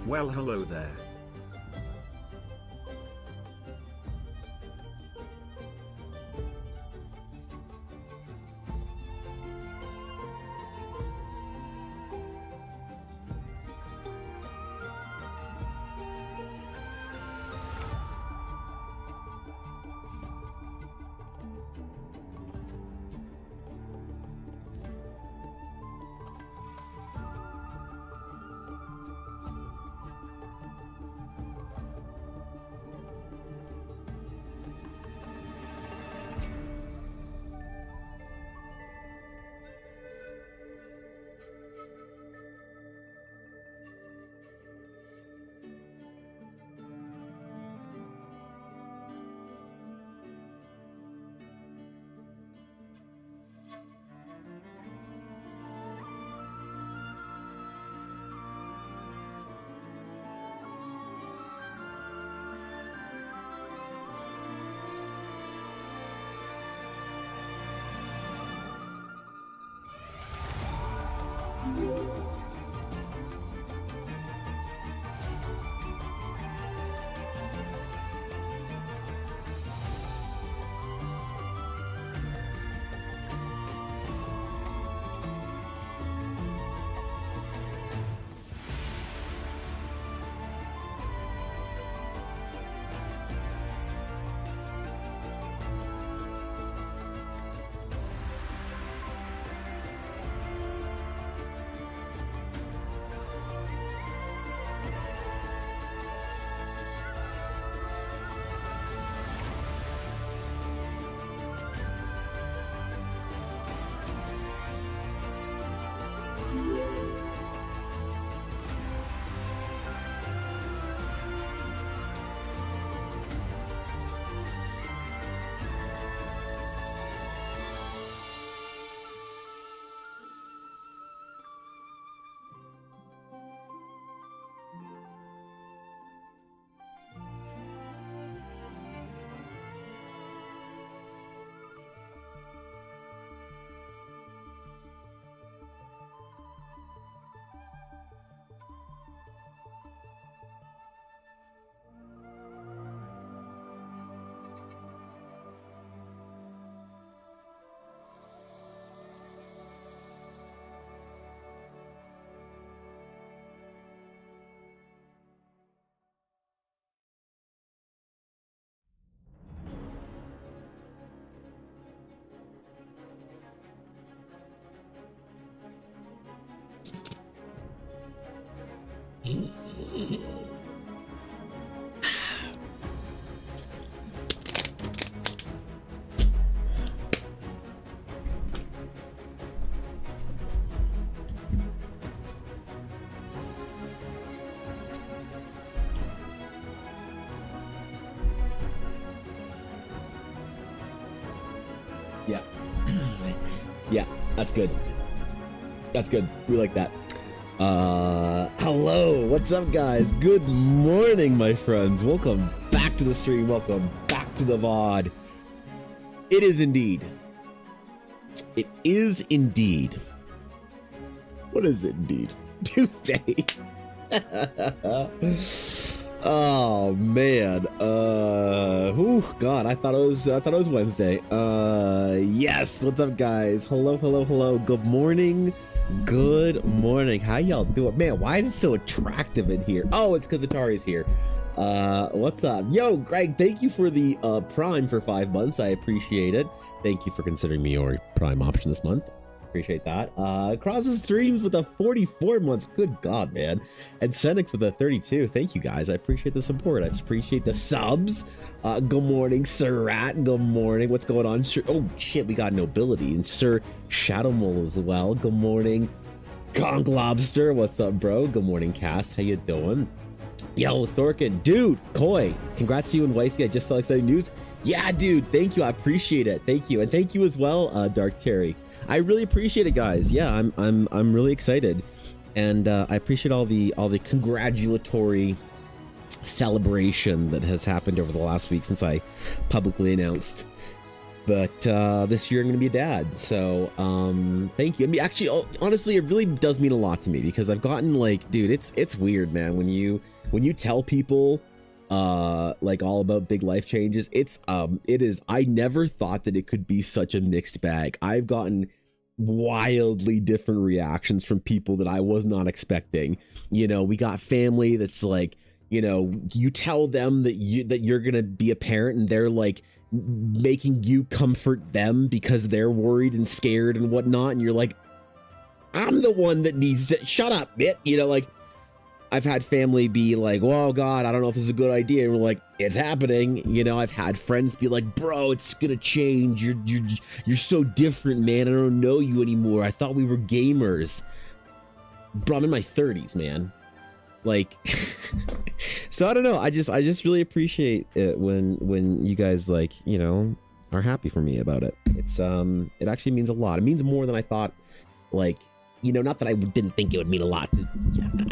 Well, hello there. Yeah. Yeah, that's good. That's good. We like that. Hello, what's up, guys? Good morning, my friends. Welcome back to the stream. Welcome back to the VOD. It is indeed. It is indeed. What is it indeed? Tuesday. Oh man. God, I thought it was Wednesday. Yes. What's up, guys? Hello, hello, hello. Good morning. Good morning. How y'all doing? Man, why is it so attractive in here? Oh, it's because Atari's here. What's up? Yo, Greg, thank you for the Prime for 5 months. I appreciate it. Thank you for considering me your Prime option this month. Appreciate that. Crosses Streams with a 44 months. Good God, man. And Senix with a 32. Thank you, guys. I appreciate the support. I appreciate the subs. Good morning, Sir Rat. Good morning. What's going on? Sir? Oh, shit. We got Nobility. And Sir Shadow Mole as well. Good morning. Conch Lobster. What's up, bro? Good morning, Cass. How you doing? Yo, Thorkin. Dude, Koi. Congrats to you and wifey. I just saw exciting news. Yeah, dude. Thank you. I appreciate it. Thank you. And thank you as well, Dark Cherry. I really appreciate it, guys. Yeah, I'm really excited, and I appreciate all the congratulatory celebration that has happened over the last week since I publicly announced But this year I'm gonna be a dad, so thank you. I mean, actually, honestly, it really does mean a lot to me because I've gotten like, dude, it's weird, man. When you tell people like all about big life changes, it is. I never thought that it could be such a mixed bag. I've gotten wildly different reactions from people that I was not expecting. You know, we got family that's like, you know, you tell them that you're gonna be a parent and they're like making you comfort them because they're worried and scared and whatnot, and you're like, I'm the one that needs to shut up, bit. You know, like I've had family be like, "Well, God, I don't know if this is a good idea." And we're like, "It's happening." You know, I've had friends be like, "Bro, it's gonna change. You're so different, man. I don't know you anymore. I thought we were gamers." Bro, I'm in my 30s, man. Like, so I don't know. I just really appreciate it when you guys, like, you know, are happy for me about it. It's it actually means a lot. It means more than I thought. Like, you know, not that I didn't think it would mean a lot.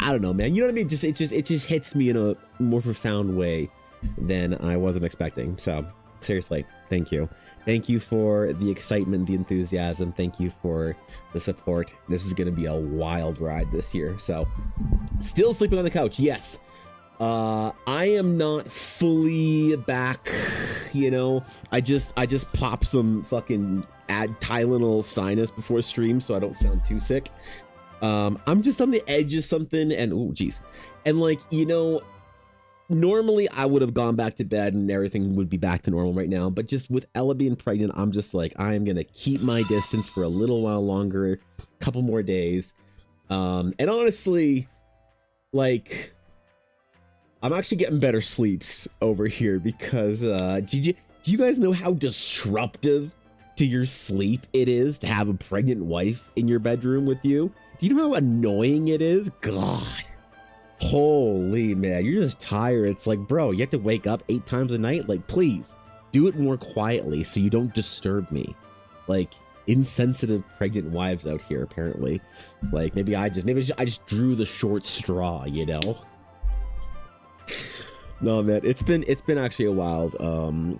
I don't know, man. You know what I mean? It just hits me in a more profound way than I wasn't expecting. So seriously, thank you. Thank you for the excitement, the enthusiasm. Thank you for the support. This is going to be a wild ride this year. So still sleeping on the couch. Yes. I am not fully back, you know. I just popped some fucking Tylenol sinus before stream so I don't sound too sick. I'm just on the edge of something, and oh geez. And like, you know, normally I would have gone back to bed and everything would be back to normal right now, but just with Ella being pregnant, I'm just like, I'm gonna keep my distance for a little while longer, a couple more days. And honestly, like, I'm actually getting better sleeps over here because do you guys know how disruptive to your sleep it is to have a pregnant wife in your bedroom with you? Do you know how annoying it is? God, holy man, you're just tired. It's like, bro, you have to wake up 8 times a night. Like, please do it more quietly so you don't disturb me. Like, insensitive pregnant wives out here, apparently. Like, maybe I just drew the short straw, you know. No, man, it's been actually a wild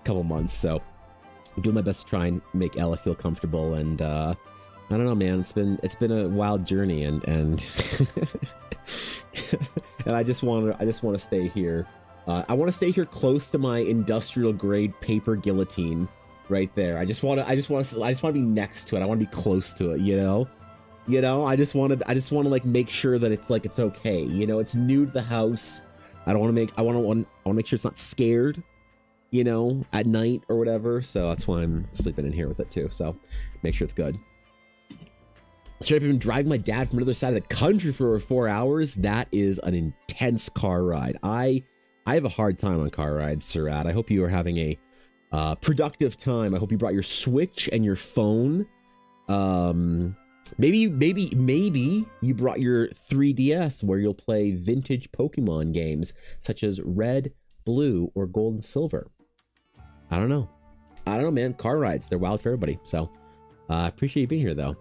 couple months, so I'm doing my best to try and make Ella feel comfortable, and I don't know, man, it's been a wild journey, and and I just want to stay here. I want to stay here close to my industrial grade paper guillotine right there. I just want to be next to it. I want to be close to it, you know. I just want to like make sure that it's like it's okay. You know, it's new to the house. I want to make sure it's not scared, you know, at night or whatever. So that's why I'm sleeping in here with it too. So make sure it's good. Straight up, even driving my dad from another side of the country for 4 hours. That is an intense car ride. I have a hard time on car rides, Surat. I hope you are having a productive time. I hope you brought your Switch and your phone. Maybe you brought your 3DS where you'll play vintage Pokemon games such as Red, Blue, or Gold and Silver. I don't know, man. Car rides, they're wild for everybody. So I appreciate you being here, though.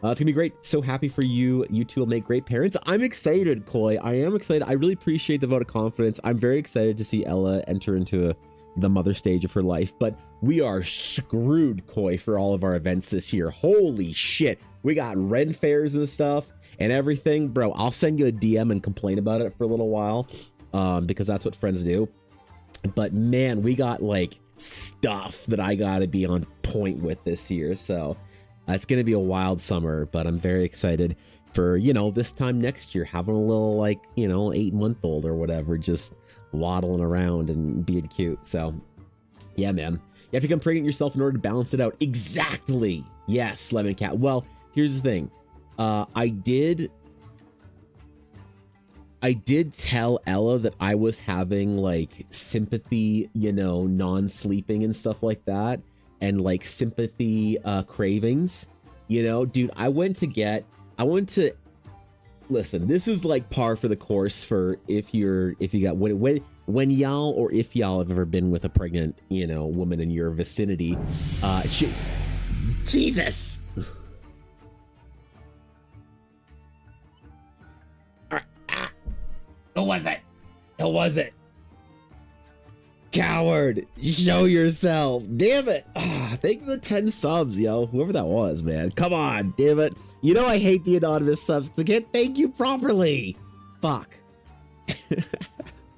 It's gonna be great. So happy for you. You two will make great parents. I'm excited, Koi. I am excited. I really appreciate the vote of confidence. I'm very excited to see Ella enter into the mother stage of her life, but we are screwed, Koi, for all of our events this year. Holy shit. We got Ren fairs and stuff and everything. Bro, I'll send you a DM and complain about it for a little while, because that's what friends do. But man, we got like stuff that I gotta be on point with this year. So it's gonna be a wild summer, but I'm very excited for, you know, this time next year, having a little, like, you know, 8-month-old or whatever, just waddling around and being cute. So yeah, man, you have to become pregnant yourself in order to balance it out. Exactly. Yes, Lemon Cat. Well, here's the thing. I did tell Ella that I was having like sympathy, you know, non-sleeping and stuff like that, and like sympathy cravings. You know, dude, I went to listen, this is like par for the course for if y'all or if y'all have ever been with a pregnant, you know, woman in your vicinity. Jesus. Who was it? Coward, show yourself. Damn it. thank you for the 10 subs, yo. Whoever that was, man. Come on, damn it. You know I hate the anonymous subs because I can't thank you properly. Fuck.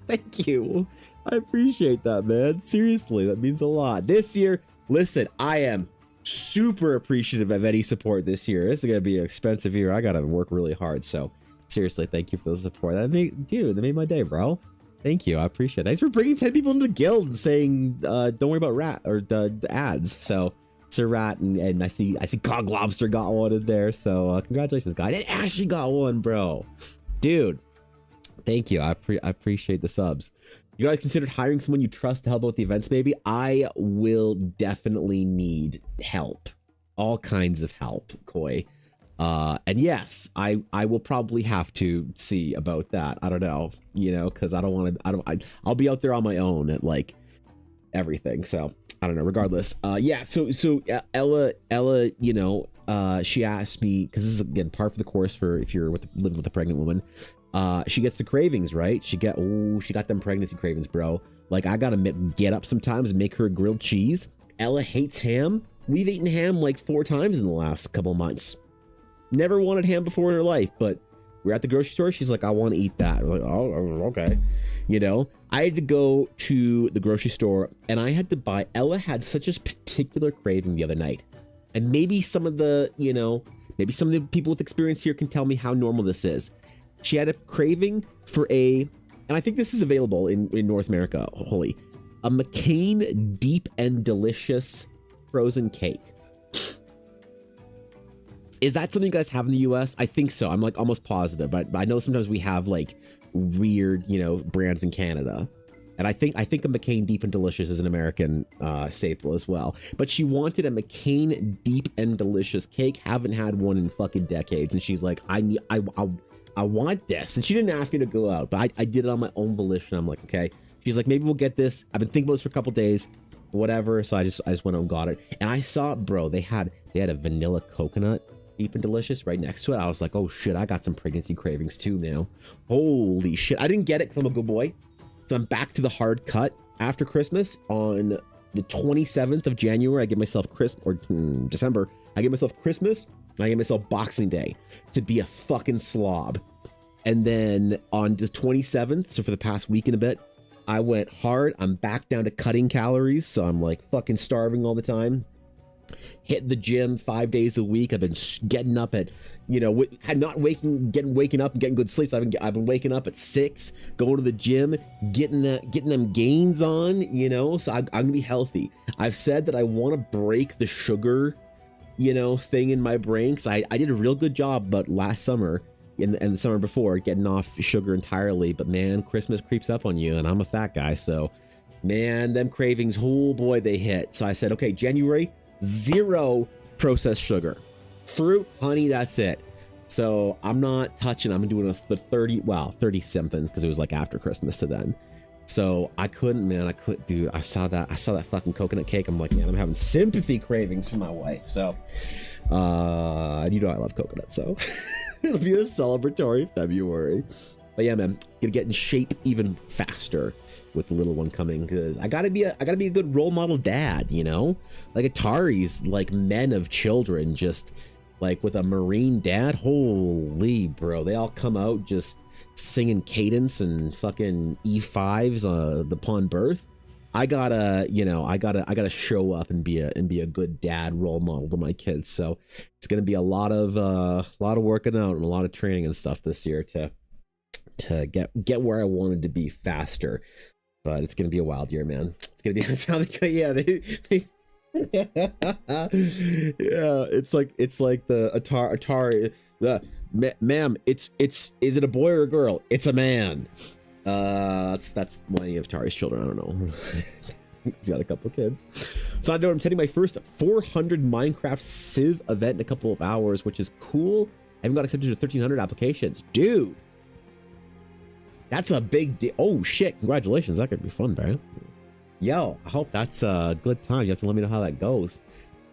Thank you. I appreciate that, man. Seriously, that means a lot. This year, listen, I am super appreciative of any support this year. This is going to be an expensive year. I got to work really hard. So seriously, thank you for the support. That made my day, bro. Thank you. I appreciate it. Thanks for bringing 10 people into the guild and saying, don't worry about rat or the ads. So Sir Rat and I see Cog Lobster got one in there. So congratulations, guy. And Ashley got one, bro. Dude, thank you. I appreciate the subs. You guys considered hiring someone you trust to help out with the events, maybe? I will definitely need help. All kinds of help, Koi. And yes, I will probably have to see about that. I don't know, you know, because I don't want to, I'll be out there on my own at like everything. So I don't know, regardless. Yeah, so Ella, you know, she asked me, because this is again par for the course for if you're living with a pregnant woman. She gets the cravings, right? She got them pregnancy cravings, bro. Like I gotta get up sometimes and make her a grilled cheese. Ella hates ham. We've eaten ham like 4 times in the last couple of months. Never wanted ham before in her life, but we're at the grocery store. She's like, I want to eat that. We're like, oh, okay. You know, I had to go to the grocery store and I had to buy, Ella had such a particular craving the other night. And maybe some of the, you know, maybe some of the people with experience here can tell me how normal this is. She had a craving for and I think this is available in North America, holy, a McCain deep and delicious frozen cake. Is that something you guys have in the US? I think so. I'm like almost positive, but I know sometimes we have like weird, you know, brands in Canada. And I think a McCain Deep and Delicious is an American staple as well. But she wanted a McCain Deep and Delicious cake. Haven't had one in fucking decades. And she's like, I want this. And she didn't ask me to go out, but I did it on my own volition. I'm like, okay. She's like, maybe we'll get this. I've been thinking about this for a couple days, whatever. So I just went out and got it. And I saw, bro, they had a vanilla coconut Deep and Delicious right next to it. I was like, oh shit, I got some pregnancy cravings too now. Holy shit. I didn't get it because I'm a good boy. So I'm back to the hard cut after Christmas on the 27th of January. I give myself December. I give myself Christmas. I give myself Boxing Day to be a fucking slob. And then on the 27th, so for the past week and a bit, I went hard. I'm back down to cutting calories. So I'm like fucking starving all the time. Hit the gym 5 days a week. I've been getting up at, you know, waking up and getting good sleep. So I've been waking up at 6, going to the gym, getting them gains on, you know. So I'm gonna be healthy. I've said that I want to break the sugar, you know, thing in my brain, because I did a real good job, but last summer and the summer before, getting off sugar entirely. But man, Christmas creeps up on you, and I'm a fat guy, so man, them cravings, oh boy, they hit. So I said, okay, January, 0 processed sugar, fruit, honey, that's it. So I'm not touching. I'm doing the 30 something, because it was like after Christmas to then. So I couldn't, man. I couldn't do. I saw that fucking coconut cake. I'm like, man, I'm having sympathy cravings for my wife. So you know I love coconut, so it'll be a celebratory February. But yeah, man, gonna get in shape even faster with the little one coming, because I gotta be a good role model dad, you know. Like Atari's like men of children, just like with a Marine dad. Holy bro, they all come out just singing cadence and fucking E5s upon birth. I gotta show up and be a good dad role model to my kids. So it's gonna be a lot of working out and a lot of training and stuff this year to get where I wanted to be faster. But it's gonna be a wild year, man. It's gonna be yeah, it's like the Atari. Ma'am, is it a boy or a girl? It's a man. That's one of Atari's children. I don't know. He's got a couple of kids. So I know I'm attending my first 400 Minecraft Civ event in a couple of hours, which is cool. I haven't got accepted to 1,300 applications, dude. That's a big deal. Oh shit! Congratulations. That could be fun, bro. Yo, I hope that's a good time. You have to let me know how that goes.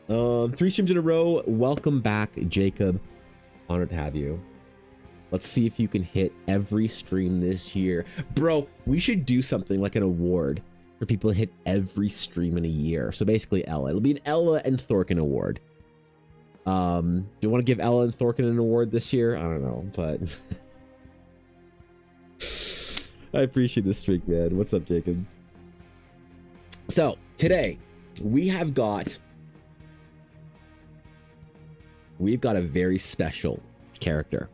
3 streams in a row. Welcome back, Jacob. Honored to have you. Let's see if you can hit every stream this year, bro. We should do something like an award. for people to hit every stream in a year. So basically Ella. It'll be an Ella and Thorkin award. Do you want to give Ella and Thorkin an award this year? I don't know, but I appreciate this streak, man. What's up, Jacob? So today we've got a very special character,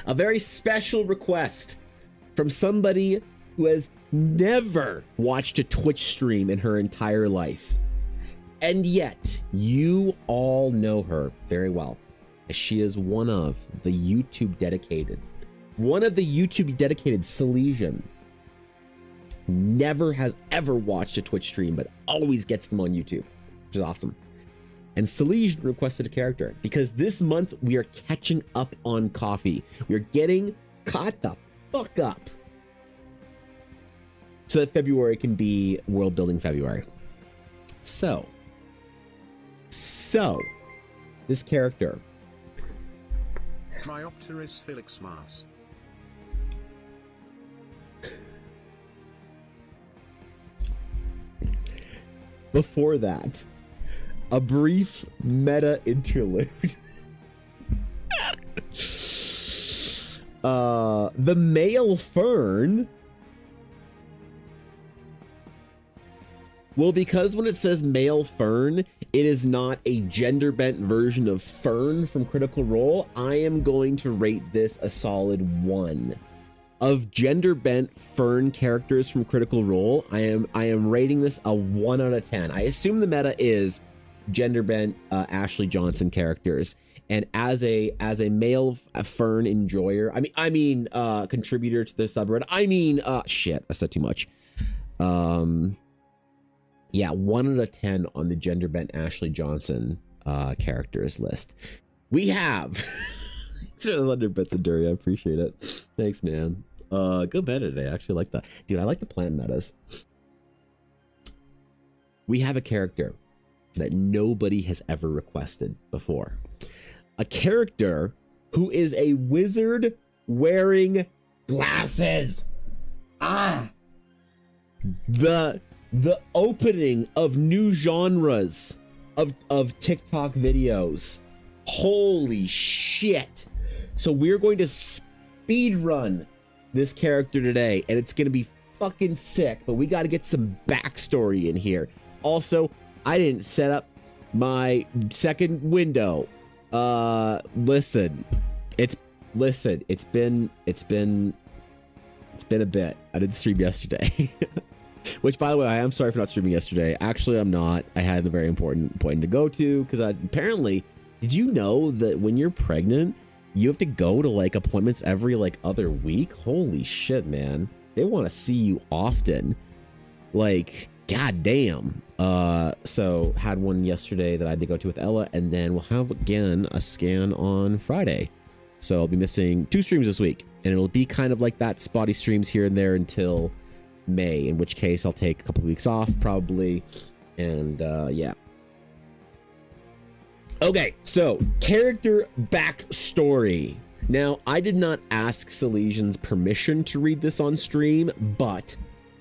a very special request from somebody who has never watched a Twitch stream in her entire life. And yet, you all know her very well, as she is one of the YouTube dedicated. Silesian. Never has ever watched a Twitch stream, but always gets them on YouTube, which is awesome. And Silesian requested a character because this month we are catching up on coffee. We're getting caught the fuck up, so that February can be world building February. So this character, Triopteris Felix Mars. before that, a brief meta interlude. The male fern. Well, because when it says male fern, it is not a gender bent version of Fern from Critical Role. I am going to rate this a solid 1. Of gender bent Fern characters from Critical Role, I am rating this a 1 out of 10. I assume the meta is gender bent Ashley Johnson characters, and as a male Fern enjoyer, I mean contributor to the subreddit. Shit, I said too much. Yeah, 1 out of 10 on the gender bent Ashley Johnson characters list. We have 100 bits of Dury. I appreciate it. Thanks, man. Good meta today. I actually like that. Dude, I like the plant metas. We have a character that nobody has ever requested before. A character who is a wizard wearing glasses. The opening of new genres of TikTok videos. Holy shit. So we're going to speed run this character today, and it's going to be fucking sick, but we got to get some backstory in here. Also, I didn't set up my second window. Listen, it's been a bit. I didn't stream yesterday. Which, by the way, I am sorry for not streaming yesterday. Actually, I'm not. I had a very important appointment to go to because apparently, did you know that when you're pregnant, you have to go to like appointments every like other week? Holy shit, man. They want to see you often. Like, goddamn. So had one yesterday that I had to go to with Ella, and then we'll have again a scan on Friday. So I'll be missing 2 streams this week, and it'll be kind of like that, spotty streams here and there until May, in which case I'll take a couple weeks off probably, and yeah. Okay, so character backstory. Now, I did not ask Silesian's permission to read this on stream, but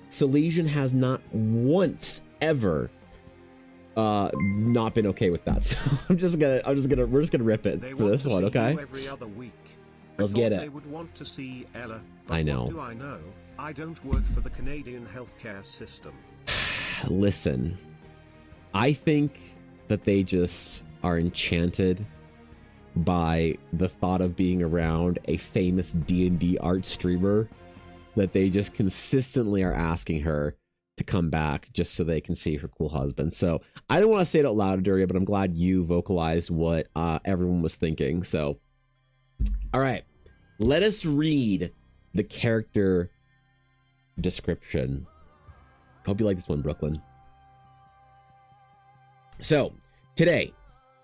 Silesian has not once ever not been okay with that. So we're just gonna rip it for this one, okay? Every other week. Let's get it. They would want to see Ella, but I know. What do I know? I don't work for the Canadian healthcare system. Listen, I think that they just are enchanted by the thought of being around a famous D&D art streamer, that they just consistently are asking her to come back just so they can see her cool husband. So I don't want to say it out loud, Duria, but I'm glad you vocalized what everyone was thinking. So, all right, let us read the character description. Hope you like this one, Brooklyn. So today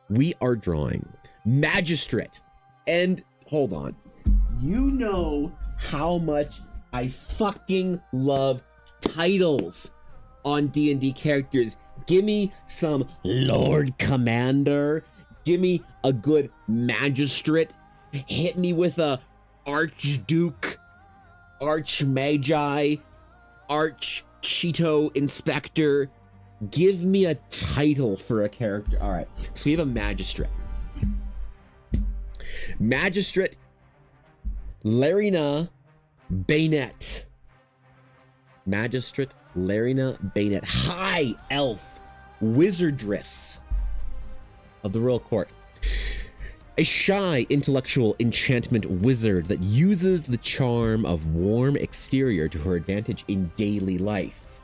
we are drawing Magistrate, and hold on, you know how much I fucking love titles on D&D characters. Give me some Lord Commander, give me a good Magistrate, hit me with a Archduke, Archmagi, Arch Cheeto Inspector. Give me a title for a character. All right, so we have a magistrate. Magistrate Larina Bayonet. Magistrate Larina Bayonet. High Elf Wizardress of the Royal Court. A shy, intellectual enchantment wizard that uses the charm of warm exterior to her advantage in daily life.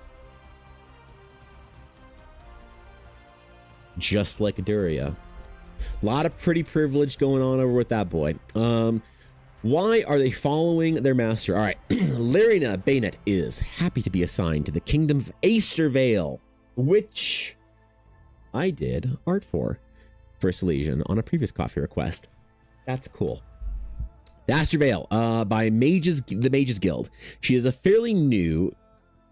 Just like Aduria. A lot of pretty privilege going on over with that boy. Why are they following their master? All right, Larina Bayonet is happy to be assigned to the kingdom of Astervale, which I did art for Legion on a previous coffee request. That's cool. Astervale, by the Mages Guild. She is a fairly new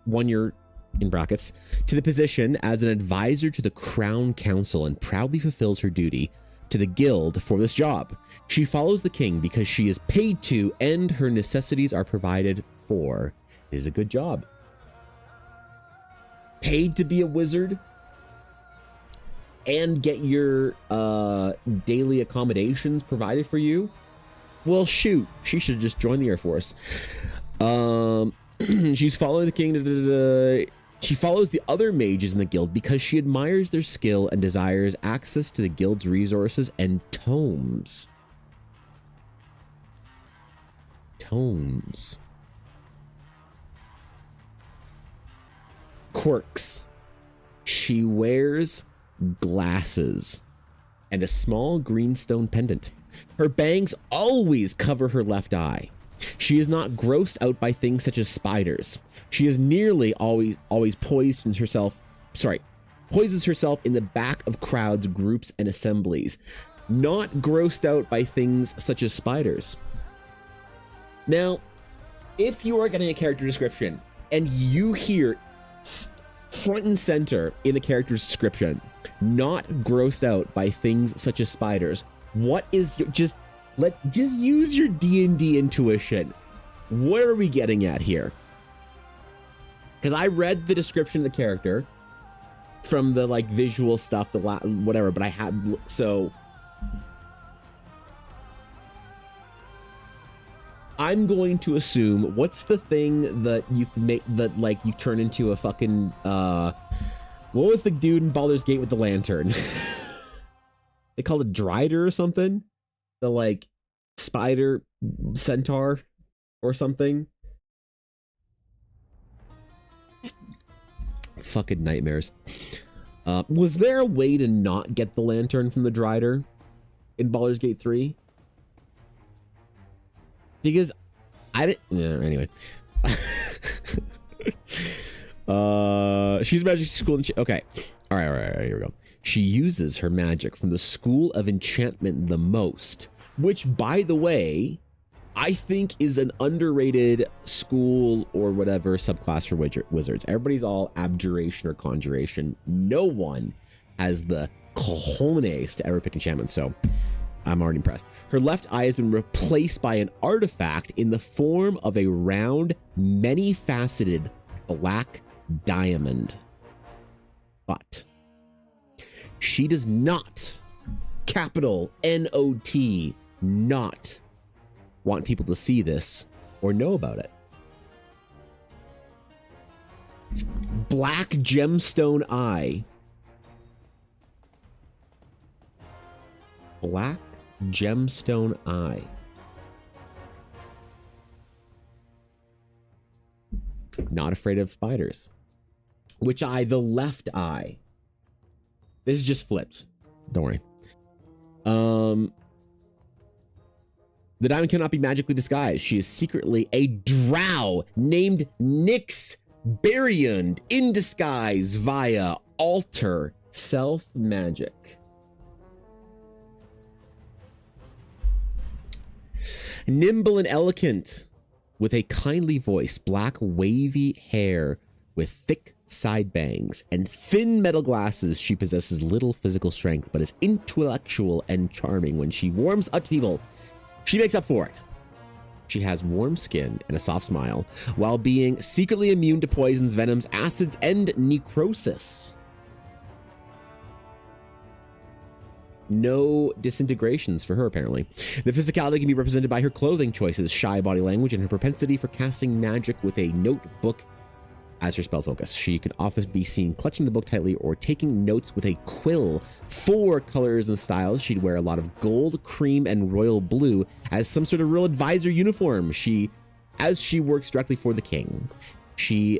1 year in brackets to the position as an advisor to the Crown Council and proudly fulfills her duty to the guild for this job. She follows the king because she is paid to and her necessities are provided for. It is a good job. Paid to be a wizard and get your daily accommodations provided for you. Well, shoot, she should just join the Air Force. She's following the king. She follows the other mages in the guild because she admires their skill and desires access to the guild's resources and tomes. Quirks. She wears glasses and a small greenstone pendant. Her bangs always cover her left eye. She is not grossed out by things such as spiders. She is nearly always poises herself in the back of crowds, groups, and assemblies. Not grossed out by things such as spiders. Now, if you are getting a character description and you hear front and center in the character's description, not grossed out by things such as spiders, what is your, just use your D&D intuition. What are we getting at here? Because I read the description of the character from the like visual stuff, the whatever, but I had, so I'm going to assume, what's the thing that you can make that like you turn into a fucking what was the dude in Baldur's Gate with the lantern? They called it Drider or something? The like spider centaur or something. Fucking nightmares. Was there a way to not get the lantern from the Drider in Baldur's Gate 3? Because I didn't. Yeah, anyway. She's magic school. Okay. All right. Here we go. She uses her magic from the School of Enchantment the most, which, by the way, I think is an underrated school or whatever subclass for wizards. Everybody's all abjuration or conjuration. No one has the cojones to ever pick enchantment. So I'm already impressed. Her left eye has been replaced by an artifact in the form of a round, many-faceted black diamond. But she does not, capital N-O-T, not want people to see this or know about it. Black gemstone eye. Black gemstone eye. Not afraid of spiders. Which eye? The left eye. This is just flipped. Don't worry. The diamond cannot be magically disguised. She is secretly a drow named Nyx Bariund in disguise via altar self magic. Nimble and elegant, with a kindly voice, black wavy hair with thick side bangs and thin metal glasses, she possesses little physical strength, but is intellectual and charming. When she warms up to people, she makes up for it. She has warm skin and a soft smile, while being secretly immune to poisons, venoms, acids, and necrosis. No disintegrations for her, apparently. The physicality can be represented by her clothing choices, shy body language, and her propensity for casting magic with a notebook as her spell focus. She can often be seen clutching the book tightly or taking notes with a quill. For colors and styles, she'd wear a lot of gold, cream, and royal blue as some sort of real advisor uniform. As she works directly for the king. She's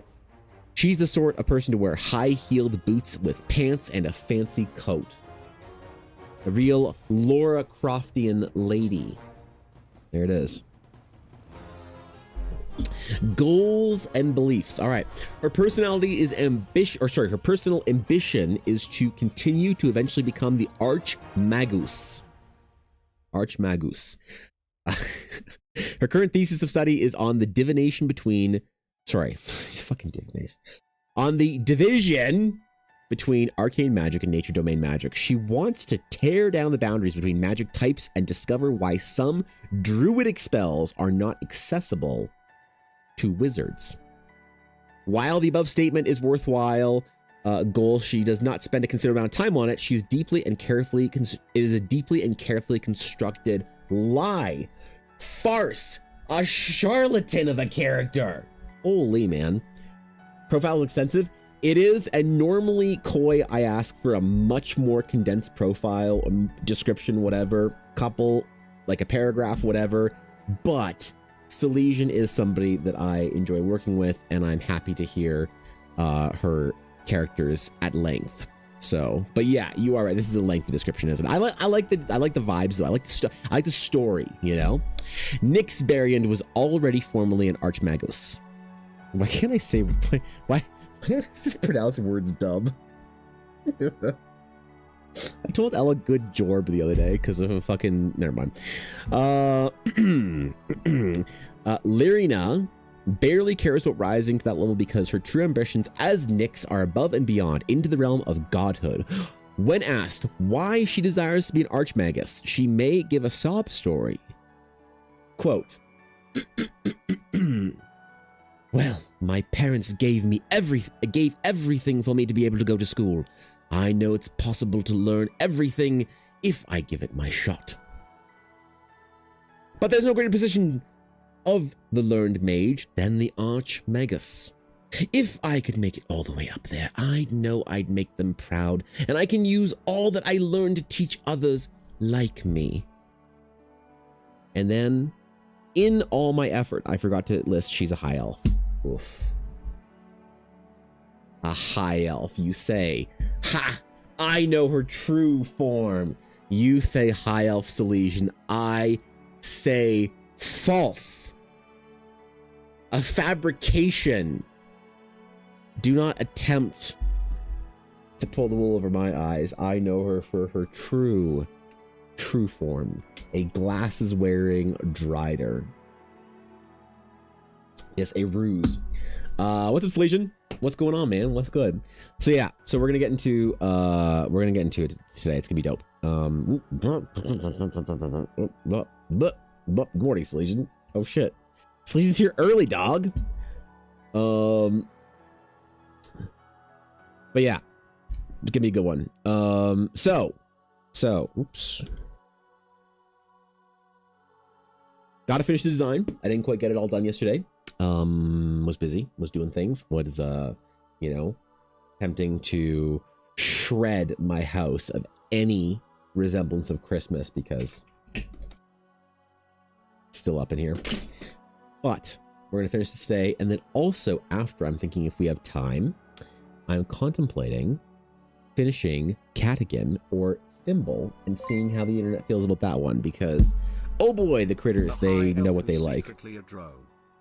the sort of person to wear high-heeled boots with pants and a fancy coat. A real Laura Croftian lady. There it is. Goals and beliefs. All right. Her personality is her personal ambition is to continue to eventually become the Archmagus. Archmagus. Her current thesis of study is on the divination on the division between arcane magic and nature domain magic. She wants to tear down the boundaries between magic types and discover why some druidic spells are not accessible to wizards. While the above statement is worthwhile goal, she does not spend a considerable amount of time on it. It is a deeply and carefully constructed lie, farce, a charlatan of a character. Holy man. Profile is extensive. It is, and normally coy, I ask for a much more condensed profile, description, whatever, couple, like a paragraph, whatever, but Silesian is somebody that I enjoy working with, and I'm happy to hear her characters at length. So, but yeah, you are right. This is a lengthy description, isn't it? I like the vibes though. I like the story. You know, Nyx Barian was already formerly an Archmagus. Why can't I say why? I just pronounce words dumb. I told Ella good jorb the other day because of a fucking... Never mind. Lyrina barely cares about rising to that level because her true ambitions as Nyx are above and beyond into the realm of godhood. When asked why she desires to be an Archmagus, she may give a sob story. Quote, well, my parents gave everything for me to be able to go to school. I know it's possible to learn everything if I give it my shot. But there's no greater position of the learned mage than the Archmagus. If I could make it all the way up there, I know I'd make them proud, and I can use all that I learned to teach others like me. And then, in all my effort, I forgot to list she's a high elf. Oof. A high elf, you say. Ha! I know her true form. You say high elf Silesian. I say false. A fabrication. Do not attempt to pull the wool over my eyes. I know her for her true form. A glasses-wearing Drider. Yes, a ruse. What's up, Silesian? What's going on, man? What's good? So yeah, so we're gonna get into it today. It's gonna be dope. Good morning, Silesian. Oh shit, Silesian's here early, dog. But yeah, it's gonna be a good one. So, oops. Gotta finish the design. I didn't quite get it all done yesterday. Was busy, was doing things, was, attempting to shred my house of any resemblance of Christmas because it's still up in here. But we're going to finish this day. And then also after, I'm thinking if we have time, I'm contemplating finishing Catigan or Thimble and seeing how the internet feels about that one because, oh boy, the critters, they know what they like.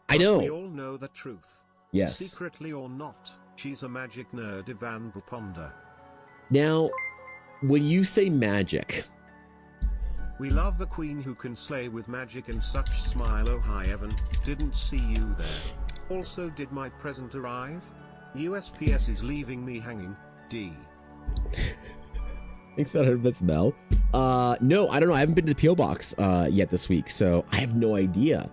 I know. We all know the truth. Yes. Secretly or not, she's a magic nerd, Ivan Ponder. Now, when you say magic... We love the queen who can slay with magic and such. Smile. Oh hi Evan, didn't see you there. Also, did my present arrive? USPS is leaving me hanging. D. Thanks for that bits, Mel. No, I don't know. I haven't been to the P.O. box yet this week, so I have no idea.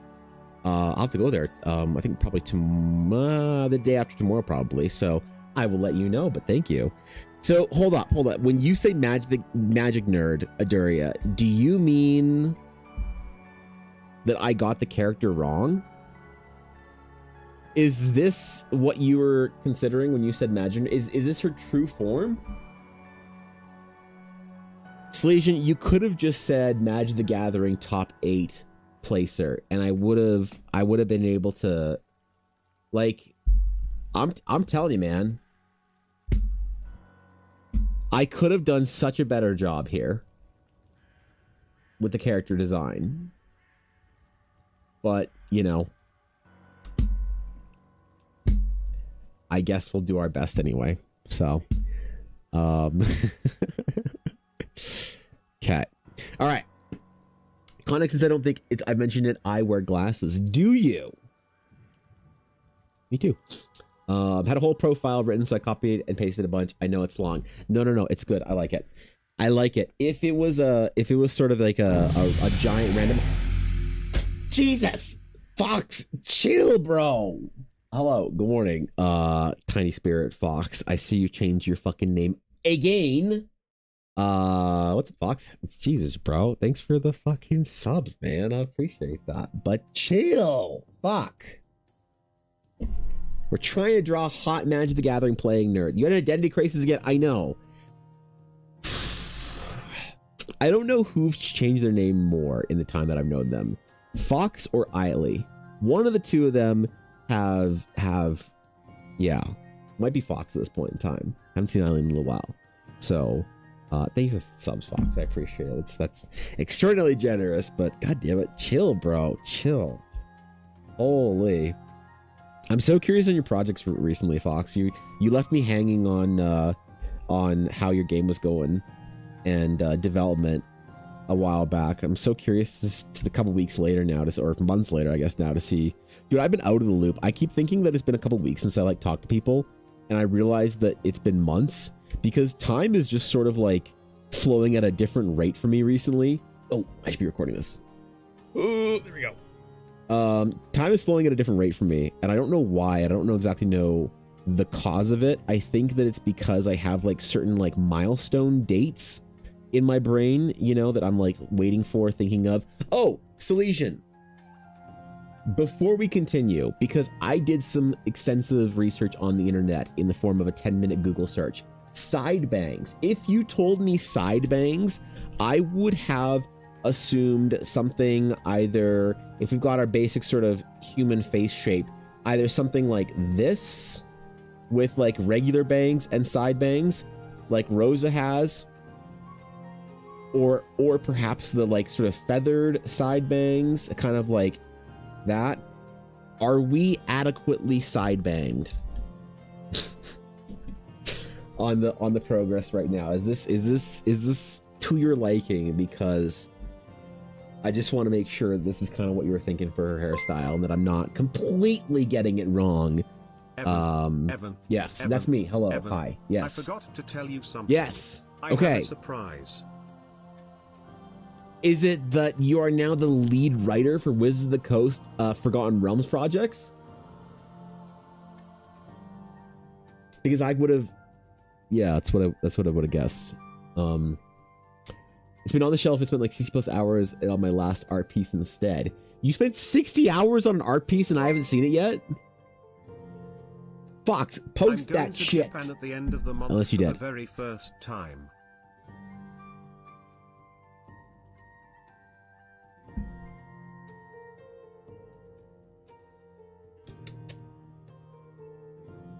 I'll have to go there. I think probably the day after tomorrow, probably. So I will let you know. But thank you. So hold up. When you say magic nerd, Aduria, do you mean that I got the character wrong? Is this what you were considering when you said magic? Is this her true form? Slasian, you could have just said Magic the Gathering top 8 placer, and I would have been able to, like, I'm telling you, man, I could have done such a better job here with the character design. But, you know, I guess we'll do our best anyway. So, okay. All right. Connex, since I don't think I mentioned it, I wear glasses. Do you? Me too. Had a whole profile written, so I copied and pasted a bunch. I know it's long. No, it's good. I like it. If it was sort of like a giant random. Jesus, Fox, chill, bro. Hello, good morning, Tiny Spirit Fox. I see you changed your fucking name again. What's up, Fox? Jesus, bro. Thanks for the fucking subs, man. I appreciate that. But chill, fuck. We're trying to draw hot Magic the Gathering playing nerd. You had an identity crisis again? I know. I don't know who's changed their name more in the time that I've known them. Fox or Eiley. One of the two of them have yeah. Might be Fox at this point in time. Haven't seen Eiley in a little while. So thank you for the subs, Fox. I appreciate it. That's extraordinarily generous, but god damn it. Chill, bro. Chill. Holy. I'm so curious on your projects recently, Fox. You left me hanging on how your game was going and development a while back. I'm so curious just a couple weeks later now, or months later, I guess now, to see. Dude, I've been out of the loop. I keep thinking that it's been a couple weeks since I like talked to people, and I realized that it's been months because time is just sort of like flowing at a different rate for me recently. Oh, I should be recording this. Oh, there we go. Time is flowing at a different rate for me, and I don't know why. I don't exactly know the cause of it. I think that it's because I have like certain like milestone dates in my brain, you know, that I'm like waiting for, thinking of. Oh, Salesian. Before we continue, because I did some extensive research on the internet in the form of a 10-minute Google search. Side bangs. If you told me side bangs, I would have assumed something, either if we've got our basic sort of human face shape, either something like this with like regular bangs and side bangs like Rosa has, or perhaps the like sort of feathered side bangs, kind of like that. Are we adequately side banged on the progress right now? Is this to your liking? Because I just want to make sure this is kind of what you were thinking for her hairstyle, and that I'm not completely getting it wrong. Evan. Yes, Evan, that's me. Hello. Evan, Hi. Yes. I forgot to tell you something. Yes. I Okay. have a surprise. Is it that you are now the lead writer for Wizards of the Coast Forgotten Realms projects? Because I would have, yeah, that's what I would have guessed. It's been on the shelf. It's been like 60 plus hours on my last art piece instead. You spent 60 hours on an art piece and I haven't seen it yet? Fox, post that shit. At the end of the month Unless you did. For the very first time.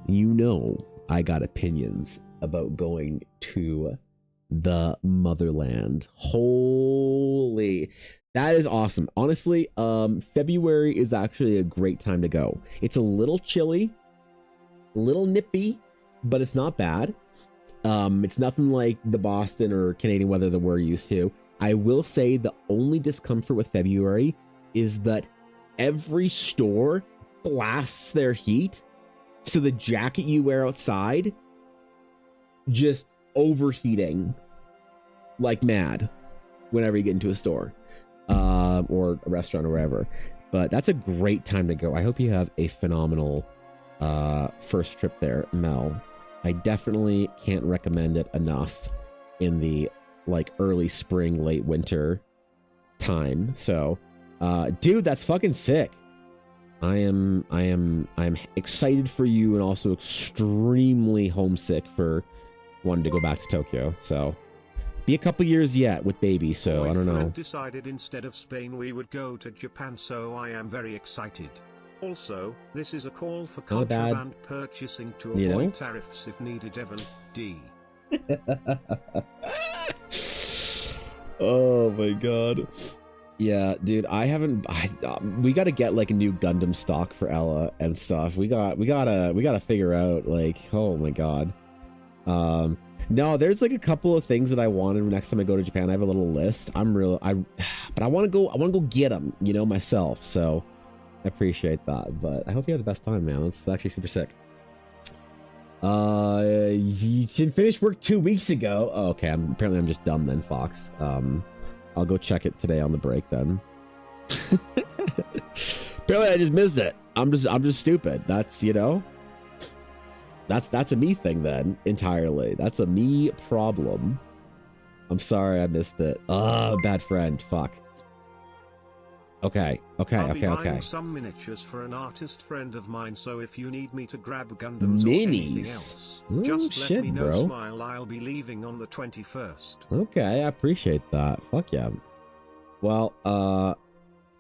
You know, I got opinions about going to the motherland. Holy, that is awesome. Honestly, February is actually a great time to go. It's a little chilly, a little nippy, but it's not bad. It's nothing like the Boston or Canadian weather that we're used to. I will say the only discomfort with February is that every store blasts their heat, so the jacket you wear outside just overheating like mad whenever you get into a store or a restaurant or wherever. But that's a great time to go. I hope you have a phenomenal first trip there, Mel. I definitely can't recommend it enough in the like early spring, late winter time. So, dude, that's fucking sick. I'm excited for you and also extremely homesick for wanting to go back to Tokyo. So, be a couple years yet with baby. So I don't know. Decided instead of Spain we would go to Japan. So I am very excited. Also, this is a call for contraband purchasing to avoid tariffs if needed. Evan D. Oh my god. Yeah, dude, we got to get like a new Gundam stock for Ella and stuff. We gotta figure out like, oh my god. No, there's like a couple of things that I wanted next time I go to Japan. I have a little list. But I want to go get them, you know, myself. So I appreciate that, but I hope you have the best time, man. That's actually super sick. You should finish work 2 weeks ago. Oh, okay, apparently I'm just dumb then, Fox. I'll go check it today on the break then. Apparently I just missed it. I'm just stupid. That's, you know, that's a me thing then entirely. That's a me problem. I'm sorry I missed it. Bad friend. Fuck. Okay. I'll be buying some miniatures for an artist friend of mine, so if you need me to grab Gundams or anything else, just let me know, bro. Smile. I'll be leaving on the 21st. Okay, I appreciate that. Fuck yeah. Well,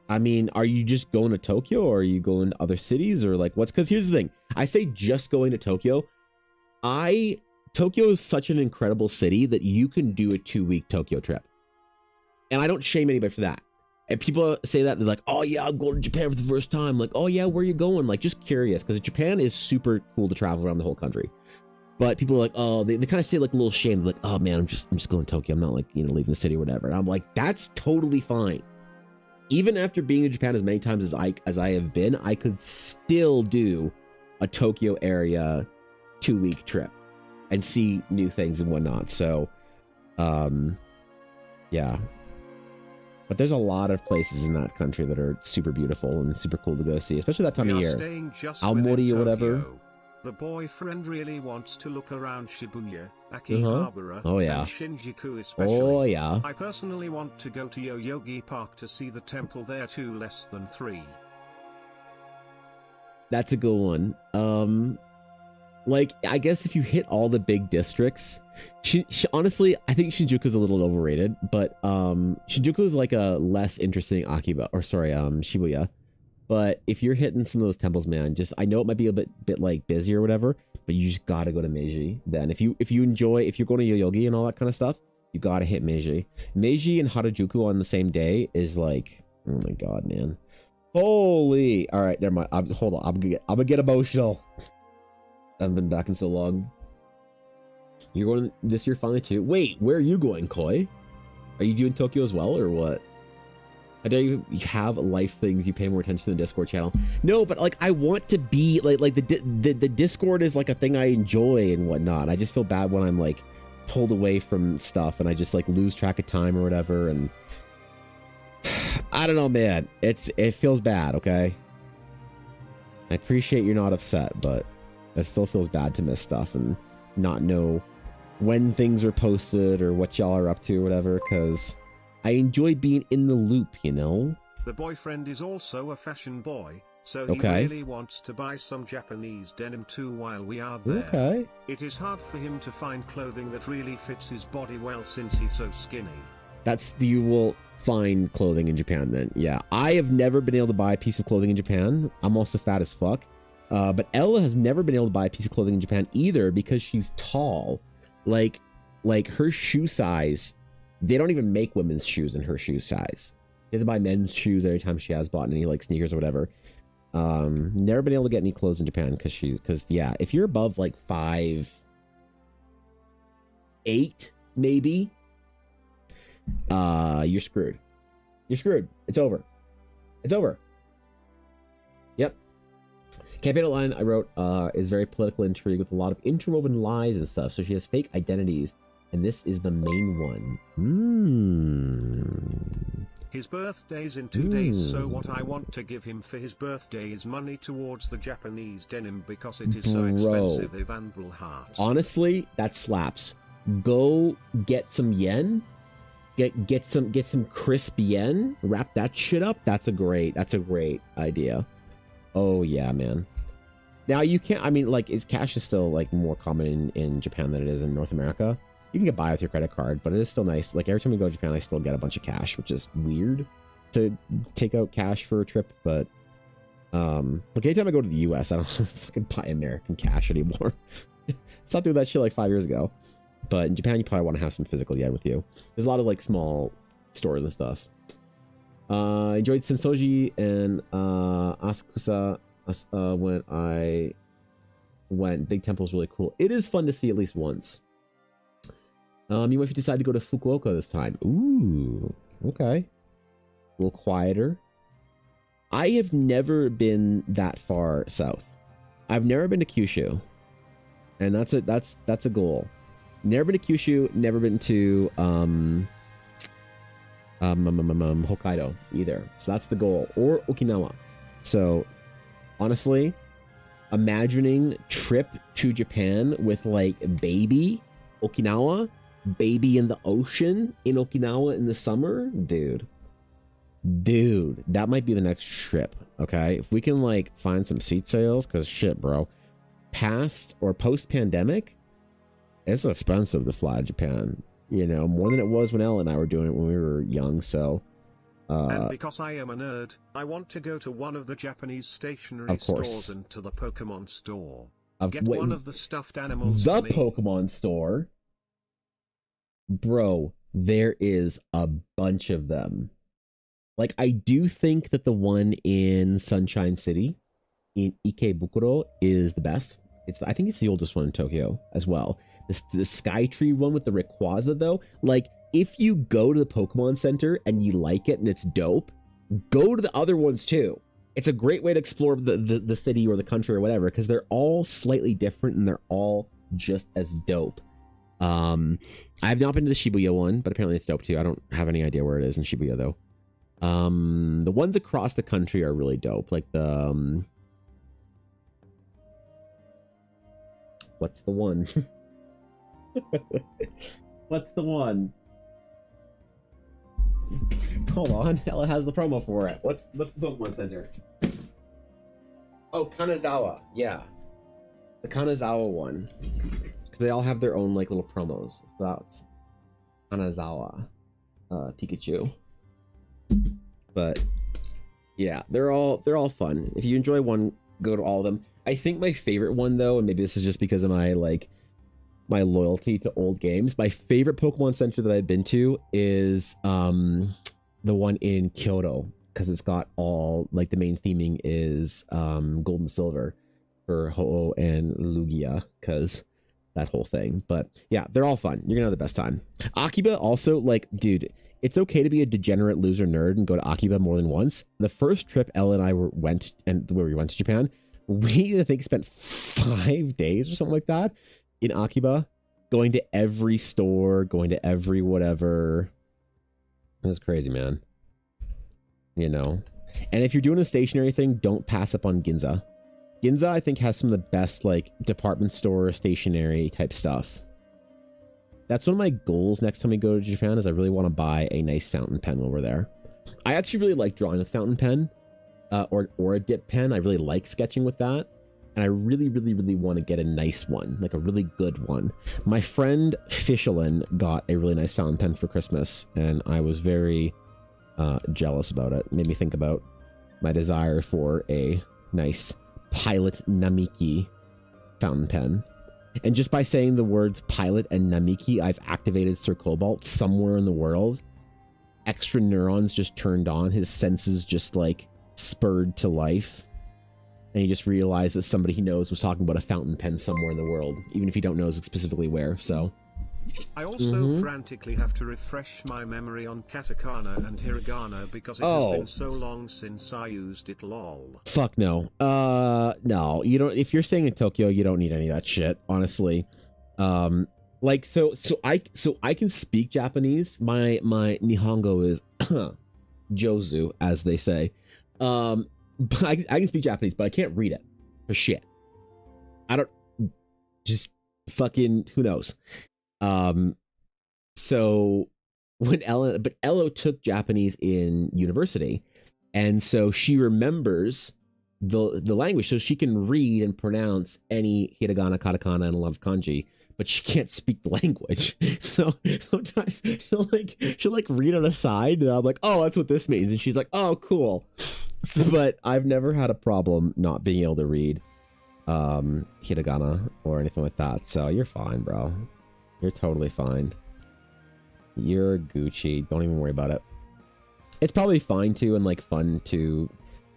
I mean, are you just going to Tokyo or are you going to other cities or like what's, because here's the thing. I say just going to Tokyo. Tokyo is such an incredible city that you can do a 2-week Tokyo trip. And I don't shame anybody for that. And people say that, they're like, oh yeah, I'm going to Japan for the first time. Like, oh yeah, where are you going? Like, just curious, because Japan is super cool to travel around the whole country. But people are like, oh, they kind of say like a little shame, like, oh man, I'm just going to Tokyo. I'm not like, you know, leaving the city or whatever. And I'm like, that's totally fine. Even after being in Japan as many times as I have been, I could still do a Tokyo area 2-week trip and see new things and whatnot. So, yeah. But there's a lot of places in that country that are super beautiful and super cool to go see, especially that time of year. Aomori or whatever. The boyfriend really wants to look around Shibuya, Akihabara, and Shinjuku especially. Oh yeah. I personally want to go to Yoyogi Park to see the temple there too. Less than 3. That's a good one. Like, I guess if you hit all the big districts, honestly, I think Shinjuku's a little overrated, but Shinjuku is like a less interesting Shibuya. But if you're hitting some of those temples, man, I know it might be a bit like busy or whatever, but you just gotta go to Meiji. Then if you're going to Yoyogi and all that kind of stuff, you gotta hit Meiji. Meiji and Harajuku on the same day is like, oh my god, man. Holy! All right, never mind. Hold on, I'm gonna get emotional. I haven't been back in so long. You're going this year finally too? Wait, where are you going, Koi? Are you doing Tokyo as well, or what? I know you have life things, you pay more attention to the Discord channel. No, but like I want to be like the Discord is like a thing I enjoy and whatnot. I just feel bad when I'm like pulled away from stuff and I just like lose track of time or whatever. And I don't know, man. It feels bad. Okay. I appreciate you're not upset, but it still feels bad to miss stuff and not know when things are posted or what y'all are up to or whatever, because I enjoy being in the loop, you know? The boyfriend is also a fashion boy, so he really wants to buy some Japanese denim too while we are there. Okay. It is hard for him to find clothing that really fits his body well since he's so skinny. You will find clothing in Japan then. Yeah. I have never been able to buy a piece of clothing in Japan. I'm also fat as fuck. But Ella has never been able to buy a piece of clothing in Japan either because she's tall. Like her shoe size, they don't even make women's shoes in her shoe size. She has to buy men's shoes every time she has bought any like sneakers or whatever. Never been able to get any clothes in Japan because yeah, if you're above like 5'8" maybe, you're screwed. You're screwed. It's over. It's over. Yep. Campaign outline I wrote is very political intrigue with a lot of interwoven lies and stuff. So she has fake identities, and this is the main one. His birthday's in 2 days, so what I want to give him for his birthday is money towards the Japanese denim because it is so expensive. Evanbul Heart. Honestly, that slaps. Go get some yen. Get some crisp yen. Wrap that shit up. That's a great idea. Oh yeah, man. Now you can't. I mean, like, cash is still like more common in Japan than it is in North America. You can get by with your credit card, but it is still nice. Like, every time we go to Japan, I still get a bunch of cash, which is weird to take out cash for a trip. But like, anytime I go to the US, I don't fucking buy American cash anymore. Stopped doing that shit like 5 years ago. But in Japan, you probably want to have some physical yen with you. There's a lot of like small stores and stuff. Enjoyed Sensoji and Asakusa when I went. Big Temple's really cool. It is fun to see at least once. You might decide to go to Fukuoka this time. Ooh, okay. A little quieter. I have never been that far south. I've never been to Kyushu, and that's a goal. Never been to Kyushu. Never been to Hokkaido either. So that's the goal, or Okinawa. So honestly, imagining trip to Japan with like baby Okinawa. Baby in the ocean in Okinawa in the summer, dude, that might be the next trip. Okay, if we can like find some seat sales, because shit, bro, past or post pandemic, it's expensive to fly to Japan, you know, more than it was when Elle and I were doing it when we were young. So and because I am a nerd, I want to go to one of the Japanese stationery stores and to the Pokemon store. Get one of the stuffed animals. The Pokemon store. Bro, there is a bunch of them. Like, I do think that the one in Sunshine City in Ikebukuro is the best. I think it's the oldest one in Tokyo as well. The Skytree one with the Rayquaza, though, like, if you go to the Pokemon Center and you like it and it's dope, go to the other ones too. It's a great way to explore the city or the country or whatever, because they're all slightly different and they're all just as dope. I have not been to the Shibuya one, but apparently it's dope too. I don't have any idea where it is in Shibuya though. The ones across the country are really dope. Like the what's the one? What's the one? Hold on, Ella has the promo for it. What's the Pokemon Center? Oh, Kanazawa. Yeah, the Kanazawa one. They all have their own like little promos. So that's Kanazawa, Pikachu. But yeah, they're all fun. If you enjoy one, go to all of them. I think my favorite one though, and maybe this is just because of my loyalty to old games, my favorite Pokemon Center that I've been to is the one in Kyoto, because it's got all like the main theming is gold and silver for Ho-Oh and Lugia, because that whole thing. But yeah, they're all fun. You're gonna have the best time. Akiba also, like, dude, it's okay to be a degenerate loser nerd and go to Akiba more than once. The first trip Ella and I went to Japan, we I think spent 5 days or something like that in Akiba, going to every store, going to every whatever. It was crazy, man. You know. And if you're doing a stationary thing, don't pass up on Ginza. Ginza, I think, has some of the best like department store stationery type stuff. That's one of my goals next time we go to Japan, is I really want to buy a nice fountain pen while we're there. I actually really like drawing with fountain pen, or a dip pen. I really like sketching with that, and I really want to get a nice one, like a really good one. My friend Fishelin got a really nice fountain pen for Christmas, and I was very jealous about it. It made me think about my desire for a nice Pilot Namiki fountain pen. And just by saying the words Pilot and Namiki, I've activated Sir Cobalt somewhere in the world. Extra neurons just turned on. His senses just like spurred to life. And he just realized that somebody he knows was talking about a fountain pen somewhere in the world, even if he don't know specifically where. So I also frantically have to refresh my memory on katakana and hiragana because it has been so long since I used it, lol. Fuck no. No, you don't. If you're staying in Tokyo, you don't need any of that shit, honestly. Like, so I can speak Japanese. My Nihongo is Jozu, as they say. But I can speak Japanese, but I can't read it for shit. I don't, just fucking, who knows? So when Elo took Japanese in university, and so she remembers the language, so she can read and pronounce any hiragana, katakana, and a lot of kanji, but she can't speak the language. So sometimes she'll like read on a side, and I'm like, oh, that's what this means, and she's like, oh, cool. So, but I've never had a problem not being able to read hiragana or anything like that. So you're fine, bro. You're totally fine. You're Gucci. Don't even worry about it. It's probably fine too, and like fun to,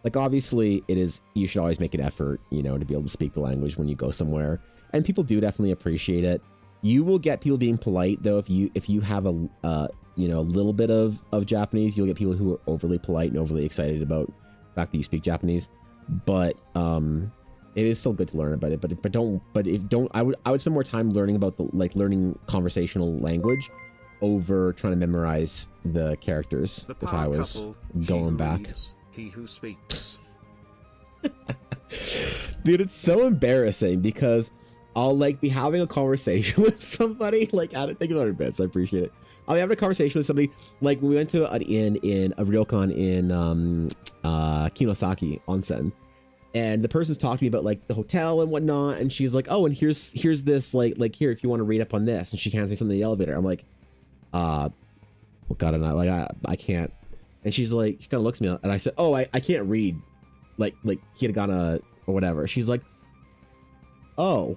like, obviously it is, you should always make an effort, you know, to be able to speak the language when you go somewhere, and people do definitely appreciate it. You will get people being polite though. If you have a you know, a little bit of Japanese, you'll get people who are overly polite and overly excited about the fact that you speak Japanese. But it is still good to learn about it. I would spend more time learning about learning conversational language over trying to memorize the characters if I was going back. He who speaks. Dude, it's so embarrassing because I'll like be having a conversation with somebody, like, thank you for 100 bits, I appreciate it. I'll be having a conversation with somebody, like we went to an inn in a ryokan in Kinosaki Onsen, and the person's talking to me about like the hotel and whatnot, and she's like, oh, and here's this like here if you want to read up on this, and she hands me something in the elevator. I'm like, well, God, and I can't. And she's like, she kind of looks at me, and I said, oh, I can't read like hiragana or whatever. She's like, oh,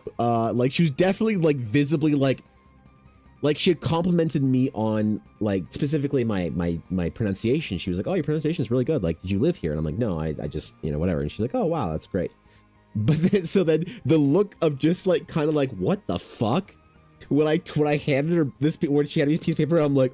like she was definitely like visibly like she had complimented me on like specifically my pronunciation. She was like, oh, your pronunciation is really good. Like, did you live here? And I'm like, no, I just, you know, whatever. And she's like, oh, wow, that's great. But then, so then the look of just like kind of like, what the fuck? When I handed her this, when she had this piece of paper, I'm like,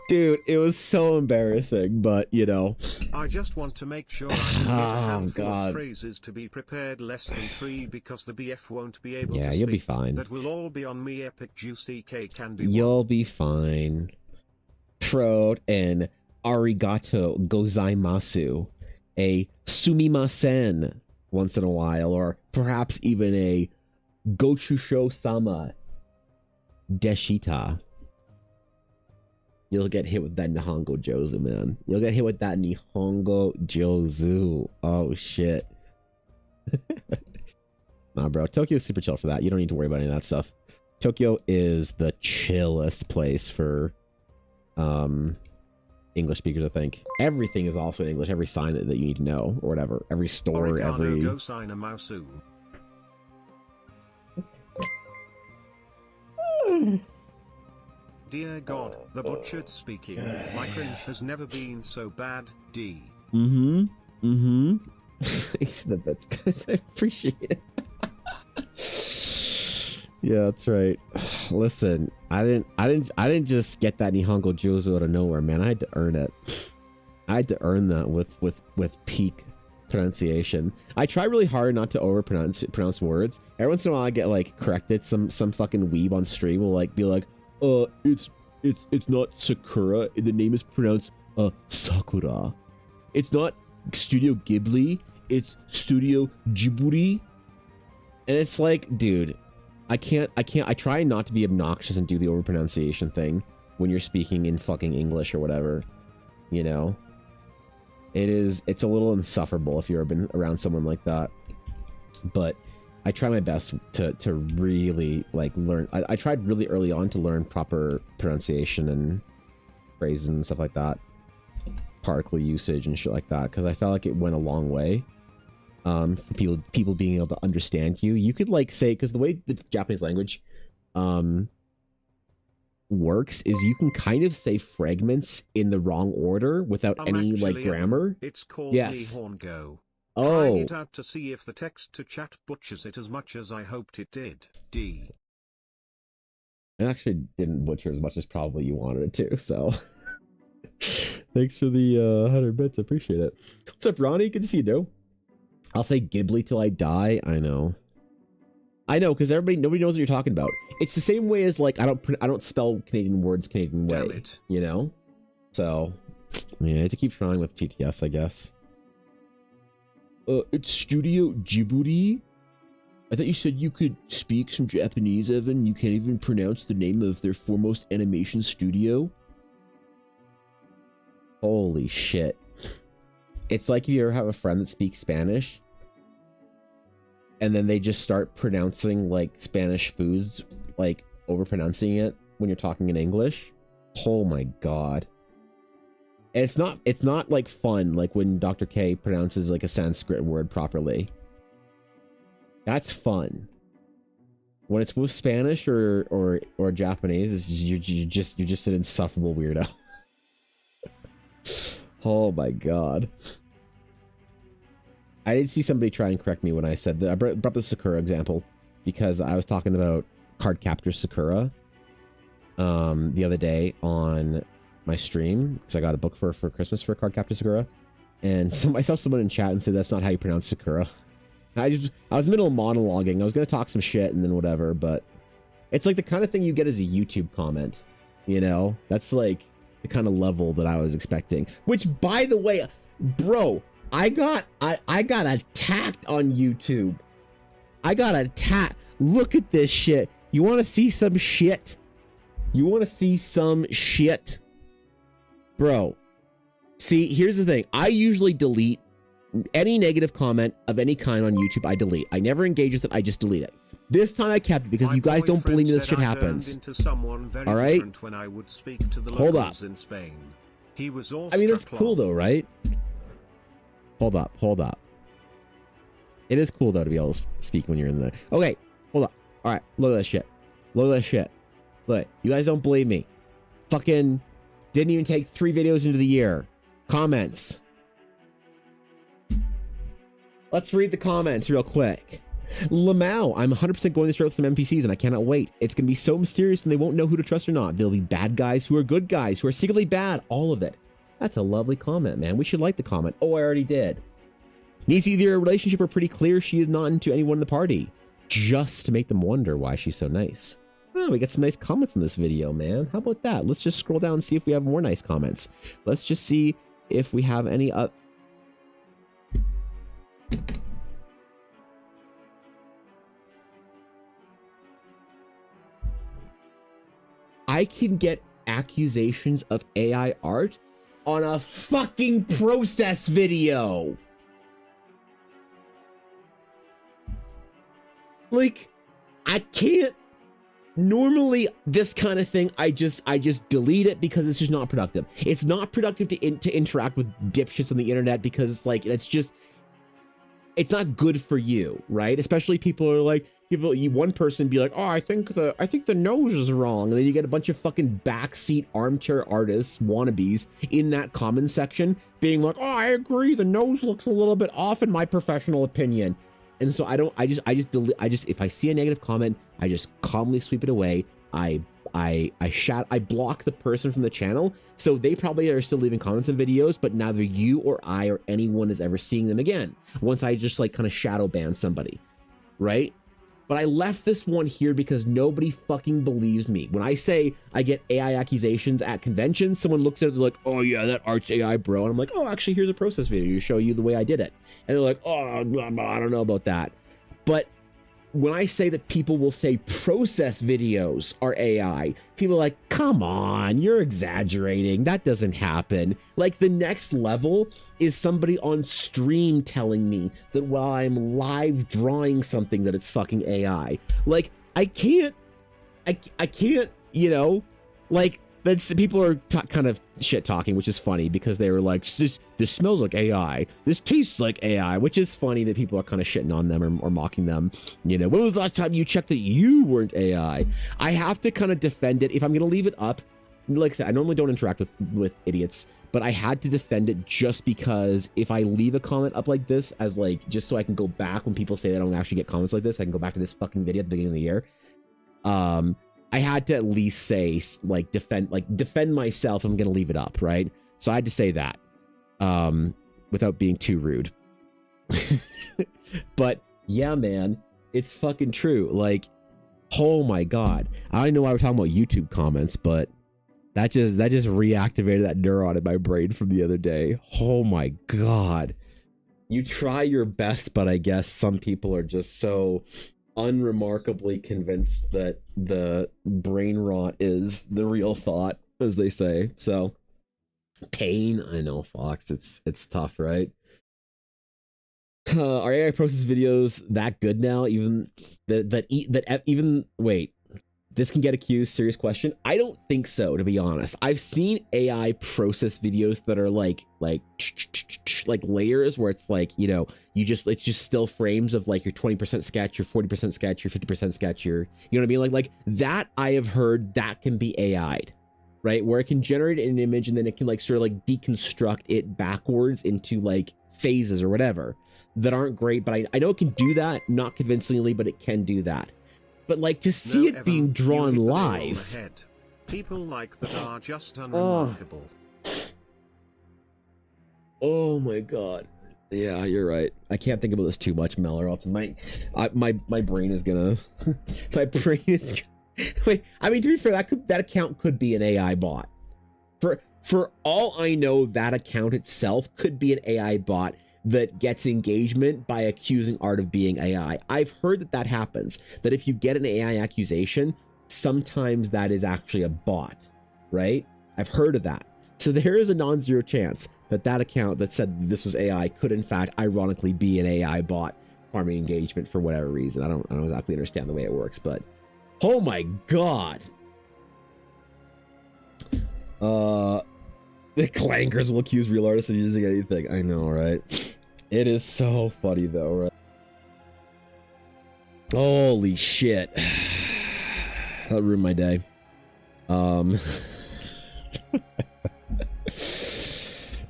dude, it was so embarrassing, but you know. I just want to make sure I can get a handful of phrases to be prepared less than 3 because the BF won't be able to speak. Yeah, you'll be fine. That will all be on me. Epic Juicy K can be. You'll be fine. Throat and arigato gozaimasu, a sumimasen once in a while, or perhaps even a gochusho-sama deshita. You'll get hit with that Nihongo Jozu, man. You'll get hit with that Nihongo Jozu. Oh, shit. Nah, bro. Tokyo's super chill for that. You don't need to worry about any of that stuff. Tokyo is the chillest place for English speakers, I think. Everything is also in English. Every sign that you need to know, or whatever. Every store, Oregano every... Go sign a mousu. Dear God, the butchered speaking. My cringe has never been so bad. D. Thanks for the bits, guys. I appreciate it. Yeah, that's right. Listen, I didn't just get that Nihongo Jozu out of nowhere, man. I had to earn it. I had to earn that with peak pronunciation. I try really hard not to pronounce words. Every once in a while I get like corrected. Some fucking weeb on stream will like be like, it's not Sakura. The name is pronounced Sakura. It's not Studio Ghibli. It's Studio Ghibli. And it's like, dude, I can't. I try not to be obnoxious and do the overpronunciation thing when you're speaking in fucking English or whatever. You know, it's a little insufferable if you've ever been around someone like that. But I try my best to really like learn. I tried really early on to learn proper pronunciation and phrases and stuff like that, particle usage and shit like that, because I felt like it went a long way. For people being able to understand you. You could like say, because the way the Japanese language works is you can kind of say fragments in the wrong order without any like grammar. It's called Nihongo. Oh. Trying it out to see if the text to chat butchers it as much as I hoped it did. D. It actually didn't butcher as much as probably you wanted it to, so. Thanks for the 100 bits, I appreciate it. What's up, Ronnie? Good to see you, dude. I'll say Ghibli till I die. I know. I know, because nobody knows what you're talking about. It's the same way as like I don't spell Canadian words Canadian way. Damn it. You know, so yeah, I have to keep trying with TTS, I guess. It's Studio Djibouti. I thought you said you could speak some Japanese, Evan. You can't even pronounce the name of their foremost animation studio. Holy shit! It's like if you ever have a friend that speaks Spanish, and then they just start pronouncing like Spanish foods, like overpronouncing it when you're talking in English. Oh my god. And it's not like fun, like when Dr. K pronounces like a Sanskrit word properly. That's fun. When it's with Spanish or Japanese, it's just, you're just an insufferable weirdo. Oh my god. I did see somebody try and correct me when I said that. I brought the Sakura example because I was talking about Cardcaptor Sakura the other day on my stream, because I got a book for Christmas for Cardcaptor Sakura, and I saw someone in chat and said that's not how you pronounce Sakura. I was in the middle of monologuing. I was gonna talk some shit and then whatever, but it's like the kind of thing you get as a YouTube comment, you know? That's like the kind of level that I was expecting. Which, by the way, bro, I got attacked on YouTube. I got attacked. Look at this shit. You want to see some shit? You want to see some shit? Bro, see, here's the thing. I usually delete any negative comment of any kind on YouTube. I delete. I never engage with it. I just delete it. This time I kept it because you guys don't believe me this shit happens. All right? When I would speak to the Hold up. in Spain. He was all I mean, that's cool though, right? Hold up. It is cool though to be able to speak when you're in there. Okay, hold up. All right, look at that shit. Look, you guys don't believe me. Fucking didn't even take 3 videos into the year. Comments. Let's read the comments real quick. Lamau, I'm 100% going this route with some NPCs and I cannot wait. It's going to be so mysterious and they won't know who to trust or not. There'll be bad guys who are good guys who are secretly bad. All of it. That's a lovely comment, man. We should like the comment. Oh, I already did. Needs to be either a relationship or pretty clear she is not into anyone in the party. Just to make them wonder why she's so nice. Oh, we got some nice comments in this video, man. How about that? Let's just scroll down and see if we have more nice comments. Let's just see if we have any up. I can get accusations of AI art on a fucking process video. Like, I can't. Normally, this kind of thing, I just delete it because it's just not productive. It's not productive to interact with dipshits on the internet because it's like, it's not good for you, right? Especially people are like, one person be like, oh, I think the nose is wrong, and then you get a bunch of fucking backseat armchair artists wannabes in that comment section being like, oh, I agree, the nose looks a little bit off in my professional opinion. And so I just delete. If I see a negative comment, I just calmly sweep it away. I block the person from the channel, so they probably are still leaving comments and videos, but neither you or I or anyone is ever seeing them again once I just like kind of shadow ban somebody, right? But I left this one here because nobody fucking believes me. When I say I get AI accusations at conventions, someone looks at it, they're like, oh yeah, that art's AI, bro. And I'm like, oh, actually, here's a process video to show you the way I did it. And they're like, oh, blah, blah, I don't know about that. But when I say that people will say process videos are AI, people are like, come on, you're exaggerating. That doesn't happen. Like, the next level is somebody on stream telling me that while I'm live drawing something that it's fucking AI. Like, I can't, you know, like, that's, people are kind of shit talking, which is funny because they were like, this smells like AI, this tastes like AI, which is funny that people are kind of shitting on them or mocking them. You know, when was the last time you checked that you weren't AI? I have to kind of defend it. If I'm going to leave it up, like I said, I normally don't interact with idiots, but I had to defend it just because if I leave a comment up like this as like, just so I can go back when people say they don't actually get comments like this, I can go back to this fucking video at the beginning of the year. I had to at least say, like, defend myself. I'm going to leave it up, right? So I had to say that, without being too rude. But yeah, man, It's fucking true. Like, oh my god. I don't know why we're talking about YouTube comments, but that just reactivated that neuron in my brain from the other day. Oh my god. You try your best, but I guess some people are just so unremarkably convinced that the brain rot is the real thought, as they say. So pain, I know, Fox, it's tough, right? Are AI process videos that good now? Even wait, this can get accused. Serious question. I don't think so, to be honest. I've seen AI process videos that are like layers where it's like, you know, it's just still frames of like your 20% sketch, your 40% sketch, your 50% sketch, your, you know what I mean? Like that I have heard that can be AI'd, right? Where it can generate an image and then it can like sort of like deconstruct it backwards into like phases or whatever that aren't great. But I know it can do that, not convincingly, but it can do that. But like to see it being drawn live, people like that are just unremarkable. Oh my god. Yeah, you're right. I can't think about this too much, Mel, or else my brain is gonna my brain is wait, I mean, to be fair, that account could be an AI bot. For all I know, that account itself could be an AI bot that gets engagement by accusing art of being AI. I've heard that happens, that if you get an AI accusation, sometimes that is actually a bot, right? I've heard of that. So there is a non-zero chance that that account that said this was AI could in fact ironically be an AI bot farming engagement for whatever reason. I don't exactly understand the way it works, but oh my god. The clankers will accuse real artists of using anything. I know, right? It is so funny though, right? Holy shit. That ruined my day.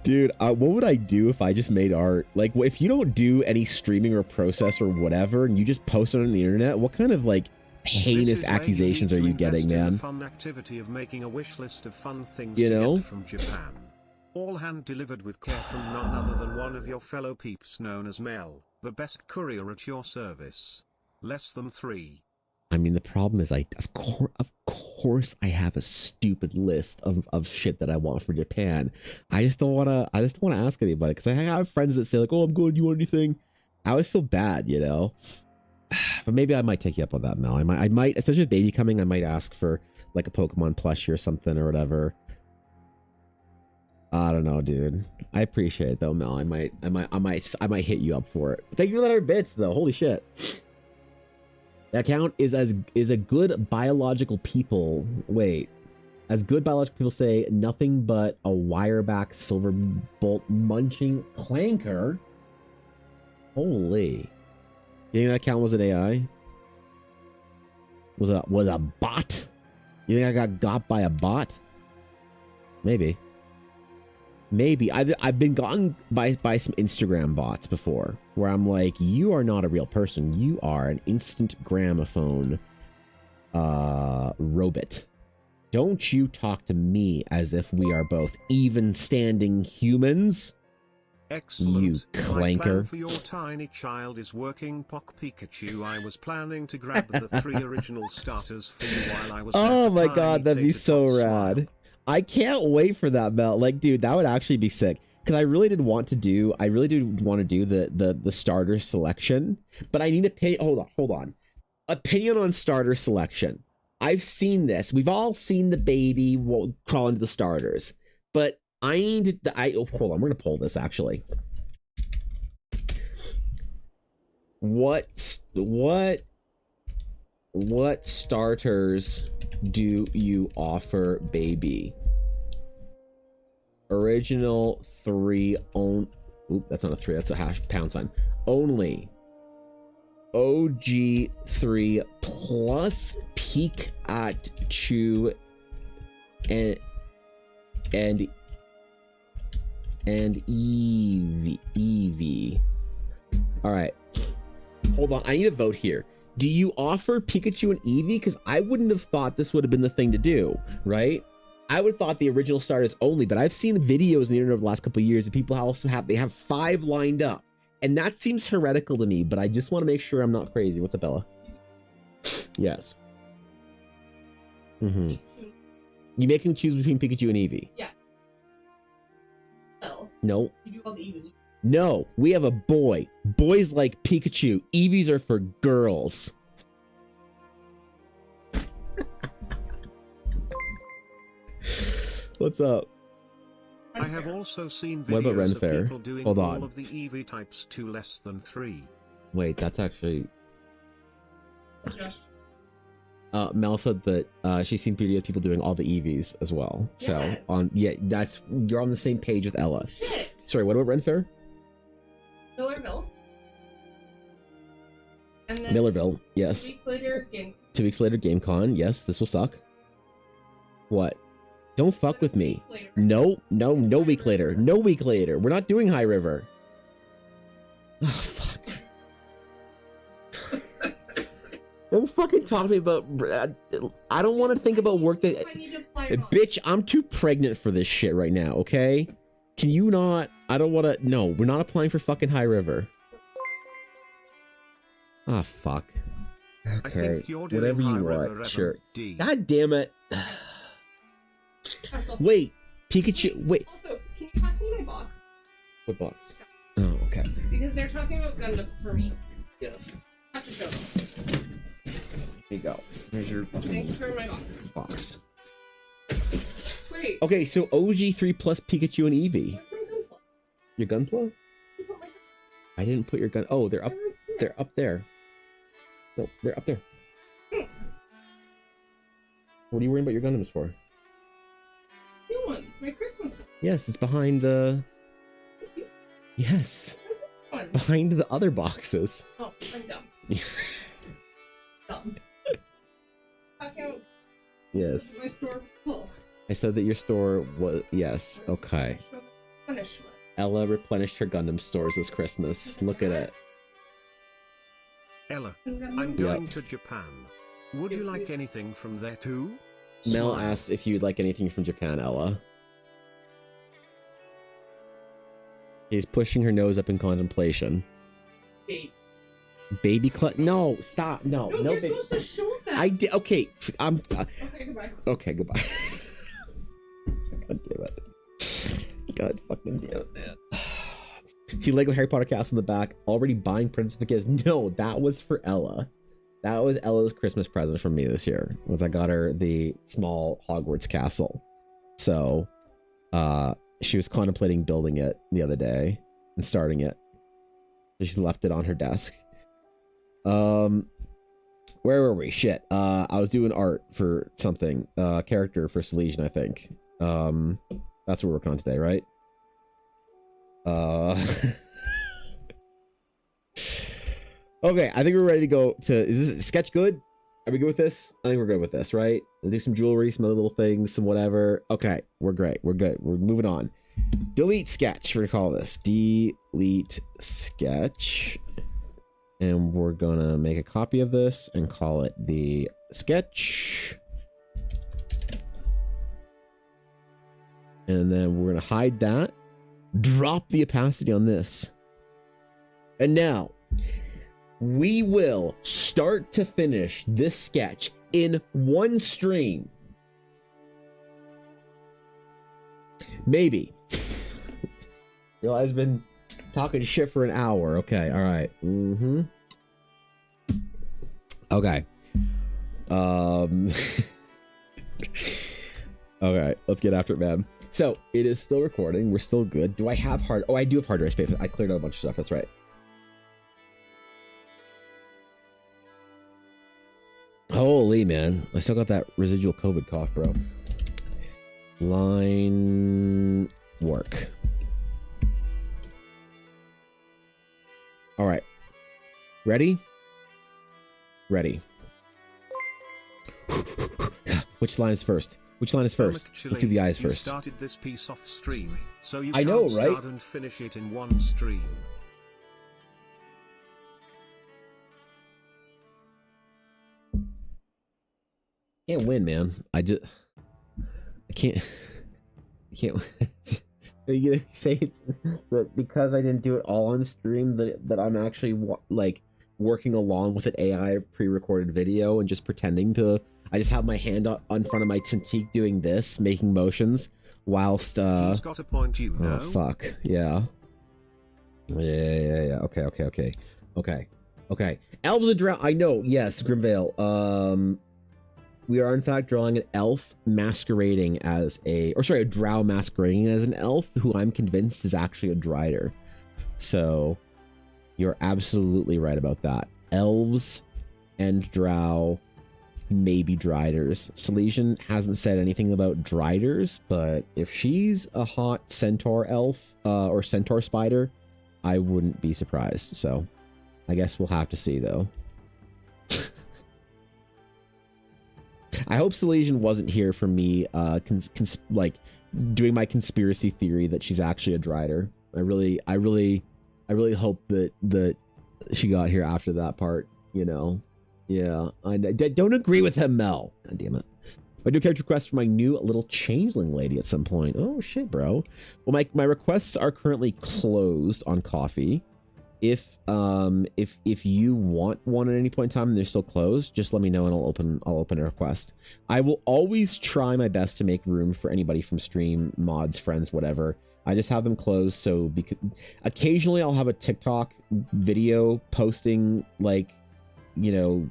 Dude, what would I do if I just made art? Like, if you don't do any streaming or process or whatever, and you just post it on the internet, what kind of like heinous accusations are you getting, man? Fun activity of making a wish list of fun things you to know? Get from Japan. All hand delivered with care from none other than one of your fellow peeps known as Mel, the best courier at your service. Less than 3. I mean, the problem is of course I have a stupid list of shit that I want for Japan. I just don't want to ask anybody because I have friends that say like, oh, I'm good, you want anything? I always feel bad, you know? But maybe I might take you up on that, Mel. I might, especially with baby coming, I might ask for like a Pokemon plushie or something or whatever. I don't know, dude. I appreciate it though, Mel. I might hit you up for it. Thank you for that bits though. Holy shit. That account is a good biological people. Wait. As good biological people say, nothing but a wireback silver bolt munching clanker. Holy. You think that account was an AI? Was a bot? You think I got by a bot? Maybe. I've been gotten by some Instagram bots before where I'm like, you are not a real person. You are an instant gramophone robot. Don't you talk to me as if we are both even standing humans. Excellent. You clanker. My plan for your tiny child is working Pock Pikachu. I was planning to grab the 3 original starters for you while I was oh my god, that'd be so rad. I can't wait for that, Mel. Like, dude, that would actually be sick. Because I really did want to do the starter selection. But I need to pay. Hold on. Opinion on starter selection. I've seen this. We've all seen the baby crawl into the starters. But I need to. Hold on. We're gonna pull this actually. What starters do you offer, baby? Original 3 own. Oop, that's not a 3. That's a pound sign. Only. OG 3 plus Pikachu and Eevee. All right. Hold on. I need a vote here. Do you offer Pikachu and Eevee? Because I wouldn't have thought this would have been the thing to do, right? I would have thought the original starters only, but I've seen videos on the internet over the last couple of years and people also have 5 lined up. And that seems heretical to me, but I just want to make sure I'm not crazy. What's up, Bella? Yes. Mm-hmm. You make him choose between Pikachu and Eevee. Yeah. Well, No. you do all the Eevee. No, we have a boy. Boys like Pikachu. Eevees are for girls. What's up? I have also seen What about videos of Renfair? people doing Hold all on. of the EV types to less than 3. Wait, that's actually... Josh. Mel said that she's seen videos of people doing all the EVs as well. So Yes. that's you're on the same page with Ella. Shit. Sorry, what about Renfair? Millerville. And then Millerville, yes. 2 weeks later, game. 2 weeks later, GameCon. Yes, this will suck. What? Don't fuck with me. Later. No week later. No week later. We're not doing High River. Oh, fuck. Don't fucking talk to me about... I don't want to think about work that... I need to apply it on. Bitch, I'm too pregnant for this shit right now, okay? Can you not... I don't want to... No, we're not applying for fucking High River. Ah, fuck. I Okay, think you're doing whatever High you River want. Evan Sure. D. God damn it. That's all. Wait, Pikachu... Wait. Also, can you pass me my box? What box? Oh, okay. Because they're talking about Gundams for me. Yes. I have to show them. Here you go. Here's your Thanks for my box. box. Wait. Okay, so OG3 plus Pikachu and Eevee. Where's my Gunpla? Your Gunpla? I didn't put your gun... Oh, they're up there. No, they're up there. What are you worrying about your Gundams for? New one. My Christmas one. Yes, it's behind the... Thank you. Yes. Where's that one? Behind the other boxes. Oh, I'm dumb. Dumb. Fuck out. Yes. My store full. I said that your store was... Yes, okay. Punishment. Ella replenished her Gundam stores this Christmas. Look at it. Ella, I'm going to Japan. Would you like anything from there too? Mel Smile. asked if you'd like anything from Japan, Ella. She's pushing her nose up in contemplation. Babe. Baby No, stop. No, No, no you're baby. supposed to show that. I did. Okay, I'm. Okay, goodbye. Okay, goodbye. God damn it. God fucking damn it, man. See Lego Harry Potter cast in the back. Already buying certificates. No, that was for Ella. That was Ella's Christmas present from me this year. Was I got her the small Hogwarts castle. So, she was contemplating building it the other day and starting it. She left it on her desk. Where were we? Shit. I was doing art for something. Character for Selesian, I think. That's what we're working on today, right? Okay, I think we're ready to go to... Is this sketch good? Are we good with this? I think we're good with this, right? We'll do some jewelry, some other little things, some whatever. Okay, we're great. We're good. We're moving on. Delete sketch, we're gonna call this. Delete sketch. And we're gonna make a copy of this and call it the sketch. And then we're gonna hide that. Drop the opacity on this. And now, we will start to finish this sketch in one stream. Maybe. Realize I've been talking shit for an hour. Okay, all right. Mm-hmm. Okay. Okay, let's get after it, man. So, it is still recording. We're still good. Do I have hard... Oh, I do have hard drive space. I cleared out a bunch of stuff. That's right. Holy, man. I still got that residual COVID cough, bro. Line... work. All right. Ready? Ready. Which line is first? Which line is first? Let's do the eyes You first. started this piece off stream, so you I can't know, right? start and finish it in one stream. Can't win, man. I can't. I can't. You gonna say that because I didn't do it all on stream that I'm actually like working along with an AI pre-recorded video and just pretending to. I just have my hand on front of my Cintiq doing this, making motions whilst. He's got a point, you know. Oh fuck! Yeah. Yeah. Okay. Elves and drow. I know. Yes, Grimvale. We are in fact drawing an elf masquerading as a drow masquerading as an elf who I'm convinced is actually a drider. So you're absolutely right about that. Elves and drow, maybe driders. Silesian hasn't said anything about driders, but if she's a hot centaur elf or centaur spider, I wouldn't be surprised. So I guess we'll have to see though. I hope Silesian wasn't here for me like doing my conspiracy theory that she's actually a drider. I really hope that she got here after that part, you know. Yeah, I don't agree with him, Mel. God damn it. I do a character request for my new little changeling lady at some point. Oh shit, bro. Well, my requests are currently closed on coffee. If you want one at any point in time and they're still closed, just let me know and I'll open a request. I will always try my best to make room for anybody from stream, mods, friends, whatever. I just have them closed so because occasionally I'll have a TikTok video posting like, you know,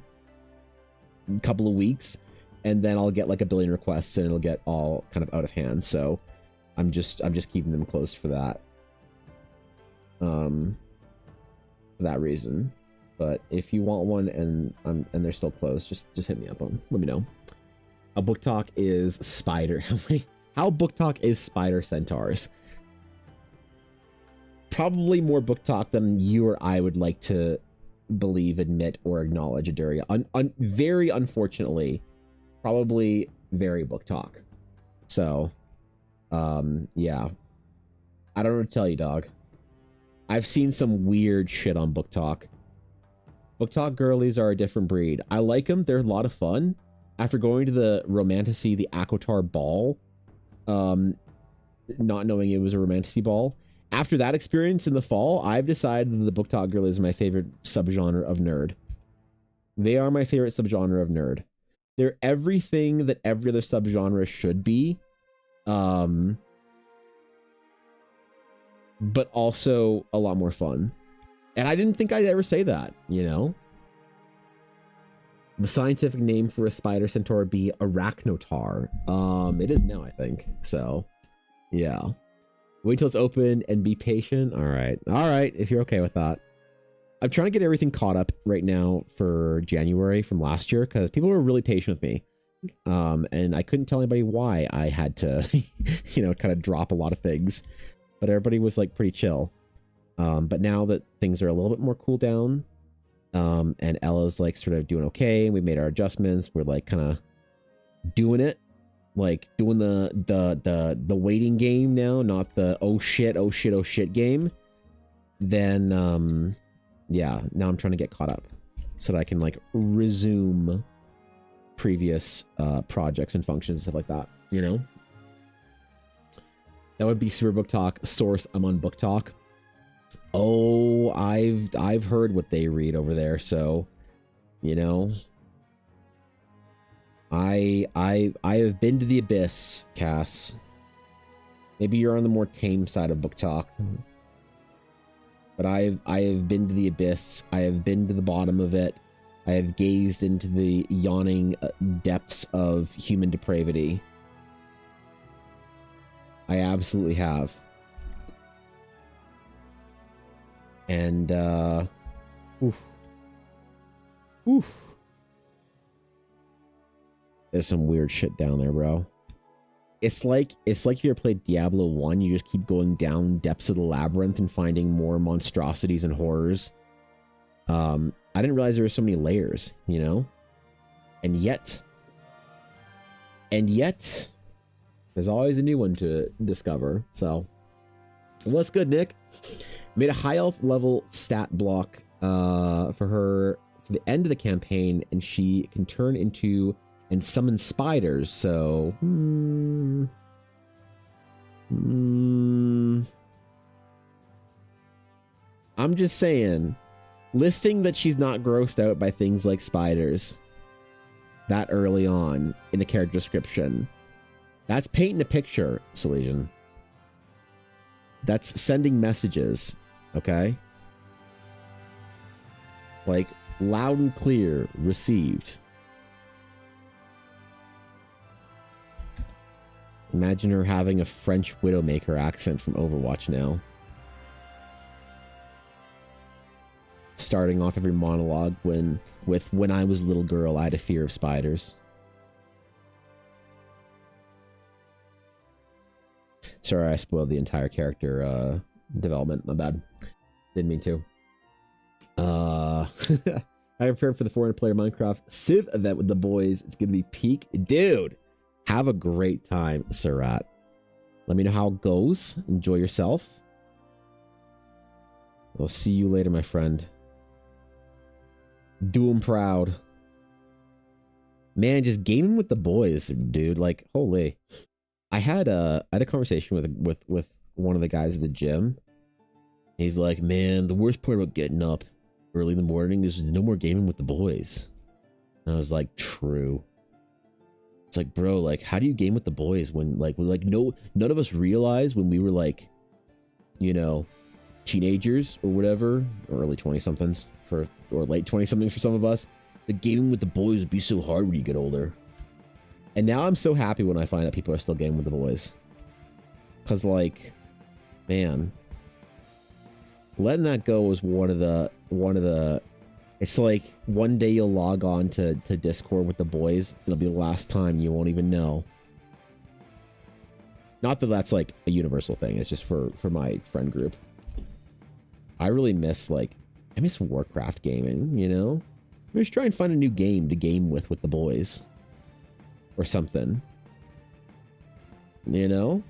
a couple of weeks, and then I'll get like a billion requests and it'll get all kind of out of hand. So I'm just keeping them closed for that. For that reason. But if you want one and they're still closed, just hit me up on. Let me know. How book talk is spider. How book talk is spider centaurs. Probably more book talk than you or I would like to believe, admit, or acknowledge, Aduria. Very unfortunately, probably very book talk. So, yeah. I don't know what to tell you, dog. I've seen some weird shit on book talk. Book talk girlies are a different breed. I like them. They're a lot of fun. After going to the Romantasy, the Aquatar ball, not knowing it was a Romantasy ball, after that experience in the fall, I've decided that the book talk girlies are my favorite subgenre of nerd. They are my favorite subgenre of nerd. They're everything that every other subgenre should be. But also a lot more fun. And I didn't think I'd ever say that, you know? The scientific name for a spider centaur would be Arachnotar. It is now, I think. So, yeah. Wait till it's open and be patient. All right, if you're okay with that. I'm trying to get everything caught up right now for January from last year because people were really patient with me. And I couldn't tell anybody why I had to, you know, kind of drop a lot of things. But everybody was like pretty chill. But now that things are a little bit more cool down, and Ella's like sort of doing okay, and we made our adjustments, we're like kind of doing it, like doing the waiting game now, not the oh shit game. Then yeah, now I'm trying to get caught up so that I can like resume previous projects and functions and stuff like that, you know. That would be Super Book Talk. Source, I'm on Book Talk. Oh, I've heard what they read over there, so you know. I have been to the abyss, Cass. Maybe you're on the more tame side of Book Talk. But I have been to the abyss. I have been to the bottom of it. I have gazed into the yawning depths of human depravity. I absolutely have. And oof. There's some weird shit down there, bro. It's like if you ever played Diablo 1, you just keep going down depths of the labyrinth and finding more monstrosities and horrors. I didn't realize there were so many layers, you know? And yet there's always a new one to discover. So, what's good, Nick? Made a high elf level stat block for her for the end of the campaign, and she can turn into and summon spiders. So, I'm just saying, listing that she's not grossed out by things like spiders that early on in the character description, that's painting a picture, Salesian. That's sending messages, okay? Like, loud and clear, received. Imagine her having a French Widowmaker accent from Overwatch now. Starting off every monologue when I was a little girl, I had a fear of spiders. Sorry, I spoiled the entire character development. My bad. Didn't mean to. I prepared for the 400-player Minecraft Civ event with the boys. It's gonna be peak. Dude, have a great time, Surat. Let me know how it goes. Enjoy yourself. I'll see you later, my friend. Do 'em proud. Man, just gaming with the boys, dude. Like, holy. I had a conversation with one of the guys at the gym. He's like, man, the worst part about getting up early in the morning is there's no more gaming with the boys. And I was like, true. It's like, bro, like, how do you game with the boys when none of us realized when we were like, you know, teenagers or whatever, or early 20-somethings or late 20-somethings for some of us, the gaming with the boys would be so hard when you get older. And now I'm so happy when I find out people are still gaming with the boys. Cause like, man, letting that go was one of the it's like one day you'll log on to Discord with the boys. It'll be the last time, you won't even know. Not that that's like a universal thing. It's just for my friend group. I really miss I miss Warcraft gaming, you know? I'm just trying to find a new game to game with the boys. Or something. You know?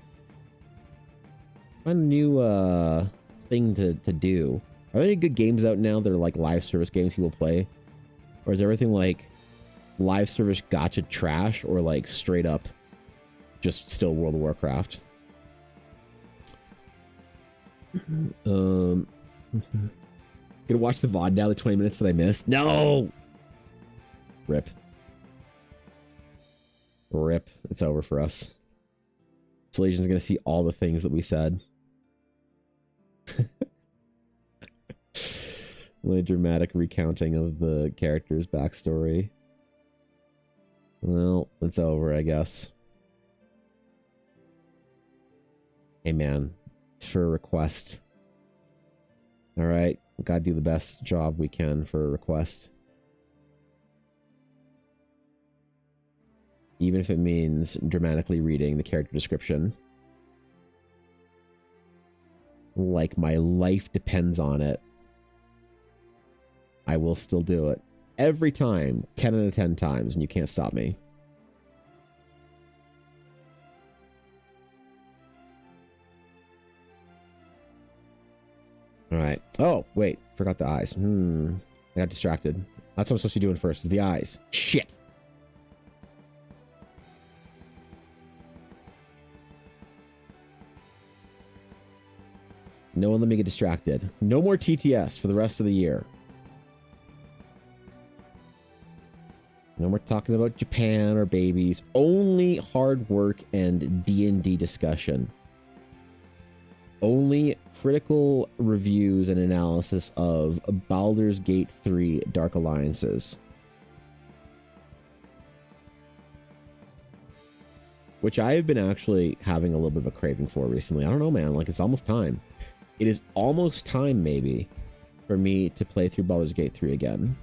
Find a new thing to do. Are there any good games out now that are like live service games people play? Or is everything like live service gacha trash or like straight up just still World of Warcraft? Gonna watch the VOD now, the 20 minutes that I missed? No! Rip. Rip. It's over for us. Salesian's gonna see all the things that we said. Really dramatic recounting of the character's backstory. Well, it's over, I guess. Hey man, it's for a request. Alright, gotta do the best job we can for a request. Even if it means dramatically reading the character description. Like my life depends on it. I will still do it. Every time. 10 out of 10 times, and you can't stop me. Alright. Oh, wait. Forgot the eyes. I got distracted. That's what I'm supposed to be doing first, is the eyes. Shit! No one let me get distracted. No more TTS for the rest of the year. No more talking about Japan or babies. Only hard work and D&D discussion. Only critical reviews and analysis of Baldur's Gate 3 Dark Alliances. Which I have been actually having a little bit of a craving for recently. I don't know, man. Like, it's almost time. It is almost time, maybe, for me to play through Baldur's Gate 3 again.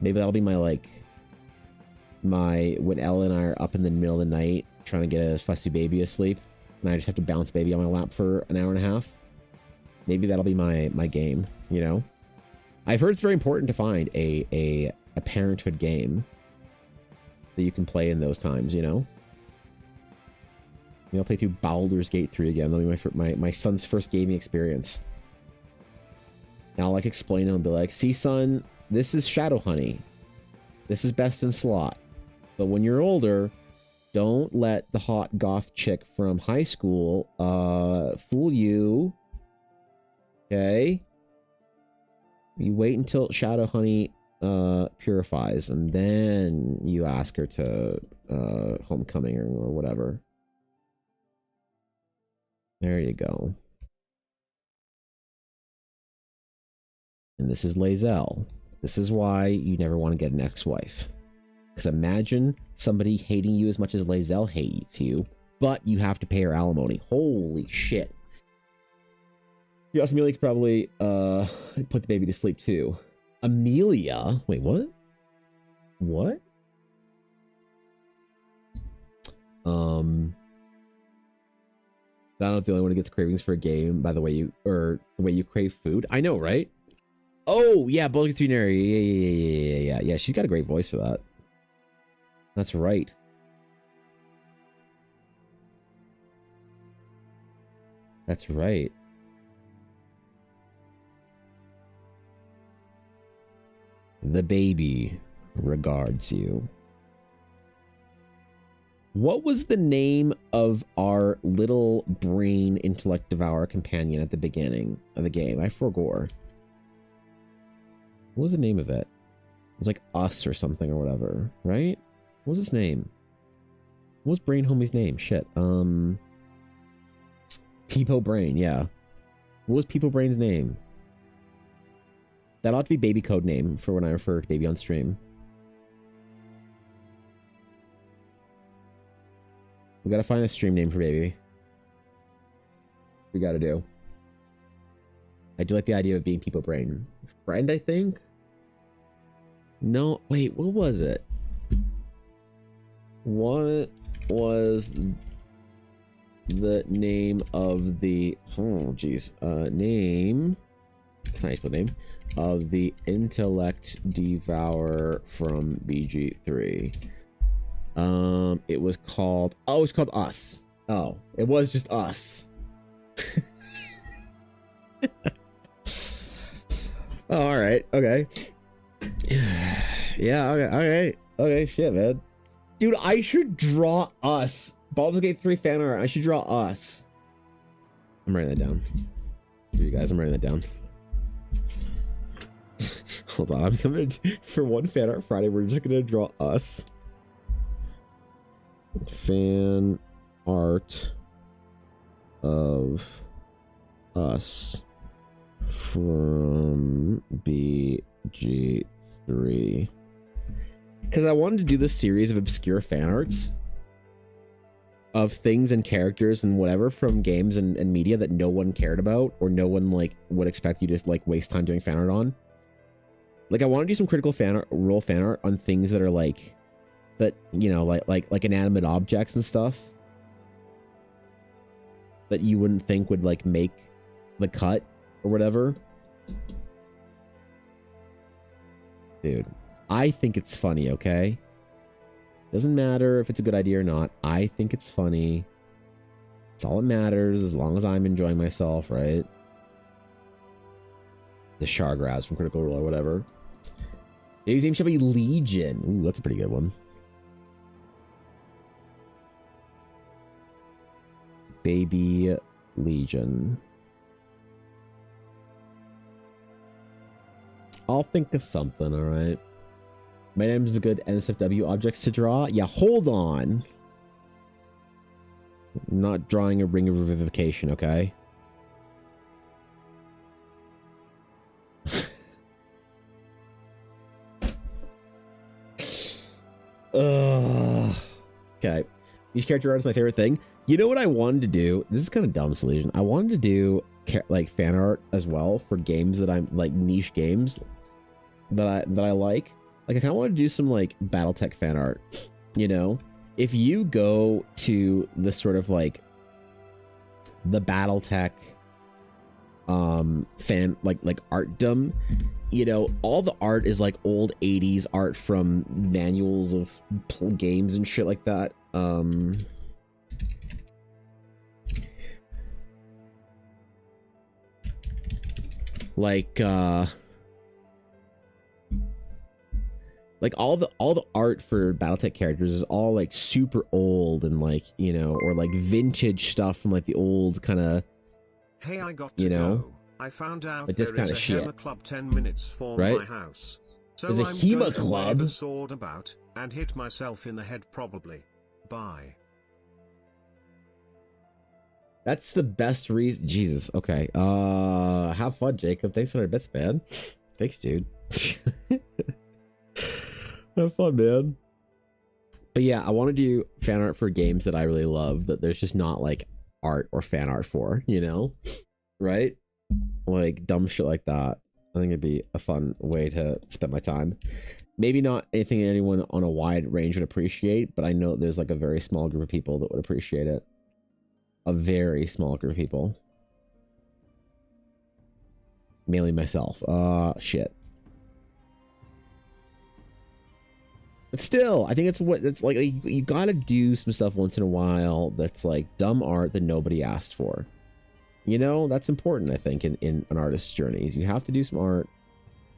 Maybe that'll be when Ella and I are up in the middle of the night trying to get a fussy baby asleep, and I just have to bounce baby on my lap for an hour and a half. Maybe that'll be my game, you know? I've heard it's very important to find a parenthood game that you can play in those times, you know? Maybe I'll play through Baldur's Gate 3 again. That'll be my son's first gaming experience. And I'll explain to him and be like, see son, this is Shadow Honey. This is best in slot. But when you're older, Don't let the hot goth chick from high school fool you. Okay? You wait until Shadow Honey purifies, and then you ask her to homecoming or whatever. There you go. And this is Lae'zel. This is why you never want to get an ex-wife. Because imagine somebody hating you as much as Lae'zel hates you, but you have to pay her alimony. Holy shit. Yes, Amelia could probably put the baby to sleep too. Amelia? Wait, what? What? I'm not the only one who gets cravings for a game by the way the way you crave food. I know, right? Oh, yeah, Bulky 3 Nary. Yeah. She's got a great voice for that. That's right. That's right. The baby regards you. What was the name of our little brain intellect devourer companion at the beginning of the game? I forgot. What was the name of it? It was like Us or something or whatever, right? What was his name? What was Brain Homie's name? Shit. Peepo Brain, yeah. What was Peepo Brain's name? That ought to be baby code name for when I refer to baby on stream. We gotta find a stream name for baby. We gotta do. I do like the idea of being Peepo Brain. Friend, I think? No, wait, what was it? What was the name of the... Oh, jeez. Name... It's not how you spell name. Of the intellect devourer from BG3. It was called... Oh, it was called Us. Oh, it was just Us. Oh, all right. Okay. Yeah, okay, shit, man. Dude, I should draw Us. Baldur's Gate 3 fan art. I should draw Us. I'm writing that down. For you guys, I'm writing that down. Hold on, I'm coming for one fan art Friday. We're just gonna draw Us. Fan art of Us from BG3. Because I wanted to do this series of obscure fan arts of things and characters and whatever from games and media that no one cared about or no one like would expect you to like waste time doing fan art on. Like I want to do some critical role fan art on things that are like that, you know, like inanimate objects and stuff that you wouldn't think would like make the cut or whatever. Dude, I think it's funny, okay? Doesn't matter if it's a good idea or not. I think it's funny. It's all that matters as long as I'm enjoying myself, right? The Shargraz from Critical Role or whatever. Baby's name should be Legion. Ooh, that's a pretty good one. Baby Legion. I'll think of something, alright? My name's a good NSFW objects to draw. Yeah, hold on. I'm not drawing a ring of revivification, okay? Okay. Each character art is my favorite thing. You know what I wanted to do? This is kind of dumb, Solution. I wanted to do like fan art as well for games that I'm like niche games that I like. Like I kind of want to do some like BattleTech fan art. You know, if you go to the sort of like the BattleTech fan like artdom, you know, all the art is like old 80s art from manuals of games and shit like that. Like all the art for BattleTech characters is all like super old and like, you know, or like vintage stuff from like the old kind of, Hey, I got to you know, go. I found out like this there kind is of a shit. Hema Club 10 minutes from Right? my house. So There's a I'm Hema going to Club? wave a sword about and hit myself in the head probably. Bye. That's the best reason. Jesus. Okay. Have fun, Jacob. Thanks for the bits, man. Thanks, dude. Have fun, man. But yeah, I want to do fan art for games that I really love that there's just not like art or fan art for, you know? Right? Like dumb shit like that. I think it'd be a fun way to spend my time. Maybe not anything anyone on a wide range would appreciate, but I know there's like a very small group of people that would appreciate it. A very small group of people. Mainly myself. Shit. But still, I think it's like you gotta do some stuff once in a while that's like dumb art that nobody asked for. You know, that's important, I think, in an artist's journeys. You have to do some art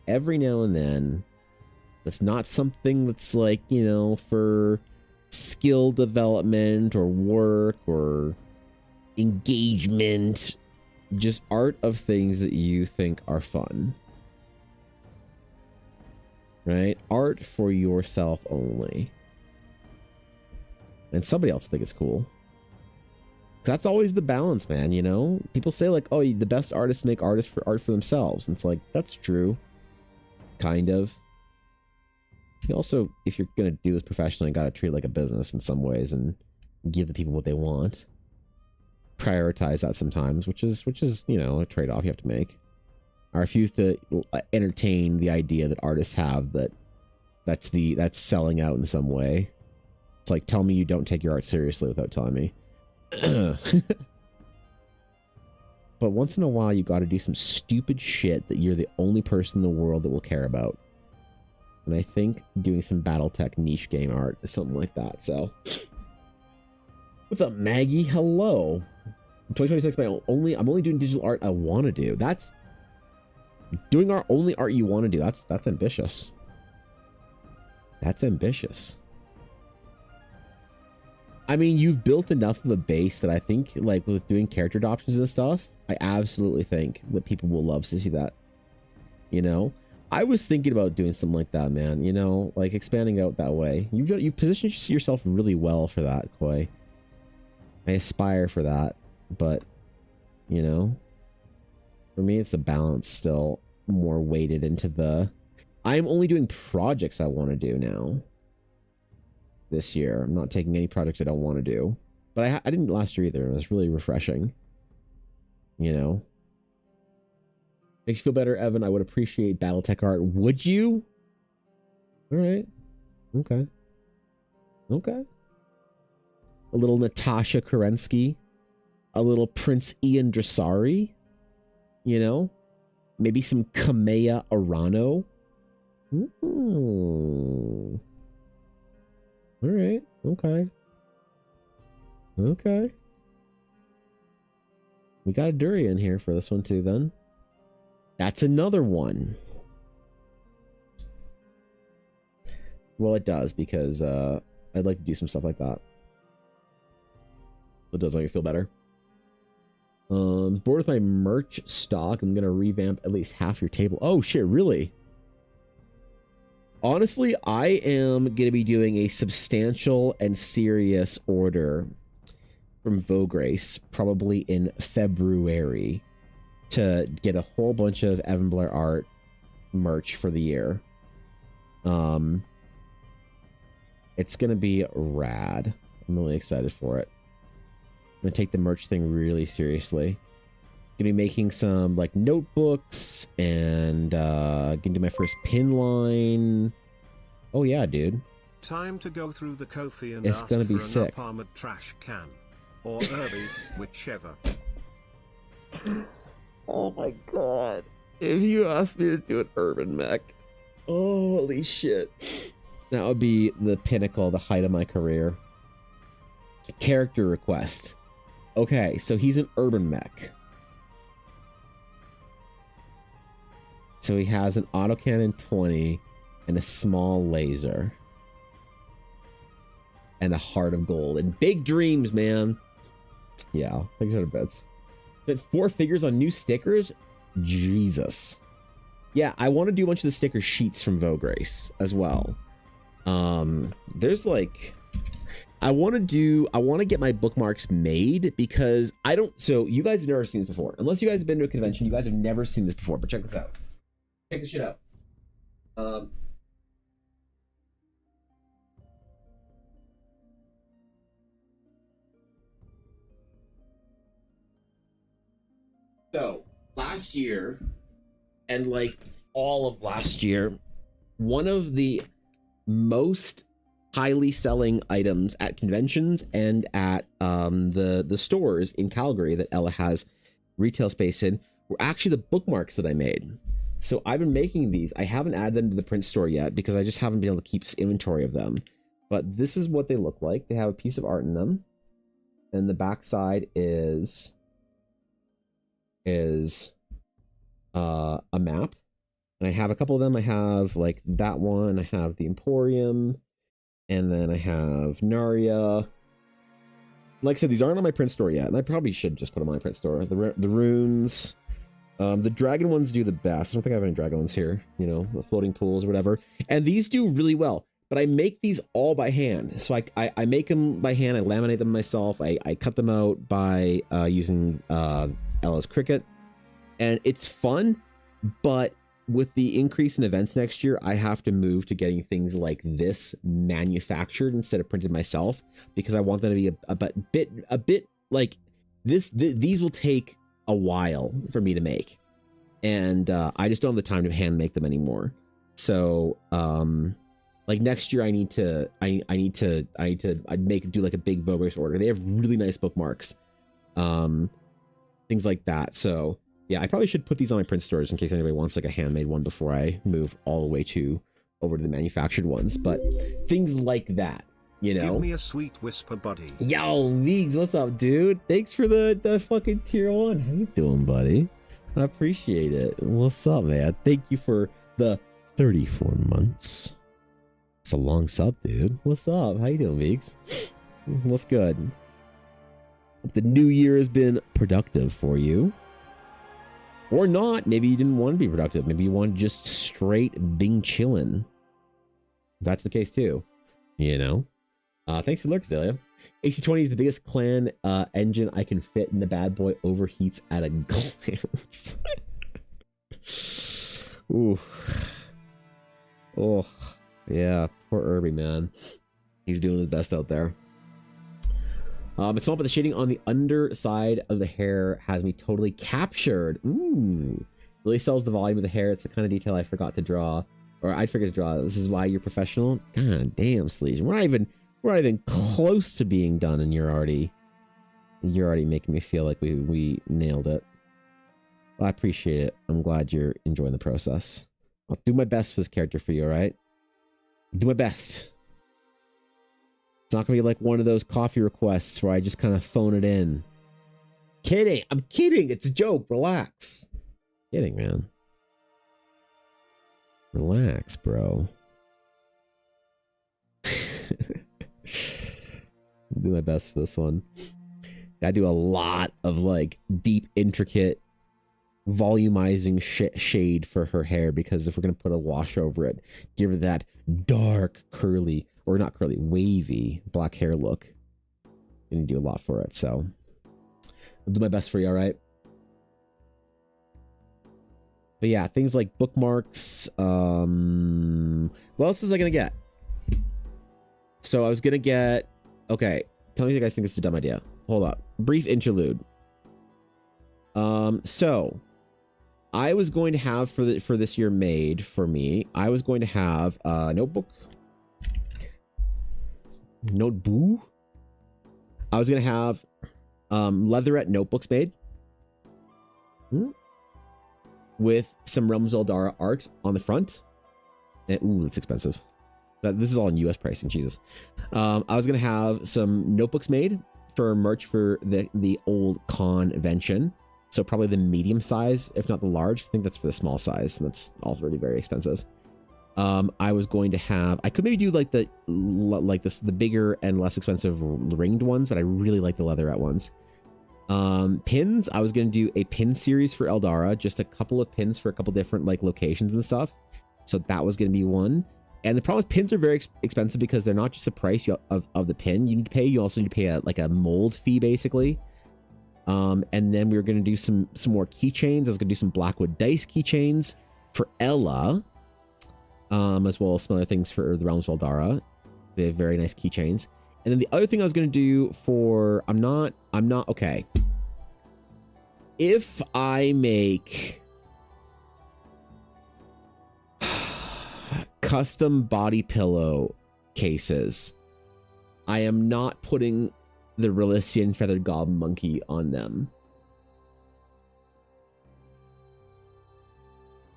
every now and then. That's not something that's like, you know, for skill development or work or engagement. Just art of things that you think are fun. Right? Art for yourself only. And somebody else think it's cool. That's always the balance, man, you know? People say like, oh, the best artists make art for themselves. And it's like, that's true. Kind of. You also, if you're going to do this professionally, you got to treat it like a business in some ways and give the people what they want. Prioritize that sometimes, which is, you know, a trade-off you have to make. I refuse to entertain the idea that artists have that's selling out in some way. It's like, tell me you don't take your art seriously without telling me. But once in a while, you got to do some stupid shit that you're the only person in the world that will care about. And I think doing some BattleTech niche game art is something like that. So, what's up, Maggie? Hello. 2026, I'm only doing digital art I want to do. That's doing only art you want to do. That's ambitious. That's ambitious. I mean, you've built enough of a base that I think, like, with doing character adoptions and stuff, I absolutely think that people will love to see that. You know? I was thinking about doing something like that, man. You know? Like, expanding out that way. You've positioned yourself really well for that, Koi. I aspire for that. But, you know? For me, it's a balance still more weighted into the... I'm only doing projects I want to do now. This year. I'm not taking any projects I don't want to do. But I didn't last year either. It was really refreshing. You know? Makes you feel better, Evan. I would appreciate BattleTech art. Would you? Alright. Okay. Okay. A little Natasha Kerensky. A little Prince Ian Dressari. You know? Maybe some Kamea Arano. Ooh. Alright. Okay. Okay. We got a durian here for this one too, then. That's another one. Well, it does, because I'd like to do some stuff like that. It does make me feel better. Bored with my merch stock. I'm gonna revamp at least half your table. Oh shit, really? Honestly, I am gonna be doing a substantial and serious order from Vograce, probably in February, to get a whole bunch of Evan Blair art merch for the year. It's gonna be rad. I'm really excited for it. I'm gonna take the merch thing really seriously. Gonna be making some like notebooks and gonna do my first pin line. Oh yeah, dude. Time to go through the Kofi and It's ask gonna for be an sick. up-armored trash can. Or Irby, whichever. Oh my god. If you asked me to do an urban mech, holy shit. That would be the pinnacle, the height of my career. Character request. Okay, so he's an urban mech. So he has an autocannon 20, and a small laser. And a heart of gold. And big dreams, man. Yeah, 600 bits. But 4 figures on new stickers? Jesus. Yeah, I want to do a bunch of the sticker sheets from Vogue Race as well. There's like... I want to get my bookmarks made because I don't... So, you guys have never seen this before. Unless you guys have been to a convention, you guys have never seen this before. But check this out. Check this shit out. So, last year, and like all of last year, one of the most highly selling items at conventions and at the stores in Calgary that Ella has retail space in were actually the bookmarks that I made. So I've been making these. I haven't added them to the print store yet because I just haven't been able to keep inventory of them. But this is what they look like. They have a piece of art in them. And the back side is a map, and I have a couple of them. I have like that one, I have the Emporium, and then I have Narya. Like I said, these aren't on my print store yet, and I probably should just put them on my print store. The runes, the dragon ones do the best. I don't think I have any dragon ones here, you know, the floating pools or whatever, and these do really well. But I make these all by hand. So I make them by hand, I laminate them myself, I cut them out by using Ella's Cricut. And it's fun, but with the increase in events next year, I have to move to getting things like this manufactured instead of printed myself, because I want them to be a bit like this. These will take a while for me to make, and I just don't have the time to hand make them anymore. So like next year, I need to do like a big Vogue Race order. They have really nice bookmarks, things like that. So yeah, I probably should put these on my print stores in case anybody wants like a handmade one before I move all the way over to the manufactured ones. But things like that, you know. Give me a sweet whisper, buddy. Yo, Meegs, what's up, dude? Thanks for the fucking tier 1. How you doing, buddy? I appreciate it. What's up, man? Thank you for the 34 months. It's a long sub, dude. What's up? How you doing, Meegs? What's good? Hope the new year has been productive for you. Or not. Maybe you didn't want to be productive. Maybe you want just straight Bing chillin'. That's the case too. You know? Thanks to Lurk, Zelia. AC-20 is the biggest clan engine I can fit, and the bad boy overheats at a glance. Ooh. Oh. Yeah. Poor Irby, man. He's doing his best out there. It's small, but the shading on the underside of the hair has me totally captured. Ooh. Really sells the volume of the hair. It's the kind of detail I forgot to draw. Or I'd forget to draw. This is why you're professional? God damn, Sleaze. We're not even close to being done, and you're already making me feel like we nailed it. Well, I appreciate it. I'm glad you're enjoying the process. I'll do my best for this character for you, alright? Do my best. It's not gonna be like one of those coffee requests where I just kind of phone it in. Kidding. I'm kidding. It's a joke. Relax. Kidding, man. Relax, bro. Do my best for this one. Gotta do a lot of like deep, intricate volumizing shade for her hair, because if we're gonna put a wash over it, give her that dark, curly, or not curly, wavy black hair look. I'm gonna do a lot for it, so I'll do my best for you, all right? But yeah, things like bookmarks. What else was I gonna get? So I was gonna get. Okay, tell me if you guys think this is a dumb idea. Hold up. Brief interlude. So I was going to have for this year made for me. I was going to have a notebook. Notebook. I was gonna have leatherette notebooks made with some Realms of Eldara art on the front. And, ooh, that's expensive. This is all in US pricing, Jesus. I was gonna have some notebooks made for merch for the old convention. So probably the medium size, if not the large. I think that's for the small size, and that's already very expensive. I was going to have, I could maybe do like the bigger and less expensive ringed ones, but I really like the leatherette ones. Pins, I was going to do a pin series for Eldara, just a couple of pins for a couple different like locations and stuff. So that was going to be one. And the problem with pins are very expensive because they're not just the price of the pin you need to pay. You also need to pay a mold fee basically. And then we were going to do some more keychains. I was going to do some Blackwood Dice keychains for Ella, as well as some other things for the Realms of Eldara. They have very nice keychains. And then the other thing I was going to do for, I'm not, okay. If I make custom body pillow cases, I am not putting the Relician Feathered Goblin Monkey on them.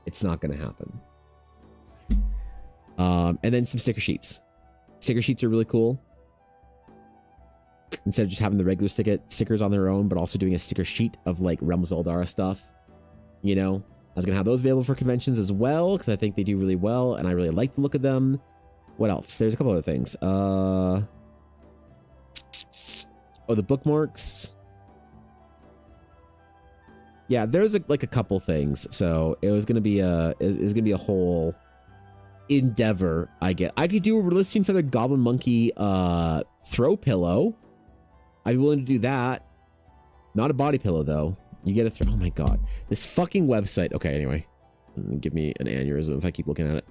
It's not going to happen. And then some sticker sheets. Sticker sheets are really cool. Instead of just having the regular stickers on their own, but also doing a sticker sheet of like Realms of Eldara stuff, you know, I was gonna have those available for conventions as well because I think they do really well and I really like the look of them. What else? There's a couple other things. Oh, the bookmarks. Yeah, there's like a couple things. So it was gonna be a whole endeavor. I could do a Relician Feathered Goblin Monkey throw pillow. I'd be willing to do that. Not a body pillow, though. You get a throw. Oh, my God. This fucking website. Okay, anyway. Give me an aneurysm if I keep looking at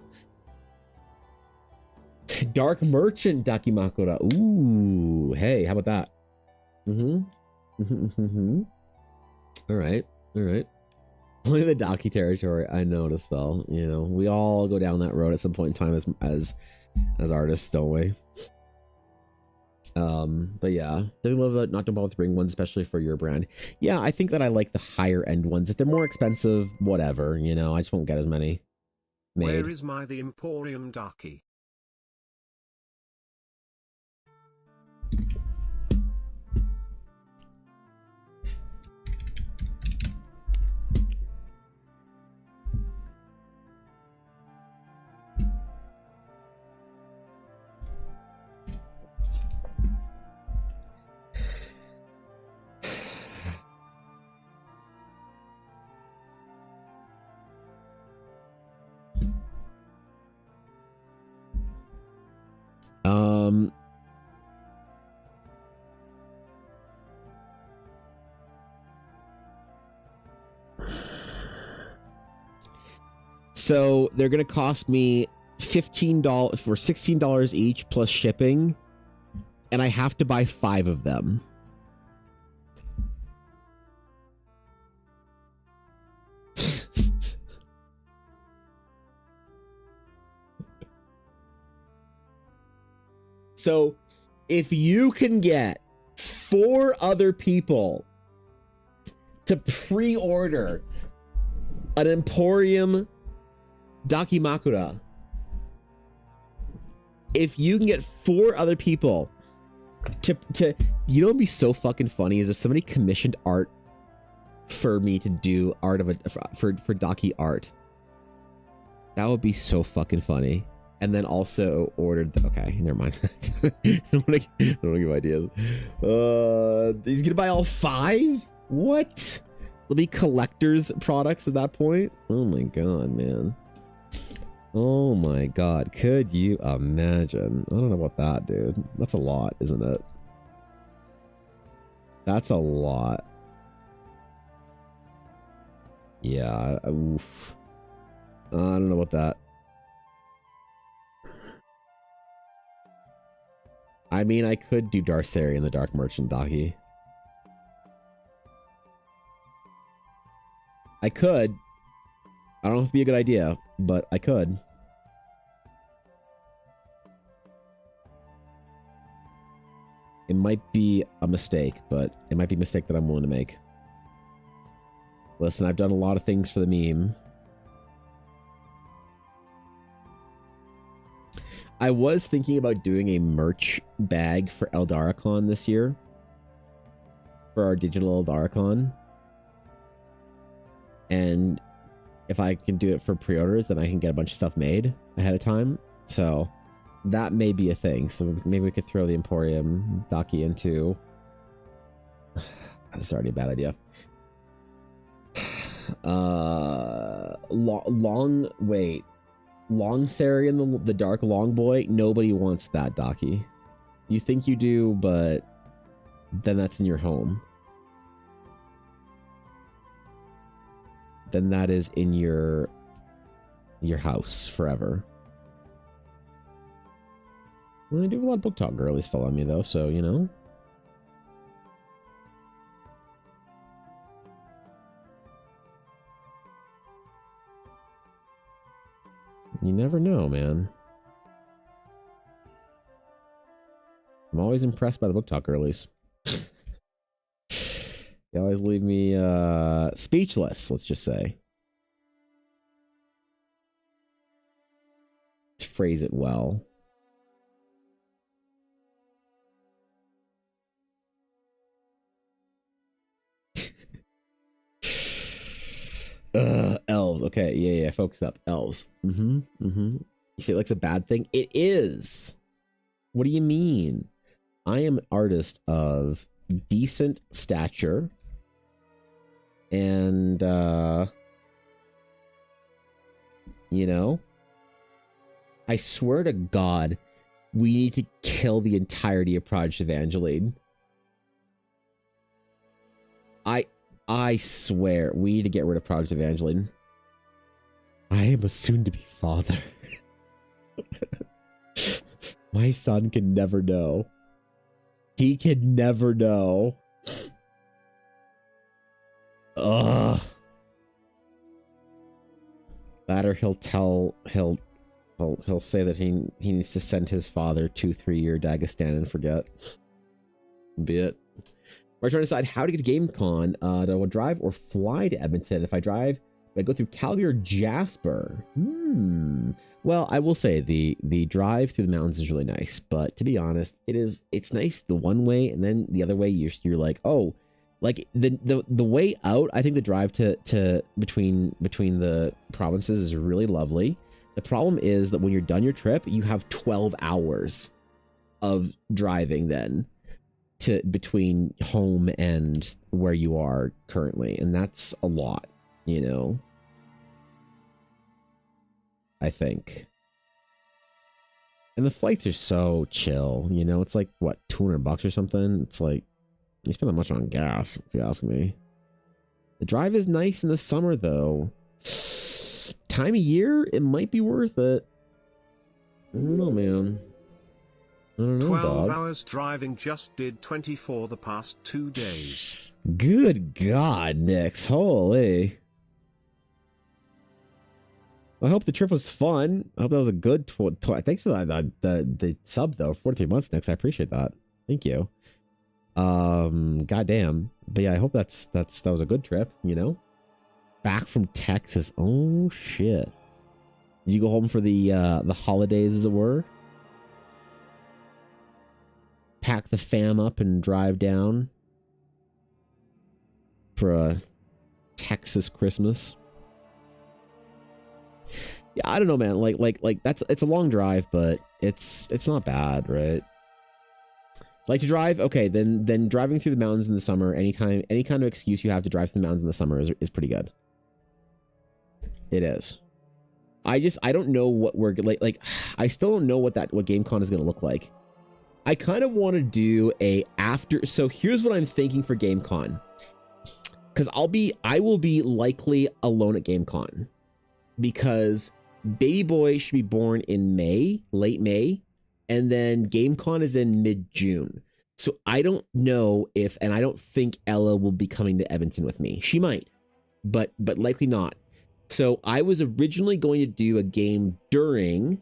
it. Dark Merchant Dakimakura. Ooh. Hey, how about that? All right. All right. Only the Daki territory. I know to spell. You know, we all go down that road at some point in time as artists, don't we? But yeah, they love not to bother with ring ones, especially for your brand. Yeah, I think that I like the higher end ones. If they're more expensive, whatever, you know, I just won't get as many made. Where is the Emporium Darky? So they're gonna cost me $15 for $16 each plus shipping, and I have to buy 5 of them. So if you can get 4 other people to pre-order an Emporium Dakimakura, if you can get 4 other people to you know, what'd be so fucking funny is if somebody commissioned art for me to do art of for Daki art. That would be so fucking funny. And then also ordered okay, never mind. I don't want to give ideas. He's gonna buy all 5? What? There'll be collector's products at that point. Oh my god, man. Oh my god, could you imagine? I don't know about that, dude. That's a lot, isn't it? That's a lot. Yeah, oof. I don't know about that. I mean, I could do Darceri and the Dark Merchant Daki. I could. I don't know if it'd be a good idea, but I could. It might be a mistake, but it might be a mistake that I'm willing to make. Listen, I've done a lot of things for the meme. I was thinking about doing a merch bag for EldaraCon this year. For our digital EldaraCon. And if I can do it for pre-orders, then I can get a bunch of stuff made ahead of time. So that may be a thing. So maybe we could throw the Emporium Daki into... That's already a bad idea. Long Sari and the Dark Long Boy. Nobody wants that, Daki. You think you do, but then that's in your home. Then that is in your house forever. Well, I do have a lot of book talk girlies follow me though, so you know. You never know, man. I'm always impressed by the book talk girlies. They always leave me speechless, let's just say. Let's phrase it well. Elves. Okay, yeah, focus up. Elves. You say it like's a bad thing? It is. What do you mean? I am an artist of decent stature. And, you know, I swear to God, we need to kill the entirety of Project Evangeline. I swear, we need to get rid of Project Evangeline. I am a soon-to-be father. My son can never know. He can never know. Ugh. That or he'll say that he needs to send his father 2-3 year Dagestan and forget. Be it. We're trying to decide how to get to GameCon. Do I drive or fly to Edmonton? If I drive, do I go through Calgary or Jasper? Well, I will say the drive through the mountains is really nice, but to be honest, it's nice the one way, and then the other way you're like, oh, like the way out. I think the drive to between the provinces is really lovely. The problem is that when you're done your trip, you have 12 hours of driving then to between home and where you are currently, and that's a lot, you know. I think. And the flights are so chill, you know. It's like what, $200 or something. It's like you spend that much on gas, if you ask me. The drive is nice in the summer though. Time of year, it might be worth it. I don't know, man. I don't know, 12 dog. hours driving, just did 24 the past 2 days. Good God, Nix. Holy. I hope the trip was fun. I hope that was a good... Thanks for the sub, though. 43 months, Nix. I appreciate that. Thank you. Goddamn. But yeah, I hope that was a good trip, you know? Back from Texas. Oh, shit. Did you go home for the holidays, as it were? Pack the fam up and drive down for a Texas Christmas. Yeah, I don't know, man. Like it's a long drive, but it's not bad, right? Like to drive, okay, then driving through the mountains in the summer, any kind of excuse you have to drive through the mountains in the summer is pretty good. It is. I don't know what we're like I still don't know what GameCon is going to look like. I kind of want to do a after. So here's what I'm thinking for GameCon, because I will be likely alone at GameCon, because baby boy should be born in May, late May, and then GameCon is in mid-June. So I don't know if, and I don't think Ella will be coming to Edmonton with me. She might, but likely not. So I was originally going to do a game during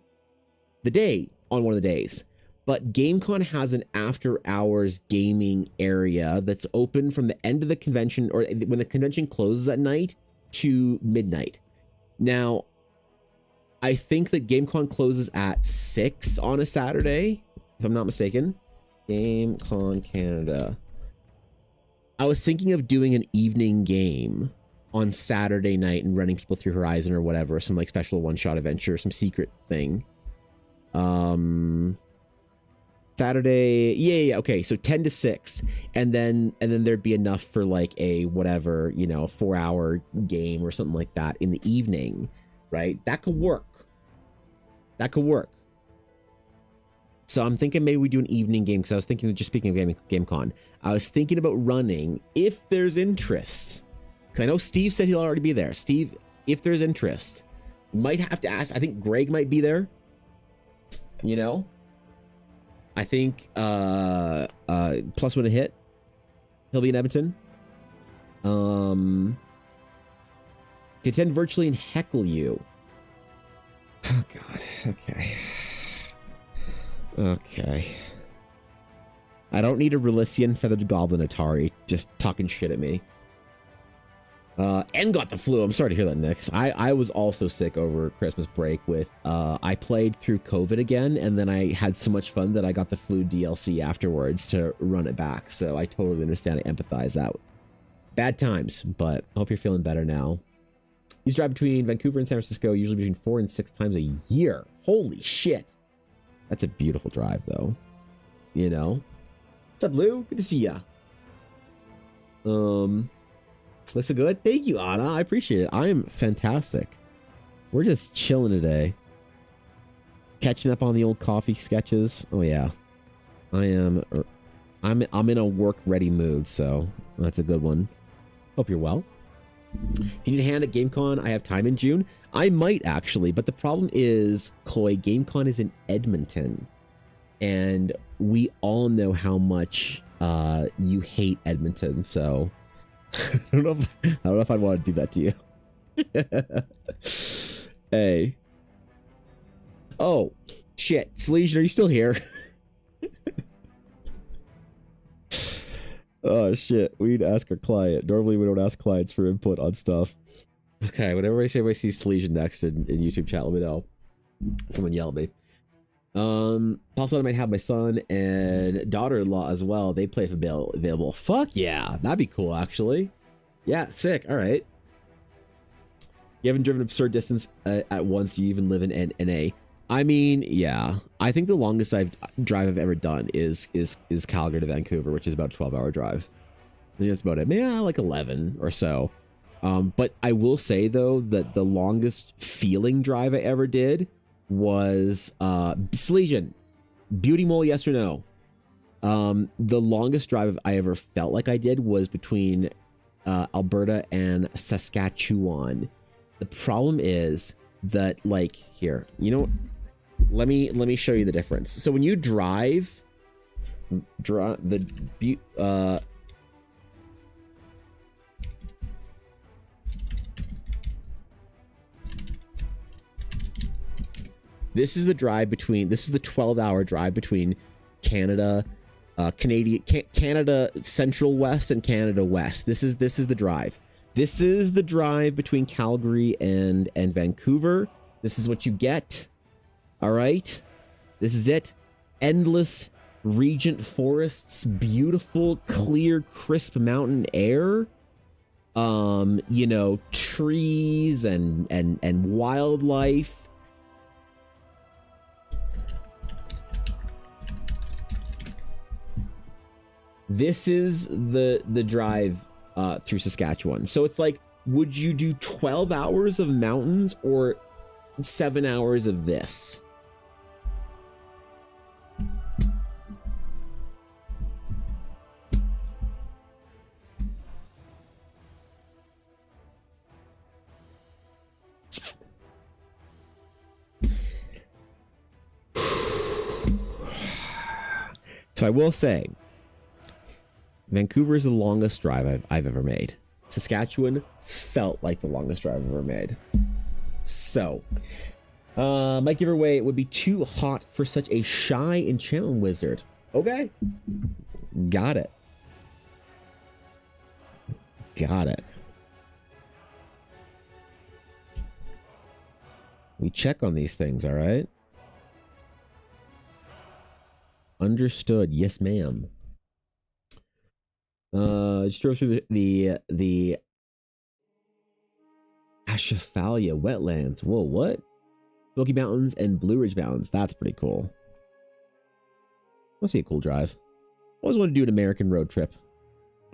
the day on one of the days. But GameCon has an after-hours gaming area that's open from the end of the convention, or when the convention closes at night, to midnight. Now, I think that GameCon closes at 6 on a Saturday, if I'm not mistaken. GameCon Canada. I was thinking of doing an evening game on Saturday night and running people through Horizon or whatever, some like special one-shot adventure, some secret thing. Saturday, yeah, okay, so 10 to 6, and then there'd be enough for like a whatever, you know, 4-hour game or something like that in the evening, right? That could work. That could work. So I'm thinking maybe we do an evening game, because I was thinking, just speaking of GameCon, I was thinking about running if there's interest. Because I know Steve said he'll already be there. Steve, if there's interest, might have to ask. I think Greg might be there. You know? I think plus one to hit. He'll be in Edmonton. Contend virtually and heckle you. Oh god. Okay. Okay. I don't need a Relician Feathered Goblin Atari just talking shit at me. And got the flu. I'm sorry to hear that, Nix. I was also sick over Christmas break with, I played through COVID again, and then I had so much fun that I got the flu DLC afterwards to run it back. So I totally understand. I empathize out. Bad times, but I hope you're feeling better now. You drive between Vancouver and San Francisco, usually between 4 and 6 times a year. Holy shit. That's a beautiful drive, though. You know? What's up, Lou? Good to see ya. Listen good? Thank you, Anna. I appreciate it. I am fantastic. We're just chilling today. Catching up on the old coffee sketches. Oh, yeah. I'm in a work-ready mood, so that's a good one. Hope you're well. If you need a hand at GameCon, I have time in June. I might, actually, but the problem is, Koi, GameCon is in Edmonton. And we all know how much you hate Edmonton, so I don't know if I'd want to do that to you. Hey. Oh, shit. Sleasion, are you still here? Oh, shit. We need to ask our client. Normally, we don't ask clients for input on stuff. Okay, whenever I say I see Sleasion next in YouTube chat, let me know. Someone yell at me. Also, I might have my son and daughter-in-law as well. They play if available. Fuck yeah. That'd be cool, actually. Yeah, sick. All right. You haven't driven absurd distance at once. You even live in NA. I mean, yeah. I think the longest drive I've ever done is Calgary to Vancouver, which is about a 12-hour drive. I think that's about it. Maybe like 11 or so. But I will say, though, that the longest feeling drive I ever did was Sleasion. Beauty Mole, yes or no? The longest drive I ever felt like I did was between Alberta and Saskatchewan. The problem is that, like, here, you know, let me show you the difference. So when you drive this is the drive between, this is the 12-hour drive between Canada, Canada Central West and Canada West. This is the drive. This is the drive between Calgary and Vancouver. This is what you get. All right. This is it. Endless regent forests, beautiful, clear, crisp mountain air. You know, trees and wildlife. This is the drive through Saskatchewan. So it's like, would you do 12 hours of mountains or 7 hours of this? So I will say, Vancouver is the longest drive I've ever made. Saskatchewan felt like the longest drive I've ever made. So, might give her away. It would be too hot for such a shy enchantment wizard. Okay. Got it. Got it. We check on these things, all right? Understood. Yes, ma'am. Just drove through the Ashafallia wetlands. Whoa, what? Smoky Mountains and Blue Ridge Mountains. That's pretty cool. Must be a cool drive. Always want to do an American road trip.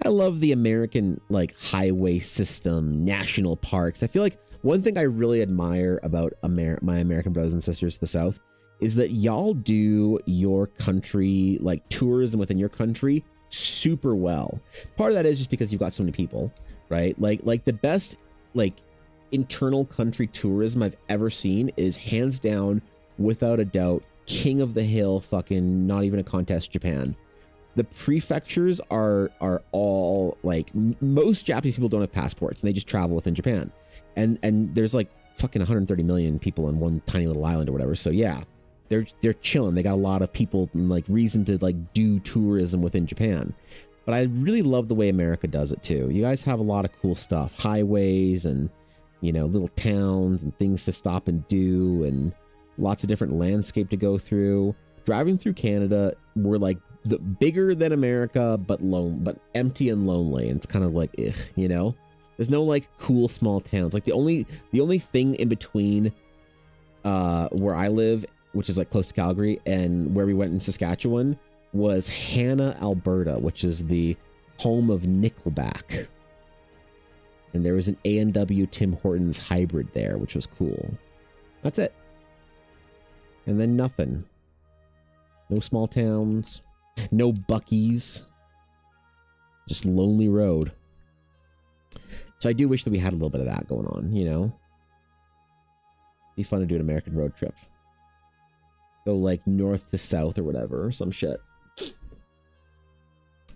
I love the American like highway system, national parks. I feel like one thing I really admire about my American brothers and sisters to the South is that y'all do your country, like tourism within your country, super well. Part of that is just because you've got so many people, right? Like the best like internal country tourism I've ever seen is hands down, without a doubt, king of the hill, fucking not even a contest, Japan. The prefectures are all like, most Japanese people don't have passports and they just travel within Japan. And there's like fucking 130 million people on one tiny little island or whatever. So yeah, they're chilling. They got a lot of people and like reason to like do tourism within Japan. But I really love the way America does it too. You guys have a lot of cool stuff, highways and, you know, little towns and things to stop and do and lots of different landscape to go through. Driving through Canada, we're like the bigger than America, but empty and lonely. And it's kind of like, ugh, you know, there's no like cool small towns. Like the only thing in between where I live, which is like close to Calgary, and where we went in Saskatchewan was Hanna, Alberta, which is the home of Nickelback. And there was an A&W Tim Hortons hybrid there, which was cool. That's it. And then nothing. No small towns. No Buc-ee's. Just lonely road. So I do wish that we had a little bit of that going on, you know? Be fun to do an American road trip. Go like north to south or whatever, or some shit.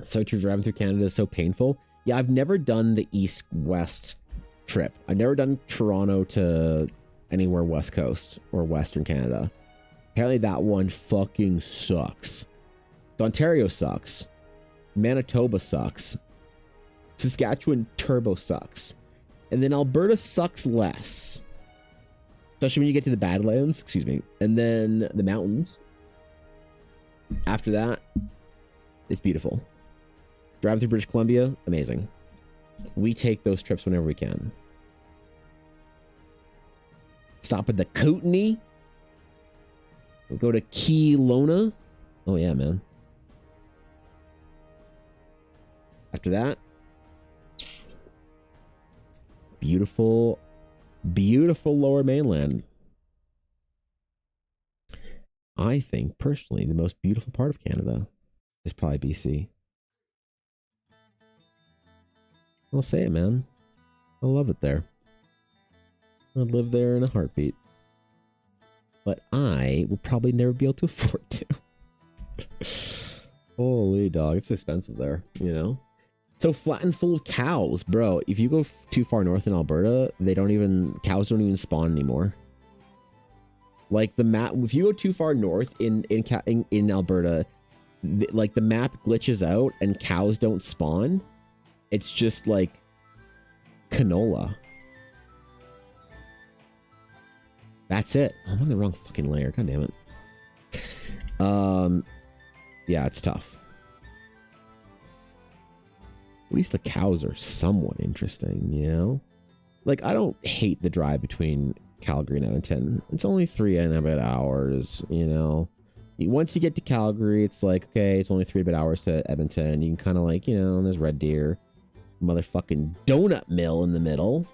So driving through Canada is so painful. Yeah, I've never done the east-west trip. I've never done Toronto to anywhere west coast or western Canada. Apparently that one fucking sucks. Ontario sucks. Manitoba sucks. Saskatchewan turbo sucks. And then Alberta sucks less. Especially when you get to the Badlands, excuse me. And then the mountains. After that, it's beautiful. Driving through British Columbia, amazing. We take those trips whenever we can. Stop at the Kootenay. We'll go to Kelowna. Oh yeah, man. After that, beautiful, beautiful Lower Mainland. I think, personally, the most beautiful part of Canada is probably BC. I'll say it, man. I love it there. I'd live there in a heartbeat. But I will probably never be able to afford to. Holy dog, it's expensive there, you know? So flat and full of cows, bro. If you go too far north in Alberta, cows don't even spawn anymore. Like the map, if you go too far north in Alberta, like the map glitches out and cows don't spawn. It's just like canola. That's it. I'm on the wrong fucking layer. God damn it. Yeah, it's tough. At least the cows are somewhat interesting, you know? Like, I don't hate the drive between Calgary and Edmonton. It's only 3.5 hours, you know? Once you get to Calgary, it's like, okay, it's only 3 hours to Edmonton. You can kind of like, you know, there's Red Deer. Motherfucking donut mill in the middle.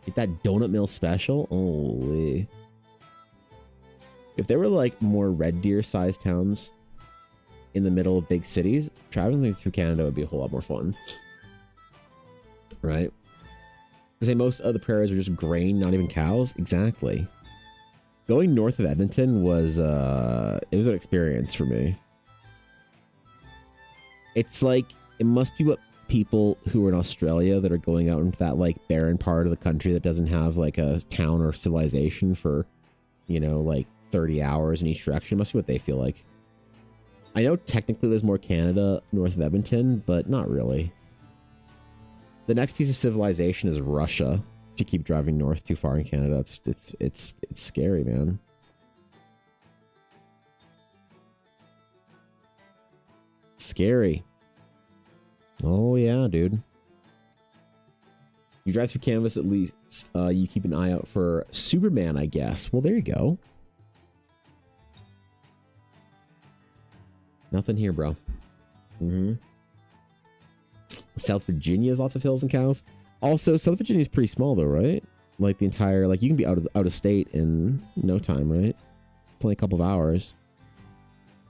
Get that donut mill special. Holy. If there were like more Red Deer sized towns in the middle of big cities, traveling through Canada would be a whole lot more fun. Right? Because say most of the prairies are just grain, not even cows. Exactly. Going north of Edmonton was it was an experience for me. It's like, it must be what people who are in Australia that are going out into that like barren part of the country that doesn't have like a town or civilization for, you know, like 30 hours in each direction. Must be what they feel like. I know technically there's more Canada north of Edmonton, but not really. The next piece of civilization is Russia. If you keep driving north too far in Canada, it's scary, man. Scary. Oh yeah, dude. You drive through Canvas at least. You keep an eye out for Superman, I guess. Well, there you go. Nothing here, bro. South Virginia has lots of hills and cows. Also, South Virginia is pretty small, though, right? Like the entire, like you can be out of state in no time, right? It's only a couple of hours.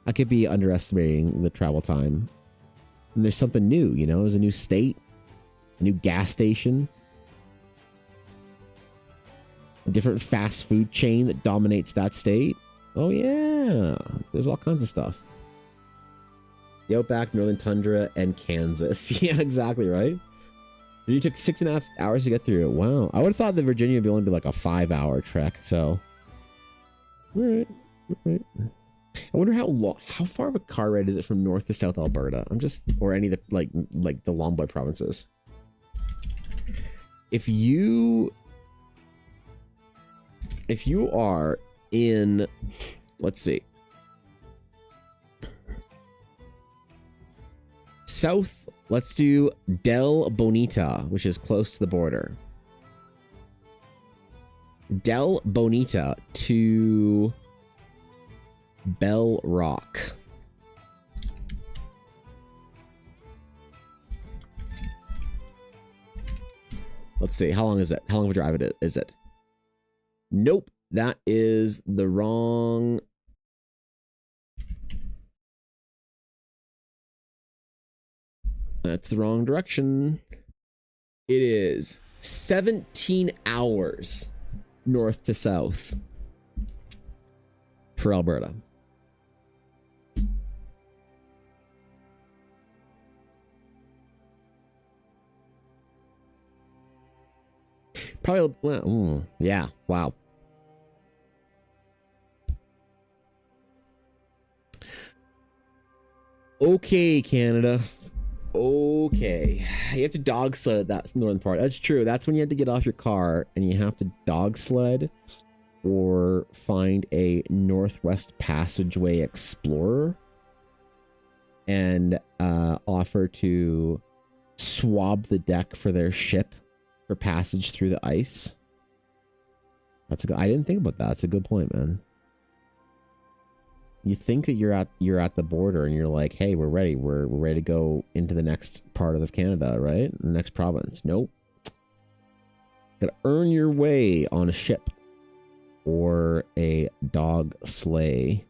I could be underestimating the travel time. And there's something new, you know? There's a new state, a new gas station, a different fast food chain that dominates that state. Oh yeah, there's all kinds of stuff. The Outback, Northern Tundra, and Kansas. Yeah, exactly right. You took 6.5 hours to get through it. Wow, I would have thought that Virginia would only be like a 5-hour trek. So, all right. I wonder how far of a car ride is it from North to South Alberta? Or any of the like the Lomboy provinces. If you are in, let's see, south, let's do Del Bonita, which is close to the border. Del Bonita to Bell Rock. Let's see, how long is it? How long of a drive is it? Nope, that is the wrong. That's the wrong direction. It is 17 hours north to south for Alberta. Probably, well, yeah, wow. Okay, Canada. Okay. You have to dog sled at that northern part. That's true. That's when you have to get off your car and you have to dog sled or find a Northwest Passageway Explorer and offer to swab the deck for their ship for passage through the ice. That's a good. I didn't think about that. That's a good point, man. You think that you're at the border and you're like, hey, we're ready. We're ready to go into the next part of Canada, right? The next province. Nope. Gotta earn your way on a ship or a dog sleigh.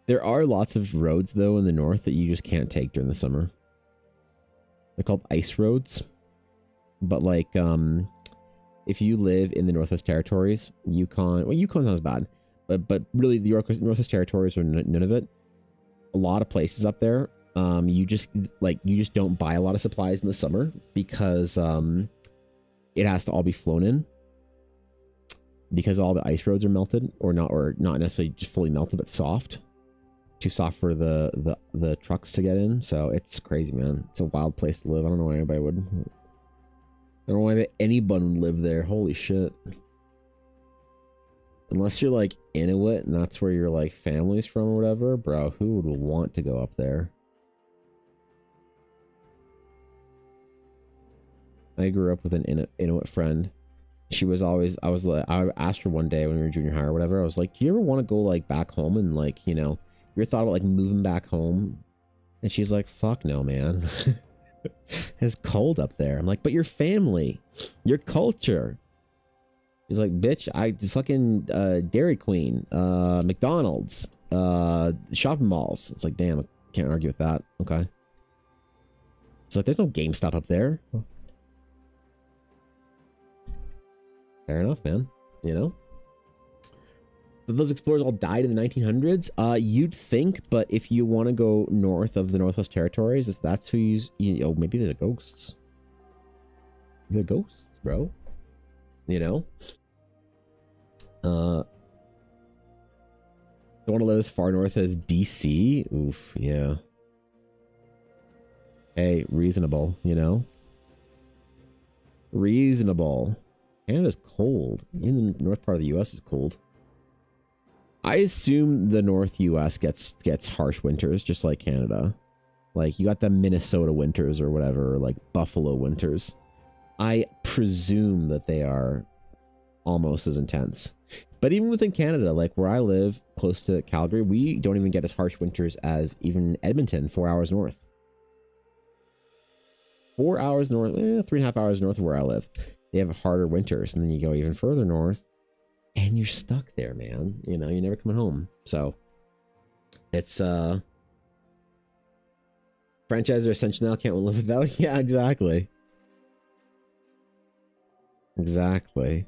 There are lots of roads though in the north that you just can't take during the summer. They're called ice roads. But like if you live in the Northwest Territories, Yukon, well, Yukon's not as bad, but really the Northwest Territories are none of it. A lot of places up there, you just don't buy a lot of supplies in the summer because it has to all be flown in because all the ice roads are melted or not necessarily just fully melted, but soft, too soft for the trucks to get in. So it's crazy, man. It's a wild place to live. I don't know why anybody would. I don't know why anyone would live there. Holy shit. Unless you're like Inuit and that's where your like family's from or whatever, bro, who would want to go up there? I grew up with an Inuit friend. She was always, I asked her one day when we were in junior high or whatever, I was like, do you ever want to go like back home and like, you know, you ever thought about like moving back home? And she's like, fuck no, man. It's cold up there. I'm like, but your family, your culture. He's like, bitch, I fucking Dairy Queen, McDonald's, shopping malls. It's like, damn, I can't argue with that. Okay. It's like, there's no GameStop up there. Fair enough, man. You know? But those explorers all died in the 1900s? You'd think, but if you want to go north of the Northwest Territories, that's who oh, maybe they're the ghosts. The ghosts, bro. You know? Don't want to live as far north as DC? Oof, yeah. Hey, reasonable, you know? Reasonable. Canada's cold. Even the north part of the US is cold. I assume the North US gets harsh winters, just like Canada. Like you got the Minnesota winters or whatever, or like Buffalo winters. I presume that they are almost as intense. But even within Canada, like where I live close to Calgary, we don't even get as harsh winters as even Edmonton, 4 hours north. 4 hours north, 3.5 hours north of where I live. They have harder winters, and then you go even further north and you're stuck there, man. You know, you're never coming home. So it's franchise are essential now, can't live without. Yeah, exactly. Exactly.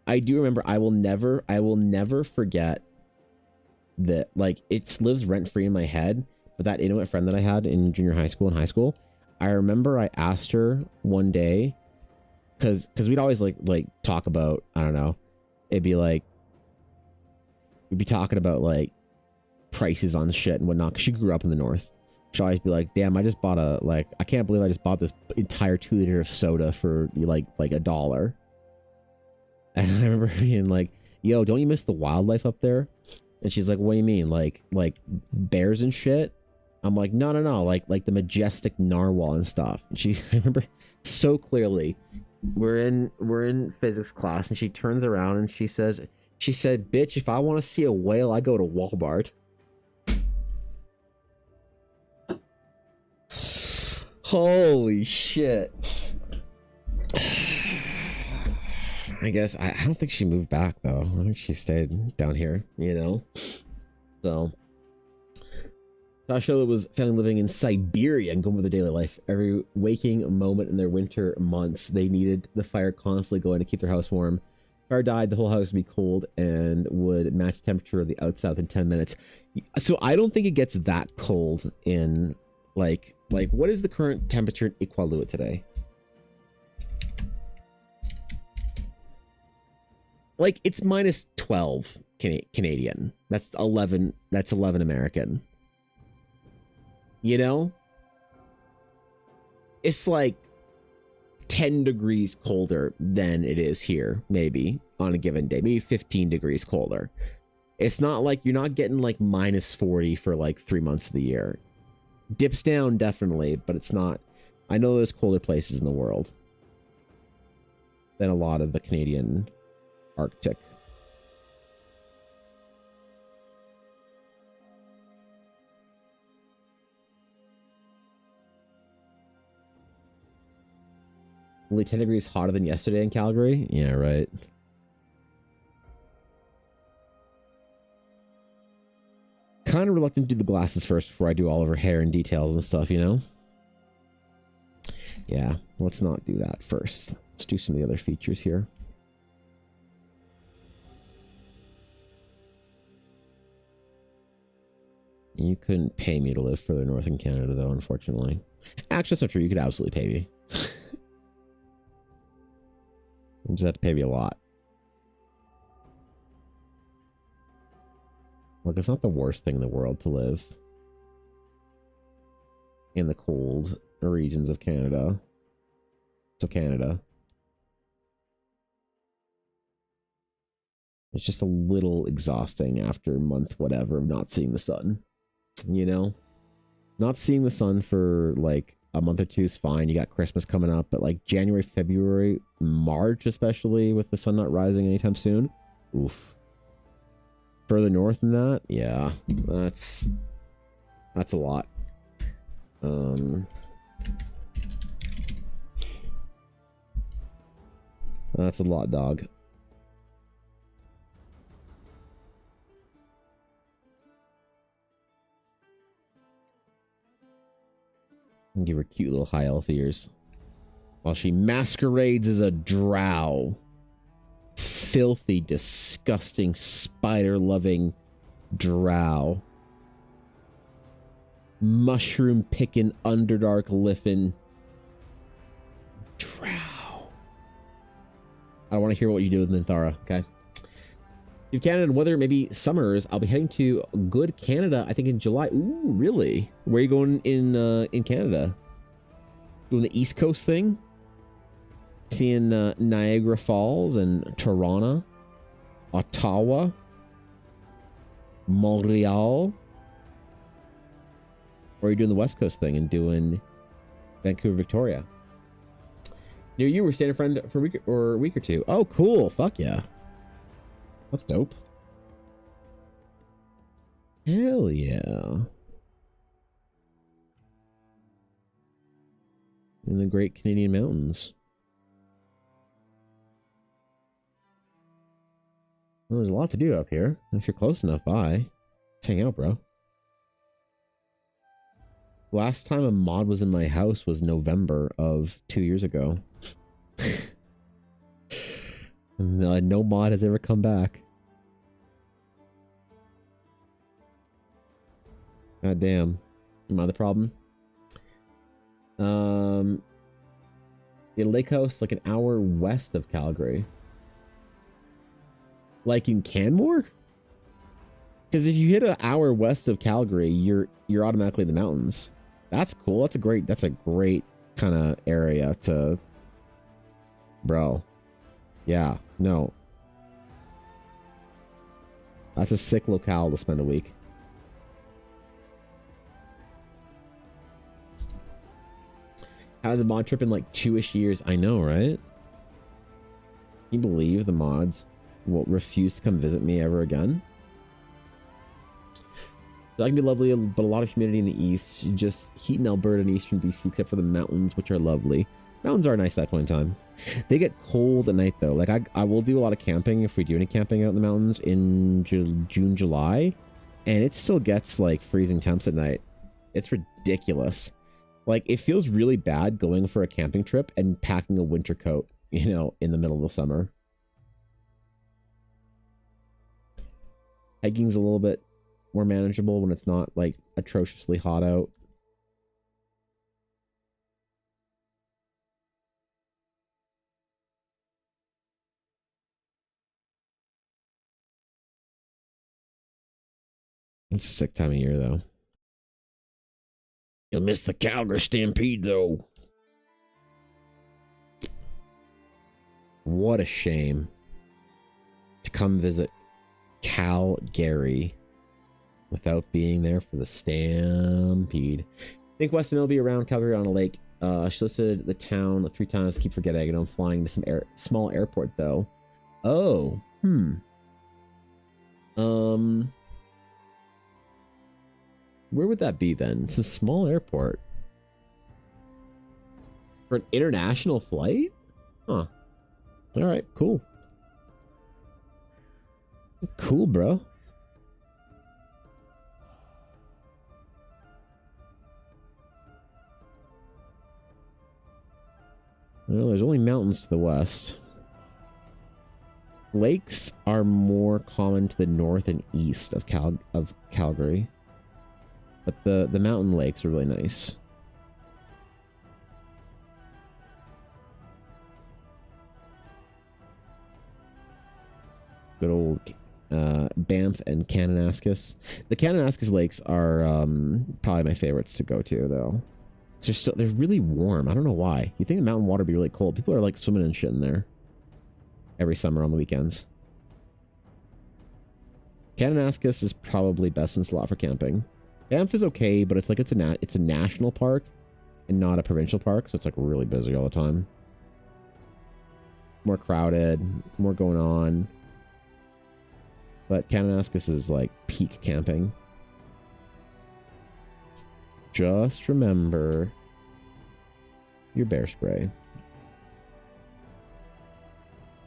I do remember, I will never forget that, like, it lives rent free in my head. But that Inuit friend that I had in junior high school and high school, I remember I asked her one day, because we'd always like talk about, I don't know, it'd be like, we'd be talking about like prices on shit and whatnot, because she grew up in the north. She'd always be like, damn, I just bought I can't believe I just bought this entire 2 liter of soda for like $1. And I remember being like, yo, don't you miss the wildlife up there? And she's like, what do you mean? Like bears and shit? I'm like, no, like the majestic narwhal and stuff. And she, I remember so clearly, we're in physics class, and she turns around and she said, bitch, if I want to see a whale, I go to Walmart. Holy shit. I guess I don't think she moved back though. I think she stayed down here, you know. So Tasha was found living in Siberia and going with their daily life. Every waking moment in their winter months, they needed the fire constantly going to keep their house warm. If fire died, the whole house would be cold and would match the temperature of the outside within 10 minutes. So I don't think it gets that cold in like what is the current temperature in Iqaluit today? Like it's minus 12 Canadian. That's 11 American. You know? It's like 10 degrees colder than it is here, maybe, on a given day. Maybe 15 degrees colder. It's not like you're not getting like minus 40 for like 3 months of the year. Dips down, definitely, but it's not. I know there's colder places in the world than a lot of the Canadian Arctic. Only 10 degrees hotter than yesterday in Calgary? Yeah, right. Kind of reluctant to do the glasses first before I do all of her hair and details and stuff, you know? Yeah, let's not do that first. Let's do some of the other features here. You couldn't pay me to live further north in Canada, though, unfortunately. Actually, that's not true. You could absolutely pay me. You just have to pay me a lot. Look, it's not the worst thing in the world to live in the cold regions of Canada. So Canada. It's just a little exhausting after a month, whatever, of not seeing the sun. You know? Not seeing the sun for like a month or two is fine. You got Christmas coming up, but like January, February, March, especially with the sun not rising anytime soon. Oof. Further north than that, yeah, that's a lot. That's a lot, dog. And give her cute little high elf ears while she masquerades as a drow. Filthy, disgusting, spider-loving drow. Mushroom-picking, underdark liffin' drow. I want to hear what you do with Minthara, okay? If Canada and weather, maybe summers, I'll be heading to Good Canada, I think in July. Ooh, really? Where are you going in Canada? Doing the East Coast thing? Seeing Niagara Falls and Toronto, Ottawa, Montreal. Or are you doing the West Coast thing and doing Vancouver, Victoria? You were staying a friend for a week or two. Oh, cool. Fuck yeah. That's dope. Hell yeah. In the Great Canadian Mountains. Well, there's a lot to do up here. If you're close enough by, let's hang out, bro. Last time a mod was in my house was November of 2 years ago. No mod has ever come back. God damn. Am I the problem? The lake house, like an hour west of Calgary. Like in Canmore? Because if you hit an hour west of Calgary, you're automatically in the mountains. That's cool. That's a great kind of area to, bro. Yeah, no. That's a sick locale to spend a week. Had the mod trip in like 2-ish years. I know, right? Can you believe the mods will refuse to come visit me ever again? That can be lovely, but a lot of humidity in the east. Just heat in Alberta and eastern BC, except for the mountains, which are lovely. Mountains are nice at that point in time. They get cold at night, though. Like, I will do a lot of camping, if we do any camping out in the mountains, in June, July. And it still gets, like, freezing temps at night. It's ridiculous. Like, it feels really bad going for a camping trip and packing a winter coat, you know, in the middle of the summer. Hiking's a little bit more manageable when it's not like atrociously hot out. It's a sick time of year though. You'll miss the Calgary Stampede though. What a shame to come visit Calgary without being there for the Stampede. I think Weston will be around Calgary on a lake. She listed the town 3 times. Keep forgetting. And I'm flying to some small airport though. Oh, where would that be then? It's a small airport for an international flight. Huh. All right. Cool. Cool, bro. Well, there's only mountains to the west. Lakes are more common to the north and east of Calgary. But the mountain lakes are really nice. Good old Banff and Kananaskis. The Kananaskis lakes are probably my favorites to go to, though. They're really warm. I don't know why. You think the mountain water would be really cold. People are like swimming and shit in there every summer on the weekends. Kananaskis is probably best in slot for camping. Banff is okay, but it's like it's a national park and not a provincial park, so it's like really busy all the time. More crowded, more going on. But Kananaskis is like peak camping. Just remember your bear spray.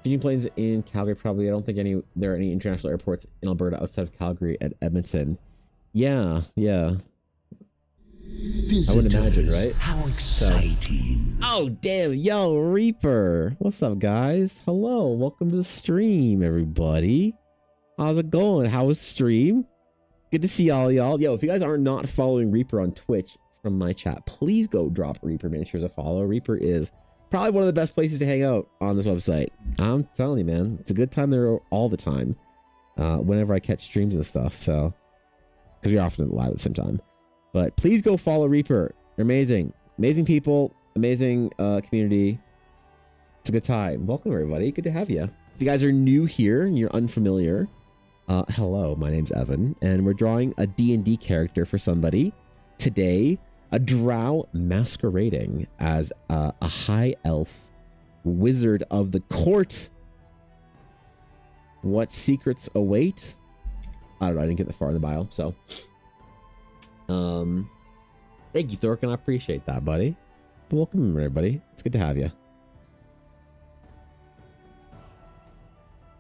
Fishing planes in Calgary, probably. I don't think there are any international airports in Alberta outside of Calgary at Edmonton. Yeah. Visitors, I would imagine, right? How exciting. Oh, damn. Yo, Reaper. What's up, guys? Hello. Welcome to the stream, everybody. How's it going? How was stream? Good to see all y'all. Yo, if you guys are not following Reaper on Twitch from my chat, please go drop Reaper Miniatures a follow. Reaper is probably one of the best places to hang out on this website. I'm telling you, man. It's a good time there all the time. Whenever I catch streams and stuff. So, because we're often live at the same time. But please go follow Reaper. They're amazing. Amazing people. Amazing community. It's a good time. Welcome, everybody. Good to have you. If you guys are new here and you're unfamiliar, hello, my name's Evan, and we're drawing a D&D character for somebody. Today, a drow masquerading as a high elf wizard of the court. What secrets await? I don't know. I didn't get that far in the bio, so. Thank you, Thorkin. I appreciate that, buddy. But welcome, everybody. It's good to have you.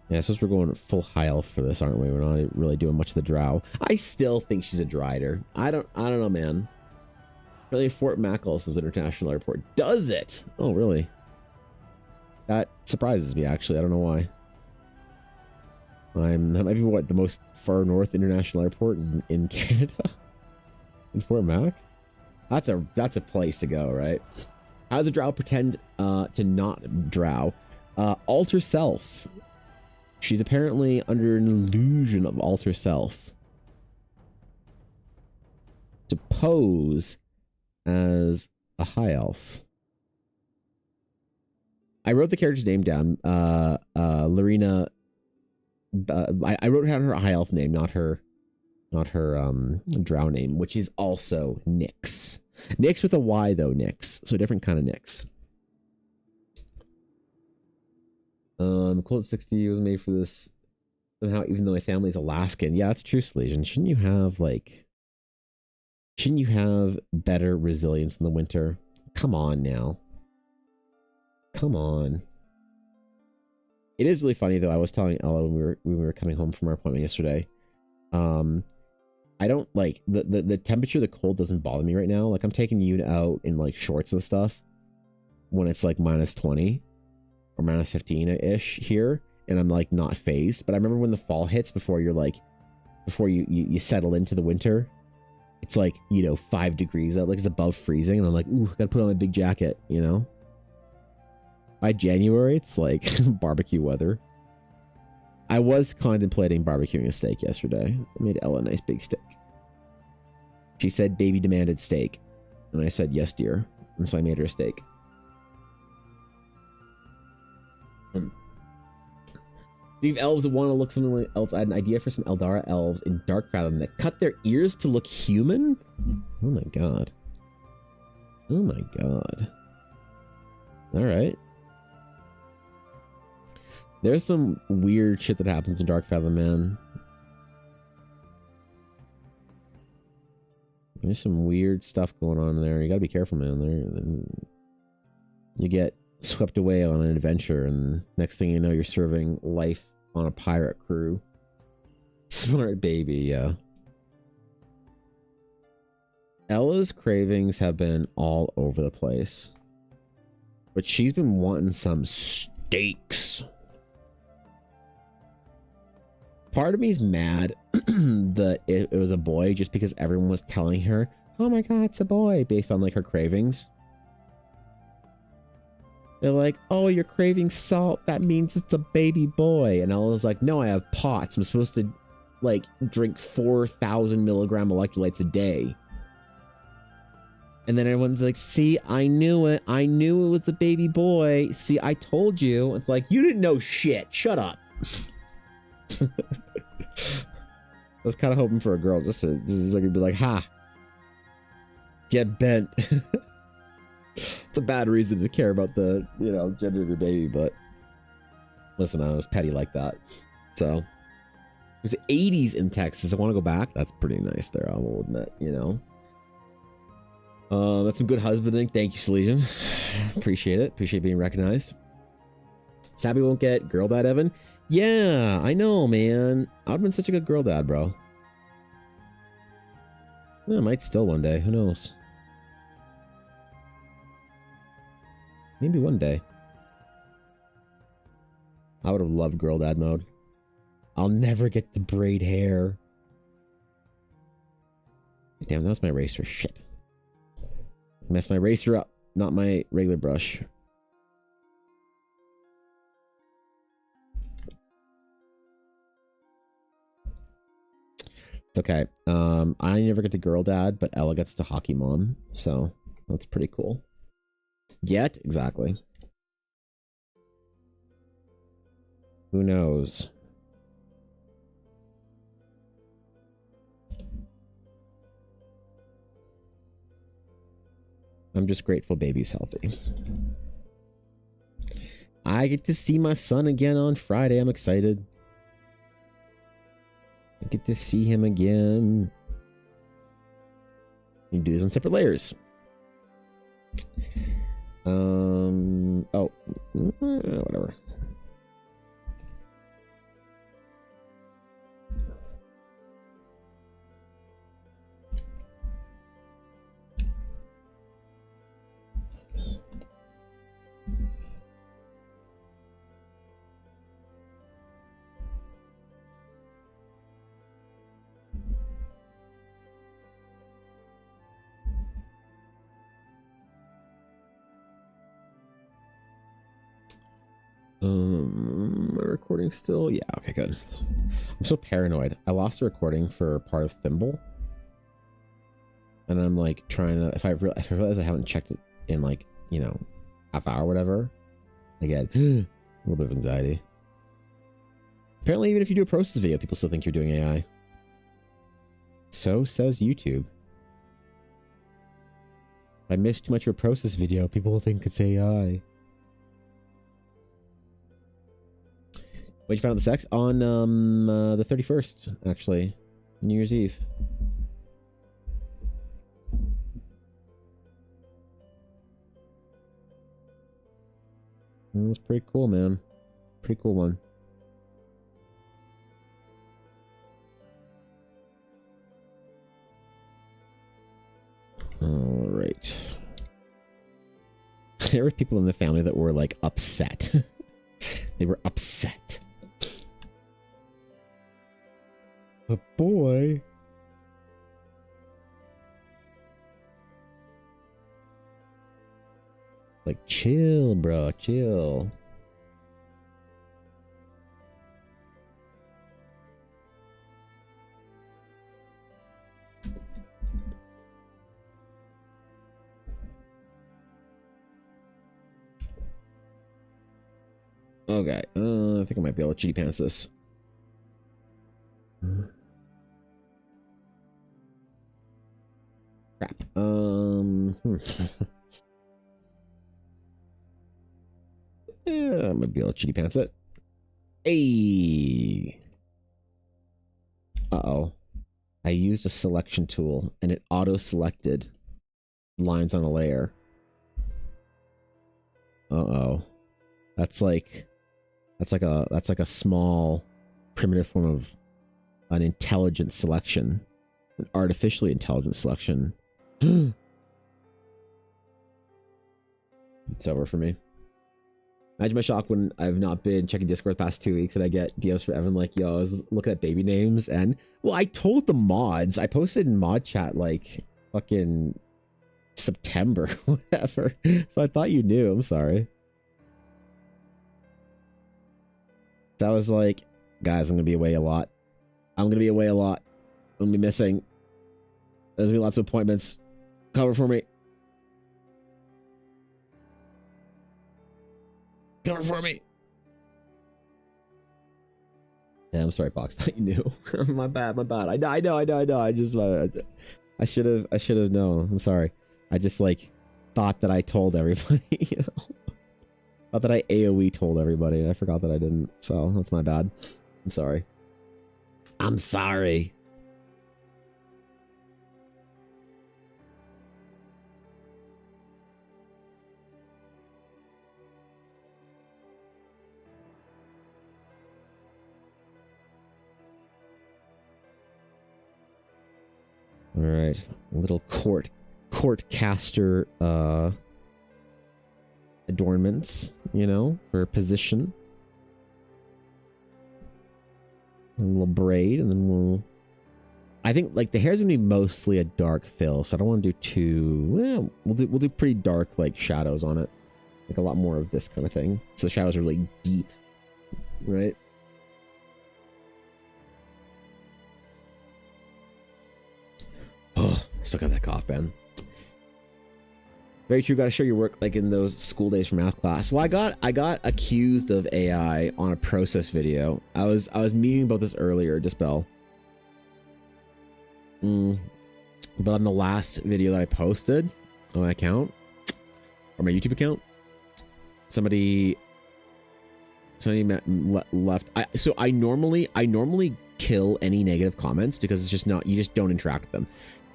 Yeah, I suppose we're going full high elf for this, aren't we? We're not really doing much of the drow. I still think she's a drider. I don't know, man. Really, Fort Mackles is an international airport. Does it? Oh, really? That surprises me, actually. I don't know why. That might be what, the most far north international airport in Canada? In Fort Mac? That's a place to go, right? How does a drow pretend to not drow? Alter self. She's apparently under an illusion of alter self to pose as a high elf. I wrote the character's name down. Lorena. I wrote down her high elf name, not her drow name, which is also Nyx. Nyx with a Y though, Nyx. So a different kind of Nyx. Cold 60 was made for this somehow, even though my family is Alaskan. Yeah, that's true, Salesian. Shouldn't you have better resilience in the winter? Come on now. Come on. It is really funny though. I was telling Ella when we were coming home from our appointment yesterday. I don't like the temperature, the cold doesn't bother me right now. Like I'm taking you out in like shorts and stuff when it's like -20 or -15-ish here, and I'm like not phased. But I remember when the fall hits, before you settle into the winter, it's like, 5 degrees out, like it's above freezing, and I'm like, ooh, gotta put on my big jacket, By January, it's like barbecue weather. I was contemplating barbecuing a steak yesterday. I made Ella a nice big steak. She said baby demanded steak, and I said yes, dear, and so I made her a steak. These elves that want to look something else. I had an idea for some Eldara elves in Dark Fathom that cut their ears to look human. Oh my god. Oh my god. Alright. There's some weird shit that happens in Dark Fathom, man. There's some weird stuff going on there. You gotta be careful, man. You get swept away on an adventure, and next thing you know, you're serving life on a pirate crew. Smart baby, yeah. Ella's cravings have been all over the place, but she's been wanting some steaks. Part of me is mad that it was a boy, just because everyone was telling her, oh my god, it's a boy, based on like her cravings. They're like, oh, you're craving salt, that means it's a baby boy. And I was like, no, I have POTS. I'm supposed to like drink 4,000 milligram electrolytes a day. And then everyone's like, see, I knew it. I knew it was a baby boy. See, I told you. It's like, you didn't know shit. Shut up. I was kind of hoping for a girl just to be like, ha, get bent. It's a bad reason to care about the, gender of your baby, but listen, I was petty like that. So it was 80s in Texas. I want to go back. That's pretty nice there, I will admit, That's some good husbanding. Thank you, Salesian. Appreciate it. Appreciate being recognized. Sabby won't get girl dad, Evan. Yeah, I know, man. I would've been such a good girl dad, bro. I might still one day. Who knows? Maybe one day. I would have loved girl dad mode. I'll never get to braid hair. Damn, that was my eraser. Shit. Messed my eraser up, not my regular brush. It's okay. I never get to girl dad, but Ella gets to hockey mom, so that's pretty cool. Yet, exactly. Who knows? I'm just grateful baby's healthy. I get to see my son again on Friday. I'm excited. I get to see him again. You do this on separate layers. Oh, whatever. Am I recording still? Yeah, okay, good. I'm so paranoid. I lost the recording for part of Thimble. And I'm like trying to, if I realize I haven't checked it in like, you know, half hour or whatever, I get a little bit of anxiety. Apparently, even if you do a process video, people still think you're doing AI. So says YouTube. If I miss too much of a process video, people will think it's AI. When'd you find out the sex? On the 31st, actually. New Year's Eve. That's pretty cool, man. Pretty cool one. All right. There were people in the family that were like upset. They were upset. But boy. Like, chill, bro, chill. Okay, I think I might be able to cheaty pants this. Crap. Yeah, I might be able to cheaty pants it. Hey. Uh-oh. I used a selection tool and it auto-selected lines on a layer. Uh-oh. That's like a small primitive form of an intelligent selection. An artificially intelligent selection. It's over for me. Imagine my shock when I've not been checking Discord the past 2 weeks and I get DMs for Evan like, yo, I was looking at baby names and, well, I told the mods. I posted in mod chat like fucking September, whatever. So I thought you knew. I'm sorry. So I was like, guys, I'm going to be away a lot. I'm going to be away a lot. I'm going to be missing. There's going to be lots of appointments. Cover for me. Cover for me. Yeah, I'm sorry, Fox. Thought you knew. My bad. My bad. I know. I just, I should have known. I'm sorry. I just like thought that I told everybody. You know, thought that I AOE told everybody, and I forgot that I didn't. So that's my bad. I'm sorry. I'm sorry. All right, little court caster adornments, you know, for position. A little braid, and then we'll. I think like the hair's gonna be mostly a dark fill, so I don't want to do too. Well, we'll do pretty dark like shadows on it, like a lot more of this kind of thing. So the shadows are really deep, right? Oh, still got that cough, Ben. Very true. Got to show your work like in those school days for math class. Well, I got accused of AI on a process video. I was memeing about this earlier, Dispel. But on the last video that I posted on my account or my YouTube account, somebody left. So I normally kill any negative comments because it's just not, you just don't interact with them.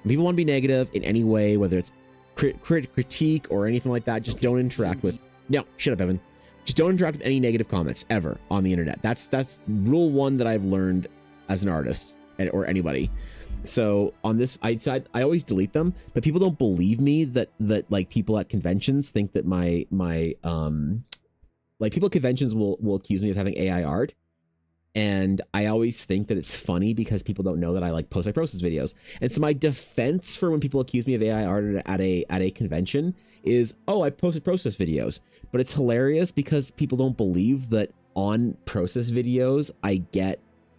When people want to be negative in any way, whether it's critique or anything like that, just don't interact with. No, shut up, Evan. Just don't interact with any negative comments ever on the internet. That's rule one that I've learned as an artist or anybody. So on this, I always delete them, but people don't believe me that like people at conventions think that my like people at conventions will accuse me of having AI art. And I always think that it's funny because people don't know that I like post my process videos. And so my defense for when people accuse me of AI art at a convention is, oh, I posted process videos. But it's hilarious because people don't believe that on process videos I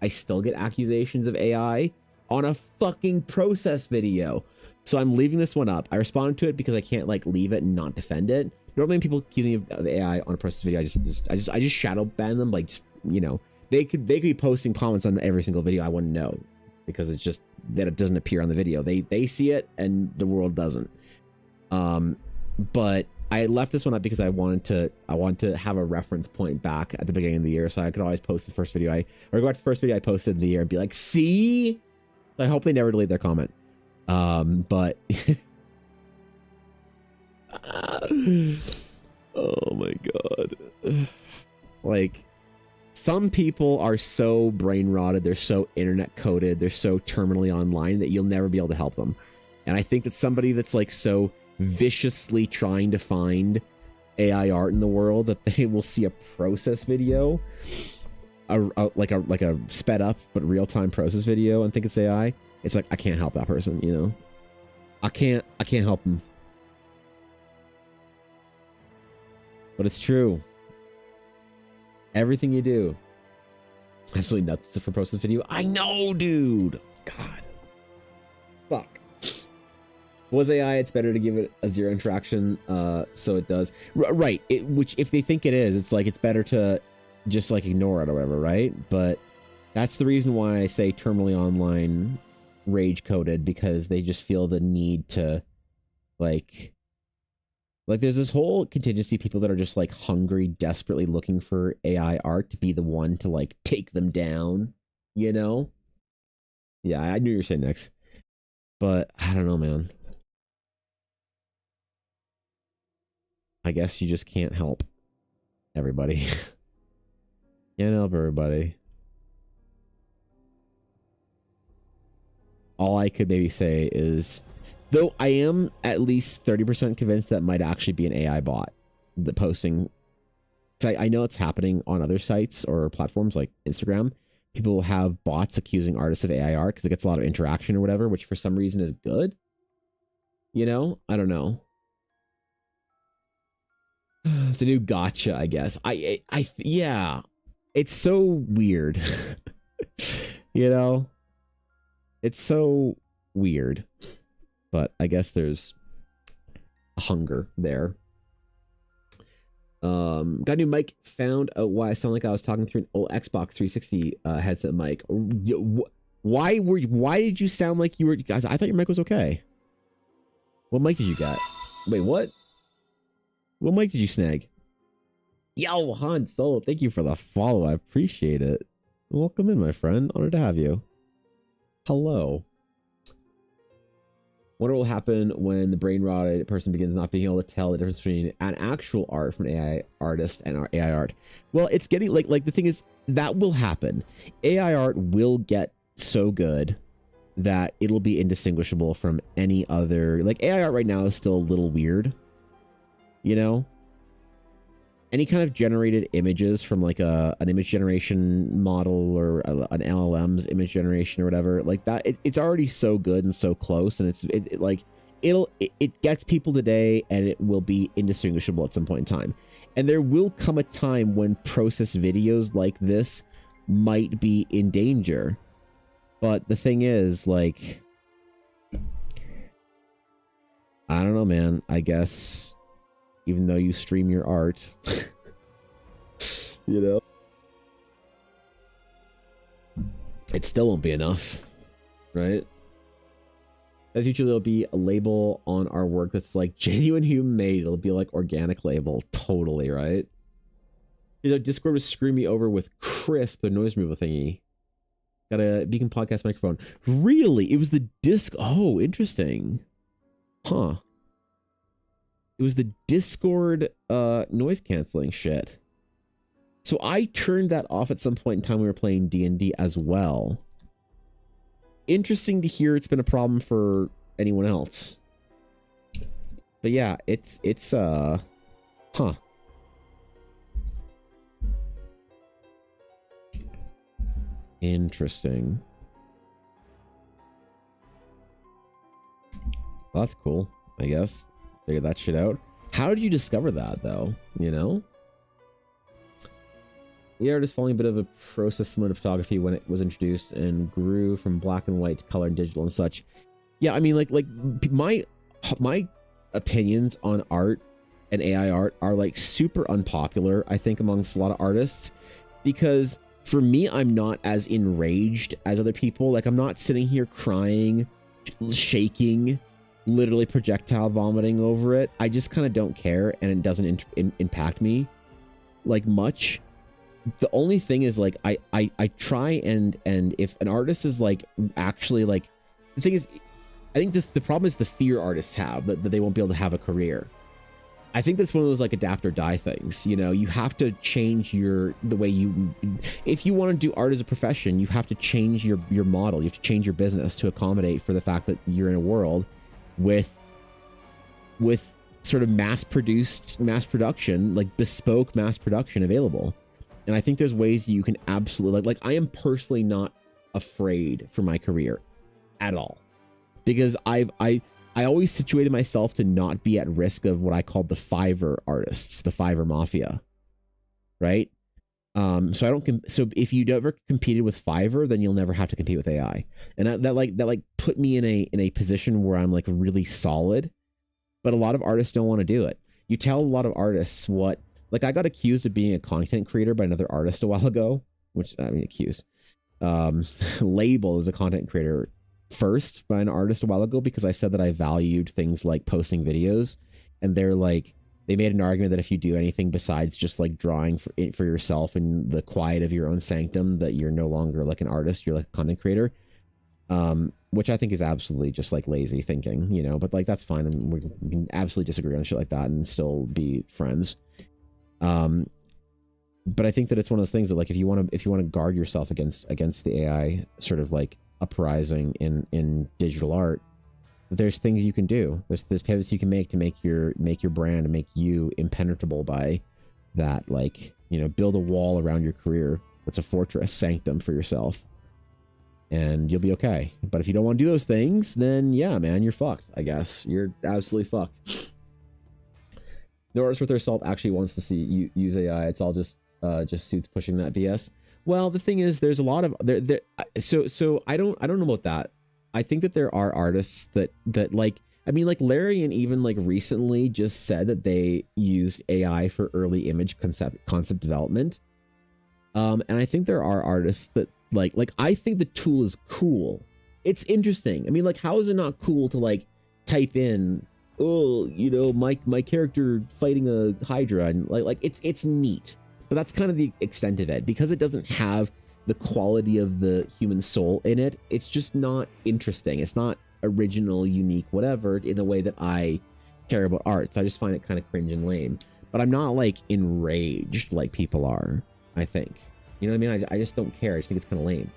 still get accusations of AI on a fucking process video. So I'm leaving this one up. I responded to it because I can't like leave it and not defend it. Normally when people accuse me of AI on a process video, I just shadow ban them. Like, just, you know, they could be posting comments on every single video. I wouldn't know because it's just that it doesn't appear on the video. They see it and the world doesn't. But I left this one up because I wanted to have a reference point back at the beginning of the year, so I could always post the first video or go back to the first video I posted in the year and be like, see. I hope they never delete their comment. But oh my god, like some people are so brain rotted, they're so internet coded, they're so terminally online that you'll never be able to help them. And I think that somebody that's like so viciously trying to find AI art in the world that they will see a process video, like a sped up but real-time process video, and think it's AI. It's like, I can't help that person, you know. I can't help them. But it's true. Everything you do, absolutely nuts for process video. I know, dude. God, fuck. Was AI, it's better to give it a zero interaction, so it does right. Which if they think it is, it's like it's better to just like ignore it or whatever, right? But that's the reason why I say terminally online rage coded, because they just feel the need to like there's this whole contingency of people that are just like hungry, desperately looking for AI art to be the one to like take them down, you know? Yeah, I knew you were saying next, but I don't know, man. I guess you just can't help everybody. Can't help everybody. All I could maybe say is, though I am at least 30% convinced that might actually be an AI bot that posting. I know it's happening on other sites or platforms like Instagram. People will have bots accusing artists of AI art because it gets a lot of interaction or whatever, which for some reason is good. You know, I don't know. It's a new gotcha, I guess. Yeah, it's so weird. You know, it's so weird, but I guess there's a hunger there. Got a new mic. Found out why I sound like I was talking through an old Xbox 360 headset mic. Why did you sound like you were, guys? I thought your mic was okay. What mic did you get? Wait, what? What mic did you snag? Yo, Han Solo, thank you for the follow. I appreciate it. Welcome in, my friend. Honored to have you. Hello. Wonder what will happen when the brain rotted person begins not being able to tell the difference between an actual art from an AI artist and our AI art. Well, it's getting like the thing is that will happen. AI art will get so good that it'll be indistinguishable from any other. Like AI art right now is still a little weird. You know, any kind of generated images from like an image generation model or an LLM's image generation or whatever like that, it's already so good and so close, and it gets people today, and it will be indistinguishable at some point in time. And there will come a time when process videos like this might be in danger. But the thing is, like, I I don't know, man. I guess even though you stream your art, you know, it still won't be enough, right? In the future, there'll be a label on our work that's like genuine human made. It'll be like organic label. Totally, right? You know, Discord was screwing me over with Crisp, the noise removal thingy. Got a Beacon podcast microphone. Really? It was the disc. Oh, interesting. Huh. It was the Discord noise canceling shit. So I turned that off at some point in time. We were playing D&D as well. Interesting to hear it's been a problem for anyone else. But yeah, it's huh. Interesting. Well, that's cool, I guess. Figure that shit out. How did you discover that, though? You know? The art is following a bit of a process similar to photography when it was introduced and grew from black and white to color and digital and such. Yeah, I mean, like my opinions on art and AI art are like super unpopular, I think, amongst a lot of artists, because for me, I'm not as enraged as other people. Like, I'm not sitting here crying, shaking, literally projectile vomiting over it. I just kind of don't care, and it doesn't impact me like much. The only thing is, like, I try and if an artist is like actually like, the thing is, I think the problem is the fear artists have that they won't be able to have a career. I think that's one of those like adapt or die things. You know, you have to change the way you, if you want to do art as a profession, you have to change your model. You have to change your business to accommodate for the fact that you're in a world with sort of mass production, like bespoke mass production available. And I think there's ways you can absolutely like I am personally not afraid for my career at all, because I always situated myself to not be at risk of what I called the Fiverr artists, the Fiverr mafia, right? So I don't. So if you never competed with Fiverr, then you'll never have to compete with AI, and that put me in a position where I'm like really solid. But a lot of artists don't want to do it. You tell a lot of artists what. Like, I got accused of being a content creator by another artist a while ago, which, I mean, accused. Labeled as a content creator first by an artist a while ago because I said that I valued things like posting videos. And they're like, they made an argument that if you do anything besides just like drawing for yourself in the quiet of your own sanctum, that you're no longer like an artist, you're like a content creator. Which I think is absolutely just like lazy thinking, you know, but like, that's fine. And we can absolutely disagree on shit like that and still be friends. But I think that it's one of those things that like if you want to guard yourself against the AI sort of like uprising in digital art, there's things you can do. There's pivots you can make to make your brand and make you impenetrable by that, like, you know, build a wall around your career that's a fortress sanctum for yourself, and you'll be okay. But if you don't want to do those things, then yeah, man, you're fucked. I guess you're absolutely fucked. No artist worth their salt actually wants to see you use AI. It's all just suits pushing that BS. Well, the thing is, there's a lot of there. So I don't know about that. I think that there are artists that like, I mean, like Larry and even like recently just said that they used AI for early image concept development. And I think there are artists that like I think the tool is cool. It's interesting. I mean, like, how is it not cool to like type in, oh, you know, my character fighting a Hydra, and like it's neat, but that's kind of the extent of it, because it doesn't have the quality of the human soul in it. It's just not interesting. It's not original, unique, whatever, in the way that I care about art. So I just find it kind of cringe and lame, but I'm not like enraged like people are, I think. You know what I mean? I just don't care. I just think it's kind of lame.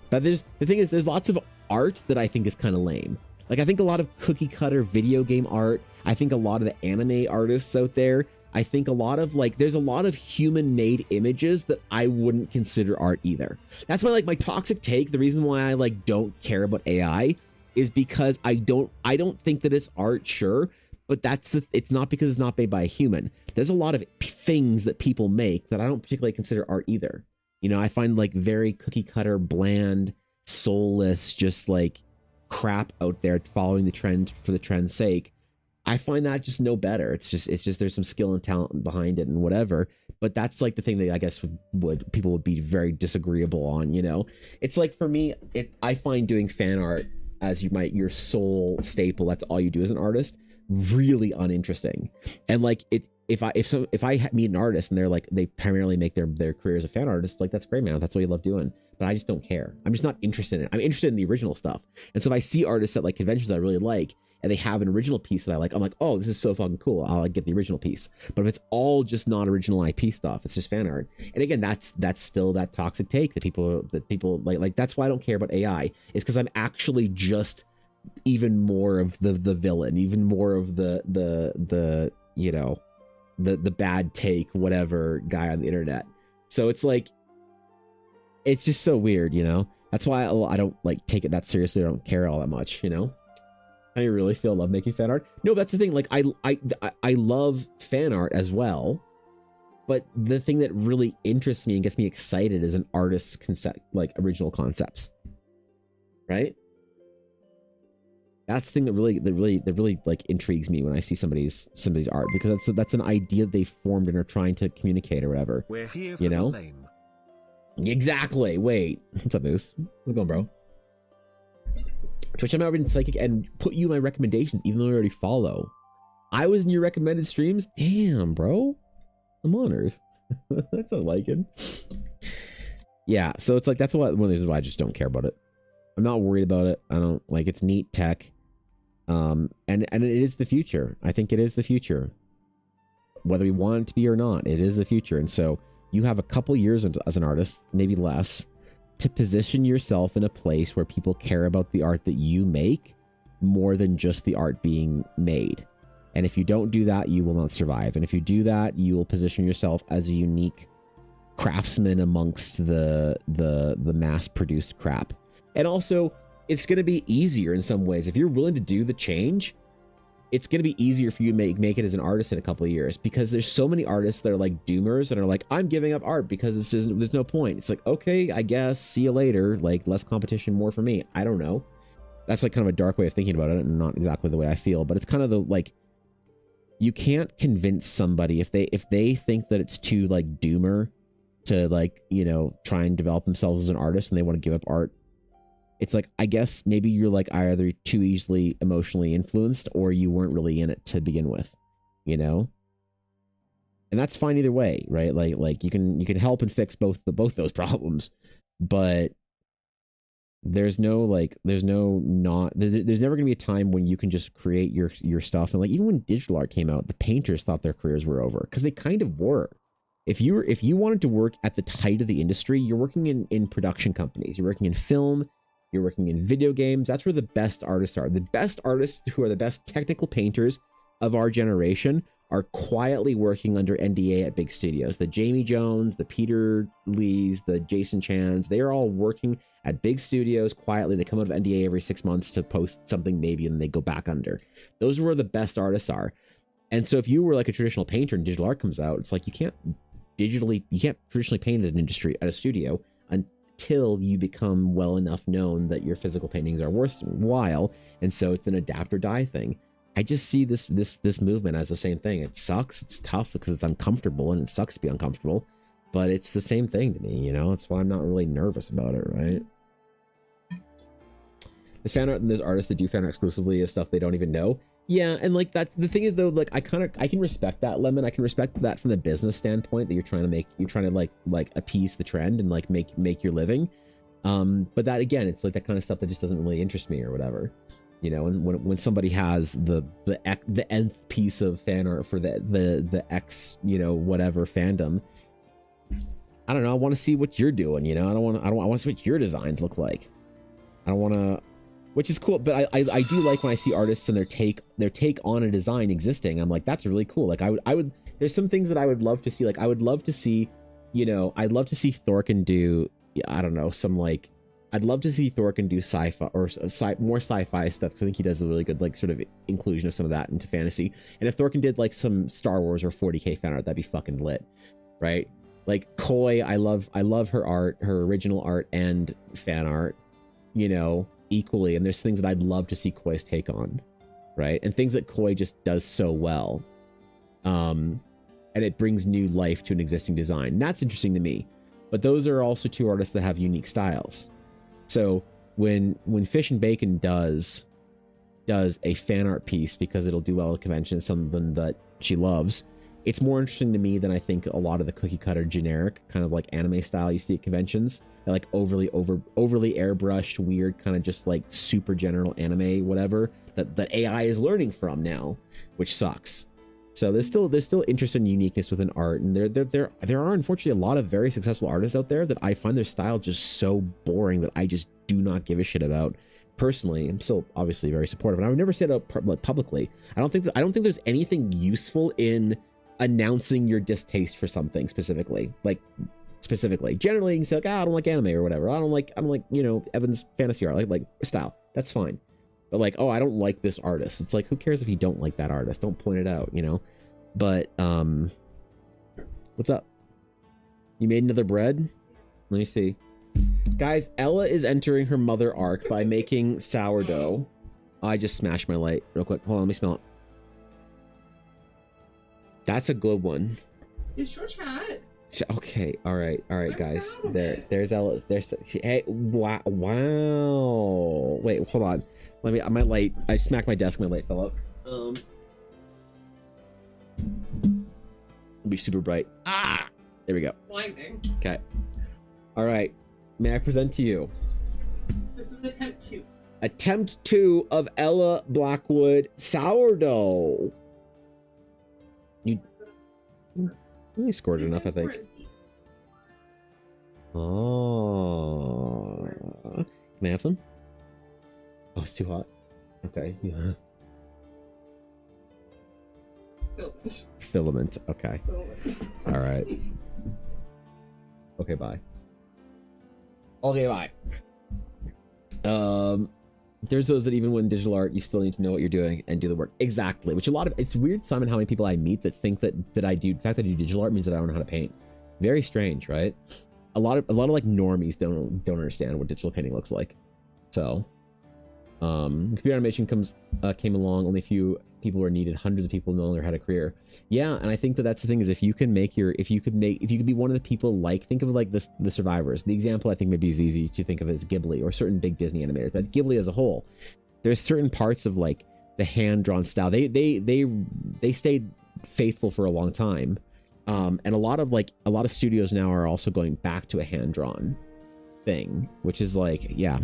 But the thing is, there's lots of art that I think is kind of lame. Like, I think a lot of cookie cutter video game art. I think a lot of the anime artists out there. I think a lot of like, there's a lot of human made images that I wouldn't consider art either. That's why, like, my toxic take, the reason why I like don't care about AI is because I don't think that it's art, sure, but it's not because it's not made by a human. There's a lot of things that people make that I don't particularly consider art either. You know, I find like very cookie cutter, bland, soulless, just like crap out there following the trend for the trend's sake. I find that just no better. It's just there's some skill and talent behind it and whatever. But that's like the thing that I guess would people would be very disagreeable on, you know? It's like for me, I find doing fan art as your sole staple, that's all you do as an artist, really uninteresting. And like if I meet an artist and they're like they primarily make their career as a fan artist, like that's great, man. That's what you love doing. But I just don't care. I'm just not interested in it. I'm interested in the original stuff. And so if I see artists at like conventions I really like, and they have an original piece that I like, I'm like, oh, this is so fucking cool. I'll like get the original piece. But if it's all just non-original IP stuff, it's just fan art. And again, that's still that toxic take that people like that's why I don't care about AI, is because I'm actually just even more of the villain, even more of the you know, the bad take, whatever guy on the internet. So it's like, it's just so weird, you know? That's why I don't like take it that seriously. I don't care all that much, you know? I really feel love making fan art. No, that's the thing. Like I love fan art as well, but the thing that really interests me and gets me excited is an artist's concept, like original concepts, right? That's the thing that really like intrigues me when I see somebody's art, because that's an idea they formed and are trying to communicate or whatever. We're here for you know? the lame. Exactly. Wait, what's up, Moose? How's it going, bro? Twitch, I'm out in Psychic and put you in my recommendations, even though I already follow. I was in your recommended streams? Damn, bro. I'm honored. That's a liking. Yeah, so it's like, that's one of the reasons why I just don't care about it. I'm not worried about it. I don't like, it's neat tech. And it is the future. I think it is the future. Whether we want it to be or not, it is the future. And so you have a couple years as an artist, maybe less, to position yourself in a place where people care about the art that you make more than just the art being made. And if you don't do that, you will not survive. And if you do that, you will position yourself as a unique craftsman amongst the mass-produced crap. And also, it's going to be easier in some ways. If you're willing to do the change, it's going to be easier for you to make it as an artist in a couple of years, because there's so many artists that are like doomers and are like, I'm giving up art because there's no point. It's like, okay, I guess, see you later. Like, less competition, more for me. I don't know. That's like kind of a dark way of thinking about it, and not exactly the way I feel, but it's kind of the like, you can't convince somebody if they think that it's too like doomer to like, you know, try and develop themselves as an artist and they want to give up art. It's like, I guess maybe you're like either too easily emotionally influenced, or you weren't really in it to begin with, you know? And that's fine either way, right? Like you can help and fix both those problems, but there's never going to be a time when you can just create your stuff. And like, even when digital art came out, the painters thought their careers were over, because they kind of were. If you wanted to work at the height of the industry, you're working in production companies, you're working in film, you're working in video games. That's where the best artists are. The best artists, who are the best technical painters of our generation, are quietly working under NDA at big studios. The Jamie Jones, the Peter Lees, the Jason Chans, they are all working at big studios quietly. They come out of NDA every 6 months to post something maybe, and they go back under. Those are where the best artists are. And so if you were like a traditional painter and digital art comes out, it's like you can't traditionally paint at an industry at a studio until you become well enough known that your physical paintings are worthwhile. And so it's an adapt or die thing. I just see this movement as the same thing. It sucks. It's tough because it's uncomfortable, and it sucks to be uncomfortable, but it's the same thing to me, you know? That's why I'm not really nervous about it, right? There's fan art and there's artists that do fan art exclusively of stuff they don't even know. Yeah, and like, that's the thing is though, like I can respect that, Lemon. I can respect that from the business standpoint, that you're trying to like appease the trend and like make your living. But that, again, it's like that kind of stuff that just doesn't really interest me or whatever, you know. And when somebody has the nth piece of fan art for the X, you know, whatever fandom, I don't know, I want to see what you're doing, you know. I want to see what your designs look like. I don't want to, which is cool, but I do like when I see artists and their take on a design existing. I'm like, that's really cool. Like I would there's some things that I would love to see. Like I would love to see, you know, I'd love to see Thorkin do, I don't know, some like, I'd love to see Thorkin do sci-fi or more sci-fi stuff, because I think he does a really good like sort of inclusion of some of that into fantasy. And if Thorkin did like some Star Wars or 40K fan art, that'd be fucking lit, right? Like Koi, I love her art, her original art and fan art, you know, equally. And there's things that I'd love to see Koi's take on, right? And things that Koi just does so well. And it brings new life to an existing design. And that's interesting to me. But those are also two artists that have unique styles. So when Fish and Bacon does a fan art piece because it'll do well at conventions, something that she loves, it's more interesting to me than I think a lot of the cookie cutter generic kind of like anime style you see at conventions, that like overly airbrushed, weird, kind of just like super general anime, whatever that AI is learning from now, which sucks. So there's still interest and uniqueness within art, and there are unfortunately a lot of very successful artists out there that I find their style just so boring that I just do not give a shit about. Personally, I'm still obviously very supportive, and I would never say it out publicly. I don't think there's anything useful in announcing your distaste for something specifically. Generally, you can say like, I don't like anime or whatever. I don't like Evan's fantasy art, like style. That's fine. But like, oh, I don't like this artist. It's like, who cares if you don't like that artist? Don't point it out, But what's up? You made another bread? Let me see. Guys, Ella is entering her mother arc by making sourdough. I just smashed my light real quick. Hold on, let me smell it. That's a good one. It's your chat. Okay, all right, guys. proud of it. There's Ella. Hey, wow. Wait, hold on. My light. I smacked my desk. My light fell out. It'll be super bright. Ah, there we go. Blinding. Okay. All right. May I present to you This is attempt 2. attempt 2 of Ella Blackwood sourdough? You scored enough, I think. Oh, can I have some? Oh, it's too hot. Okay, yeah. Filament. Okay. All right. Okay, bye. Okay, bye. There's those that even when digital art, you still need to know what you're doing and do the work. Exactly. Which it's weird, Simon, how many people I meet that think that I do, the fact that I do digital art means that I don't know how to paint. Very strange, right? A lot of like normies don't understand what digital painting looks like. So, computer animation came along. Only a few people were needed. Hundreds of people no longer had a career. Yeah, and I think that's the thing is if you could be one of the people like, think of like the Survivors. The example I think maybe is easy to think of as Ghibli or certain big Disney animators, but Ghibli as a whole. There's certain parts of like the hand-drawn style. They stayed faithful for a long time. And a lot of studios now are also going back to a hand-drawn thing, which is like, yeah.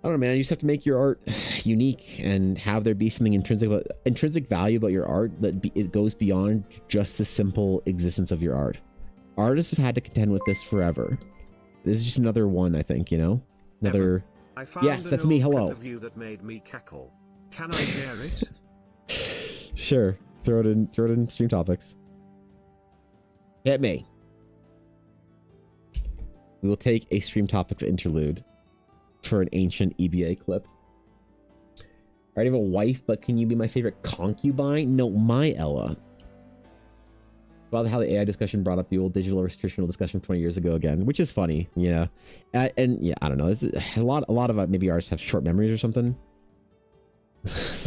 I don't know, man. You just have to make your art unique and have there be something intrinsic value about your art it goes beyond just the simple existence of your art. Artists have had to contend with this forever. This is just another one, I think. Another. I found yes, that's me. Hello. Of you that made me cackle. Can I share it? Sure. Throw it in stream topics. Hit me. We will take a stream topics interlude for an ancient EBA clip. I already have a wife, but can you be my favorite concubine? No, my Ella. About how the AI discussion brought up the old digital restrictional discussion 20 years ago again, which is funny, yeah. And yeah, I don't know. A lot of maybe artists have short memories or something.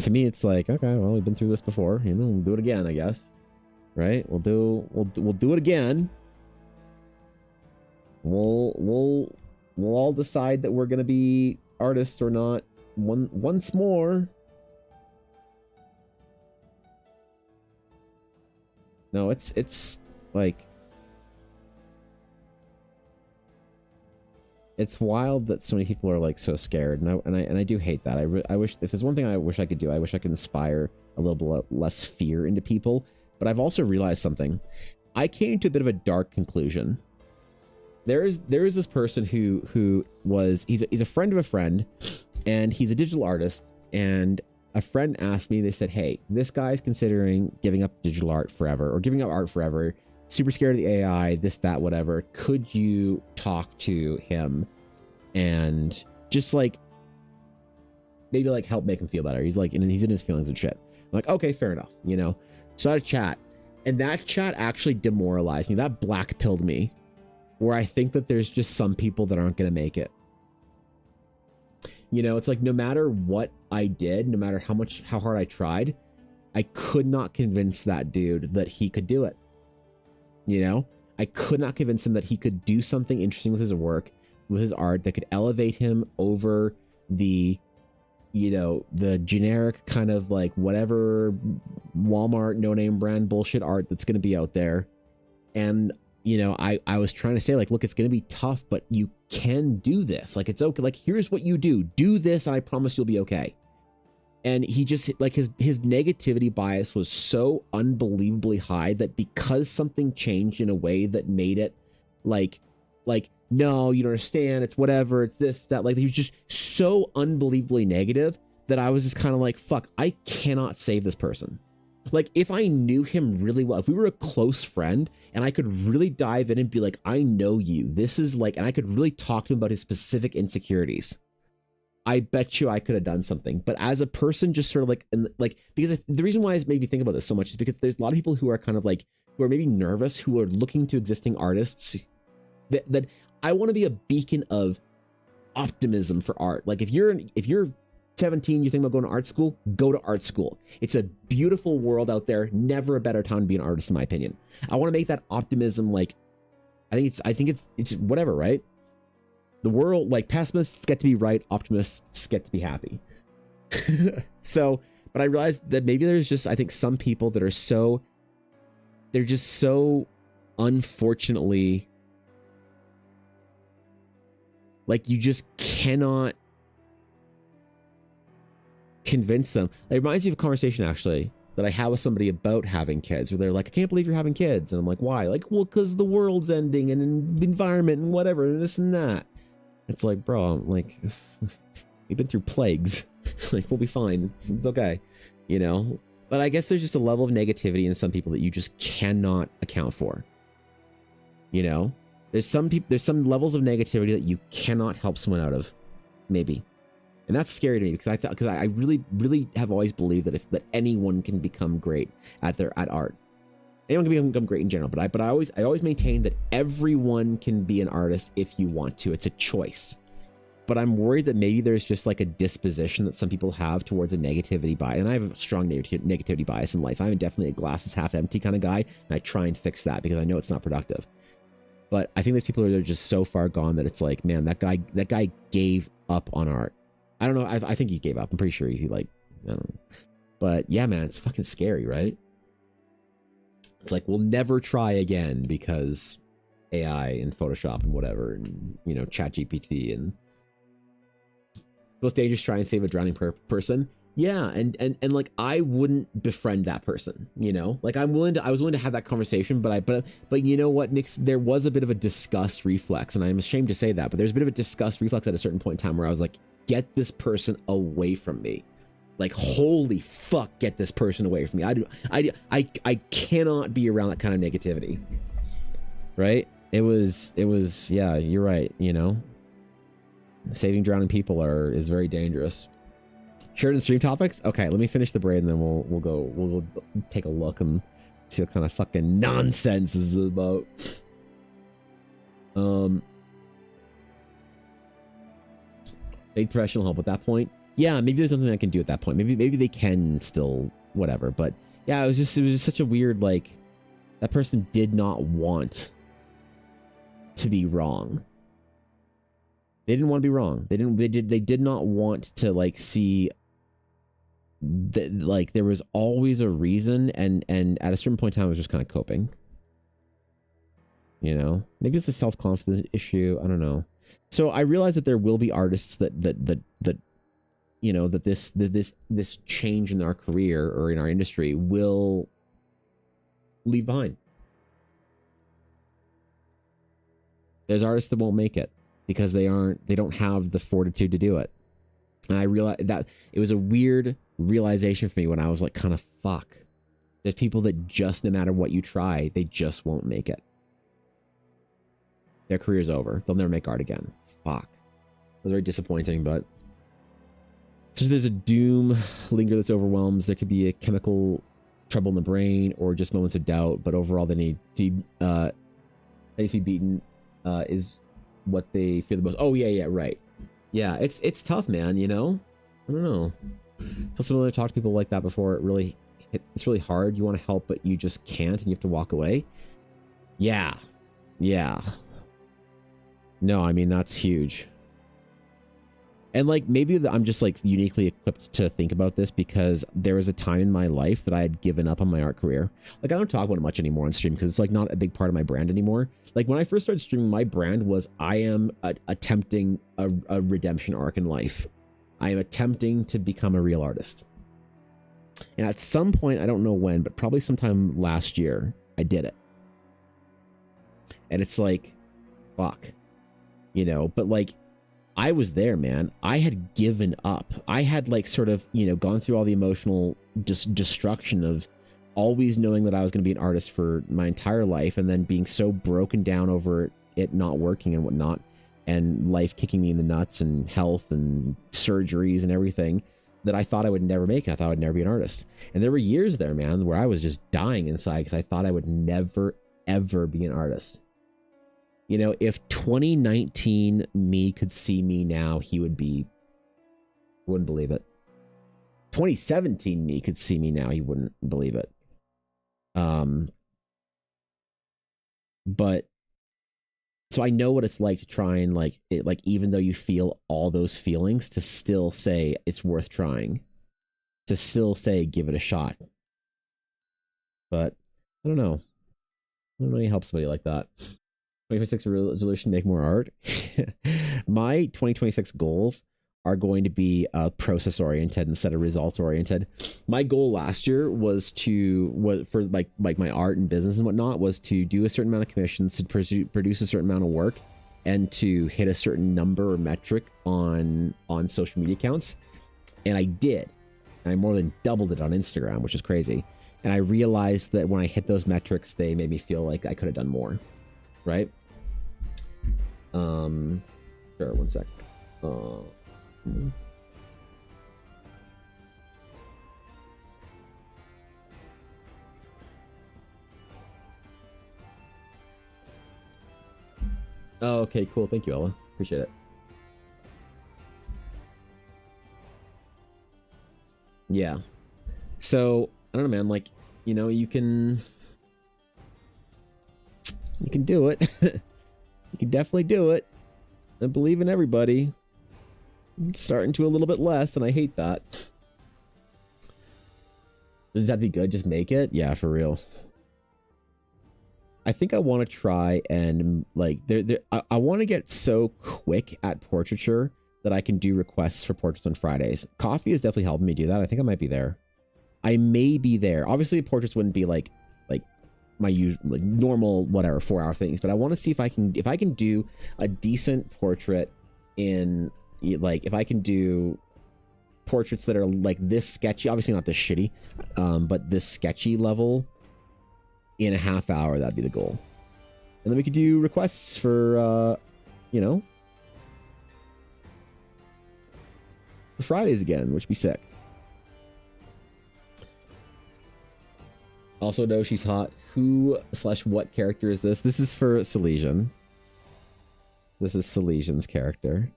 To me, it's like, okay, well, we've been through this before. We'll do it again, I guess. Right? We'll do it again. We'll all decide that we're gonna be artists or not once more. No, it's like it's wild that so many people are like so scared, and I do hate that. I wish if there's one thing I wish I could do, I wish I could inspire a little bit less fear into people. But I've also realized something. I came to a bit of a dark conclusion. There is this person who was he's a friend of a friend, and he's a digital artist. And a friend asked me, they said, hey, this guy's considering giving up digital art forever or giving up art forever. Super scared of the AI, this, that, whatever. Could you talk to him and just like maybe like help make him feel better? He's like, and he's in his feelings and shit. I'm like, okay, fair enough, So I had a chat, and that chat actually demoralized me. That black pilled me. Where I think that there's just some people that aren't going to make it. You know, it's like no matter what I did, no matter how hard I tried, I could not convince that dude that he could do it. You know, I could not convince him that he could do something interesting with his work, with his art, that could elevate him over the, you know, the generic kind of like whatever Walmart no-name brand bullshit art that's going to be out there. And, you know, I was trying to say, like, look, it's going to be tough, but you can do this. Like, it's okay. Like, here's what you do this, and I promise you'll be okay. And he just, like, his negativity bias was so unbelievably high that because something changed in a way that made it like, no, you don't understand, it's whatever, it's this, that, like, he was just so unbelievably negative that I was just kind of like, fuck, I cannot save this person. Like, if I knew him really well, if we were a close friend and I could really dive in and be like, I know you, this is like, and I could really talk to him about his specific insecurities, I bet you I could have done something. But as a person, just sort of like, and like, because the reason why it's made me think about this so much is because there's a lot of people who are kind of like, who are maybe nervous, who are looking to existing artists that I want to be a beacon of optimism for art. Like, if you're 17, you think about going to art school, go to art school. It's a beautiful world out there. Never a better time to be an artist, in my opinion. I want to make that optimism, like, I think it's whatever, right? The world, like, pessimists get to be right, optimists get to be happy. So, but I realized that maybe there's just, I think, some people that are they're just so unfortunately, like, you just cannot convince them. It reminds me of a conversation, actually, that I had with somebody about having kids, where they're like, I can't believe you're having kids. And I'm like, why? Like, well, because the world's ending and environment and whatever, and this and that. It's like, bro, I'm like, we've been through plagues. Like, we'll be fine. It's okay, you know? But I guess there's just a level of negativity in some people that you just cannot account for. You know? There's some levels of negativity that you cannot help someone out of, maybe. And that's scary to me, because I really, really have always believed that anyone can become great at art. Anyone can become great in general, but I always maintain that everyone can be an artist if you want to. It's a choice. But I'm worried that maybe there's just like a disposition that some people have towards a negativity bias. And I have a strong negativity bias in life. I'm definitely a glass is half empty kind of guy, and I try and fix that because I know it's not productive. But I think there's people who are just so far gone that it's like, man, that guy gave up on art. I don't know. I think he gave up. I'm pretty sure he, like, I don't know. But yeah, man, it's fucking scary, right? It's like, we'll never try again because AI and Photoshop and whatever, and, you know, ChatGPT, and it's most dangerous to try and save a drowning person. Yeah, and like, I wouldn't befriend that person, you know? Like, I was willing to have that conversation, but you know what, Nick, there was a bit of a disgust reflex, and I'm ashamed to say that, but there's a bit of a disgust reflex at a certain point in time where I was like, get this person away from me. Like, holy fuck, get this person away from me. I cannot be around that kind of negativity. Right? It was, yeah, you're right, you know? Saving drowning people is very dangerous. Shared in stream topics? Okay, let me finish the braid and then we'll go take a look and see what kind of fucking nonsense this is about. Need professional help at that point. Yeah, maybe there's nothing I can do at that point. Maybe they can still whatever. But yeah, it was just such a weird, like, that person did not want to be wrong. They didn't want to be wrong. They did not want to, like, see that, like, there was always a reason, and at a certain point in time I was just kind of coping. You know? Maybe it's a self-confidence issue, I don't know. So I realized that there will be artists that you know, that this change in our career or in our industry will leave behind. There's artists that won't make it because they don't have the fortitude to do it. And I realized that it was a weird realization for me when I was like, kind of, fuck. There's people that just, no matter what you try, they just won't make it. Their career's over. They'll never make art again. Fuck. It was very disappointing, but just there's a doom linger that overwhelms. There could be a chemical trouble in the brain or just moments of doubt, but overall they need to be beaten is what they fear the most. Oh yeah, right. Yeah, it's tough, man, you know? I don't know. Plus, when I talk to people like that before, it's really hard. You want to help, but you just can't, and you have to walk away. Yeah. Yeah. No, I mean, that's huge. And like, maybe I'm just like uniquely equipped to think about this because there was a time in my life that I had given up on my art career. Like, I don't talk about it much anymore on stream because it's like not a big part of my brand anymore. Like, when I first started streaming, my brand was I am attempting a redemption arc in life. I am attempting to become a real artist. And at some point, I don't know when, but probably sometime last year, I did it. And it's like, fuck, you know, but like, I was there, man. I had given up. I had like sort of, you know, gone through all the emotional destruction of always knowing that I was going to be an artist for my entire life and then being so broken down over it not working and whatnot, and life kicking me in the nuts and health and surgeries and everything that I thought I would never make it. I thought I'd never be an artist. And there were years there, man, where I was just dying inside because I thought I would never, ever be an artist. You know, if 2019 me could see me now, he wouldn't believe it. 2017 me could see me now, he wouldn't believe it. But so I know what it's like to try and like even though you feel all those feelings, to still say it's worth trying, to still say give it a shot. But I don't know how you help somebody like that. 2026 resolution, make more art. My 2026 goals are going to be process oriented instead of results oriented. My goal last year was for like my art and business and whatnot, was to do a certain amount of commissions, to produce a certain amount of work, and to hit a certain number or metric on social media accounts. And I did. And I more than doubled it on Instagram, which is crazy. And I realized that when I hit those metrics, they made me feel like I could have done more. Right? Sure, one sec. Oh, okay, cool. Thank you, Ella. Appreciate it. Yeah. So, I don't know, man. Like, you know, you can do it. You can definitely do it. I believe in everybody. I'm starting to a little bit less, and I hate that. Does that be good? Just make it? Yeah, for real. I think I want to try and like I want to get so quick at portraiture that I can do requests for portraits on Fridays. Coffee is definitely helping me do that. I think I might be there. I may be there. Obviously, portraits wouldn't be like my usual, like normal, whatever, 4-hour things. But I want to see if I can do a decent portrait in, like, if I can do portraits that are like this sketchy, obviously not this shitty, but this sketchy level in a half hour. That'd be the goal. And then we could do requests for, you know, for Fridays again, which would be sick. Also, no, she's hot. Who/what character is this? This is for Silesian. This is Silesian's character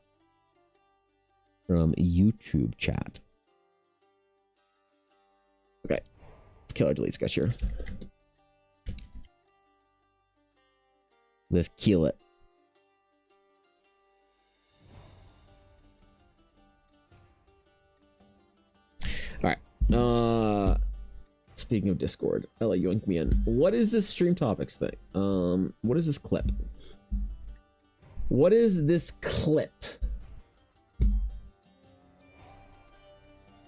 from YouTube chat. Okay. Let's kill our delete sketch here. Let's kill it. Alright. Speaking of Discord, I'll let you yoink me in. What is this stream topics thing? What is this clip? What is this clip?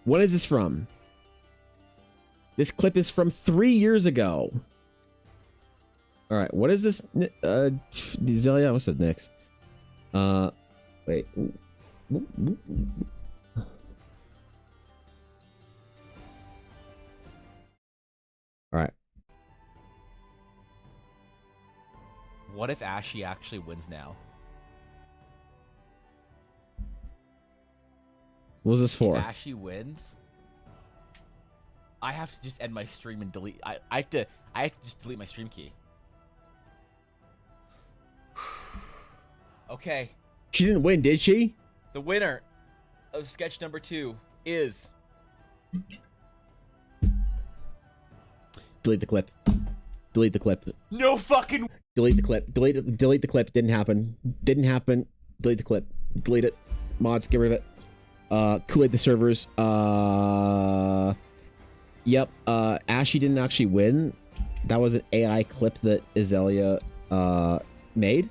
What is this from? This clip is from 3 years ago. All right, what is this? Zelia, what's that next? Wait. All right. What if Ashy actually wins now? What was this for? If Ashy wins, I have to just end my stream and delete. I have to just delete my stream key. Okay. She didn't win, did she? The winner of sketch number 2 is... Delete the clip. Delete the clip. No fucking... Delete the clip. Delete it. Delete the clip. Didn't happen. Didn't happen. Delete the clip. Delete it. Mods, get rid of it. Kool-Aid the servers. Yep. Ashy didn't actually win. That was an AI clip that Azalea made.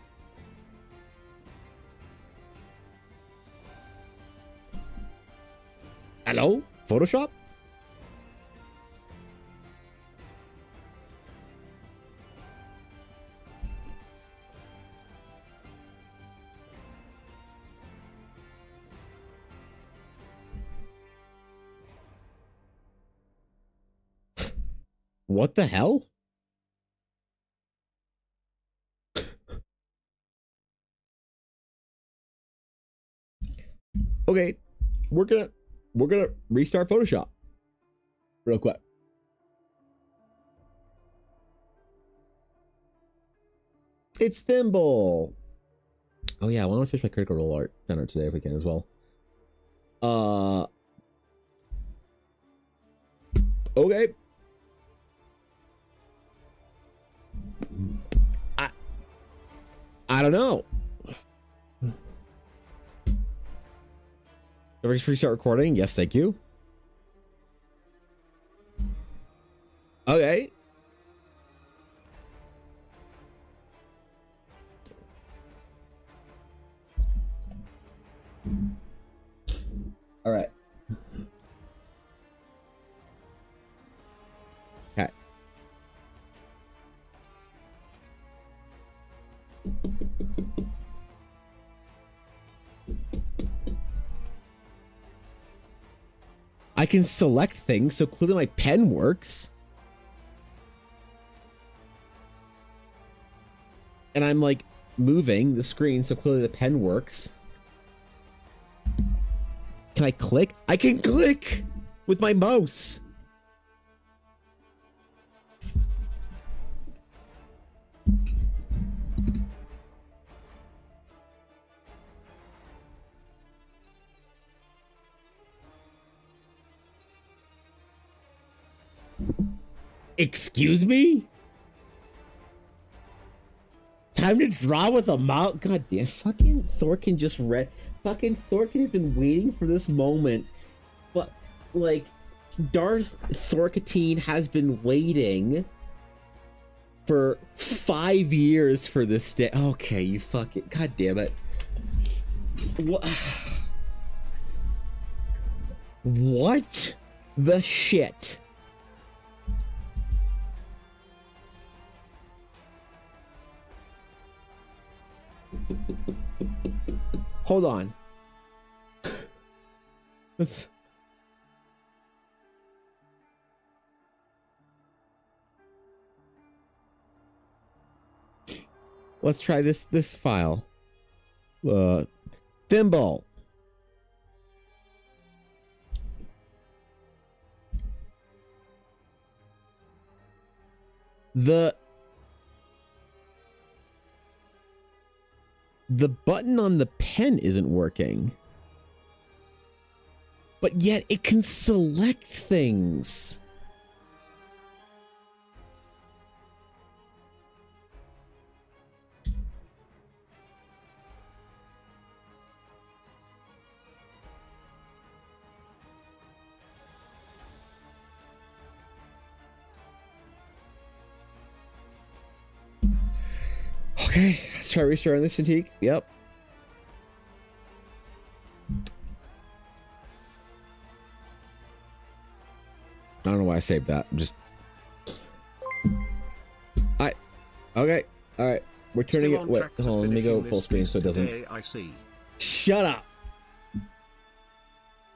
Hello? Photoshop? What the hell? Okay, we're gonna restart Photoshop real quick. It's Thimble. Oh yeah, I want to finish my Critical Role art center today if we can as well. Okay. I don't know. Restart recording. Yes, thank you. Okay. All right. Okay. I can select things, so clearly my pen works. And I'm like moving the screen, so clearly the pen works. Can I click? I can click with my mouse. Excuse me? Time to draw with a mouse. God damn, fucking Thorkin just read. Fucking Thorkin has been waiting for this moment. But, like, Darth Thorkatine has been waiting for 5 years for this day. Okay, you fucking. God damn it. What? What the shit? Hold on. Let's try this file. Thimble. The button on the pen isn't working. But yet it can select things. Okay, let's try restarting this Cintiq. Yep. I don't know why I saved that. I'm just... Okay. Alright. We're turning it... Wait, hold on. Let me go full screen so it doesn't... I see. Shut up!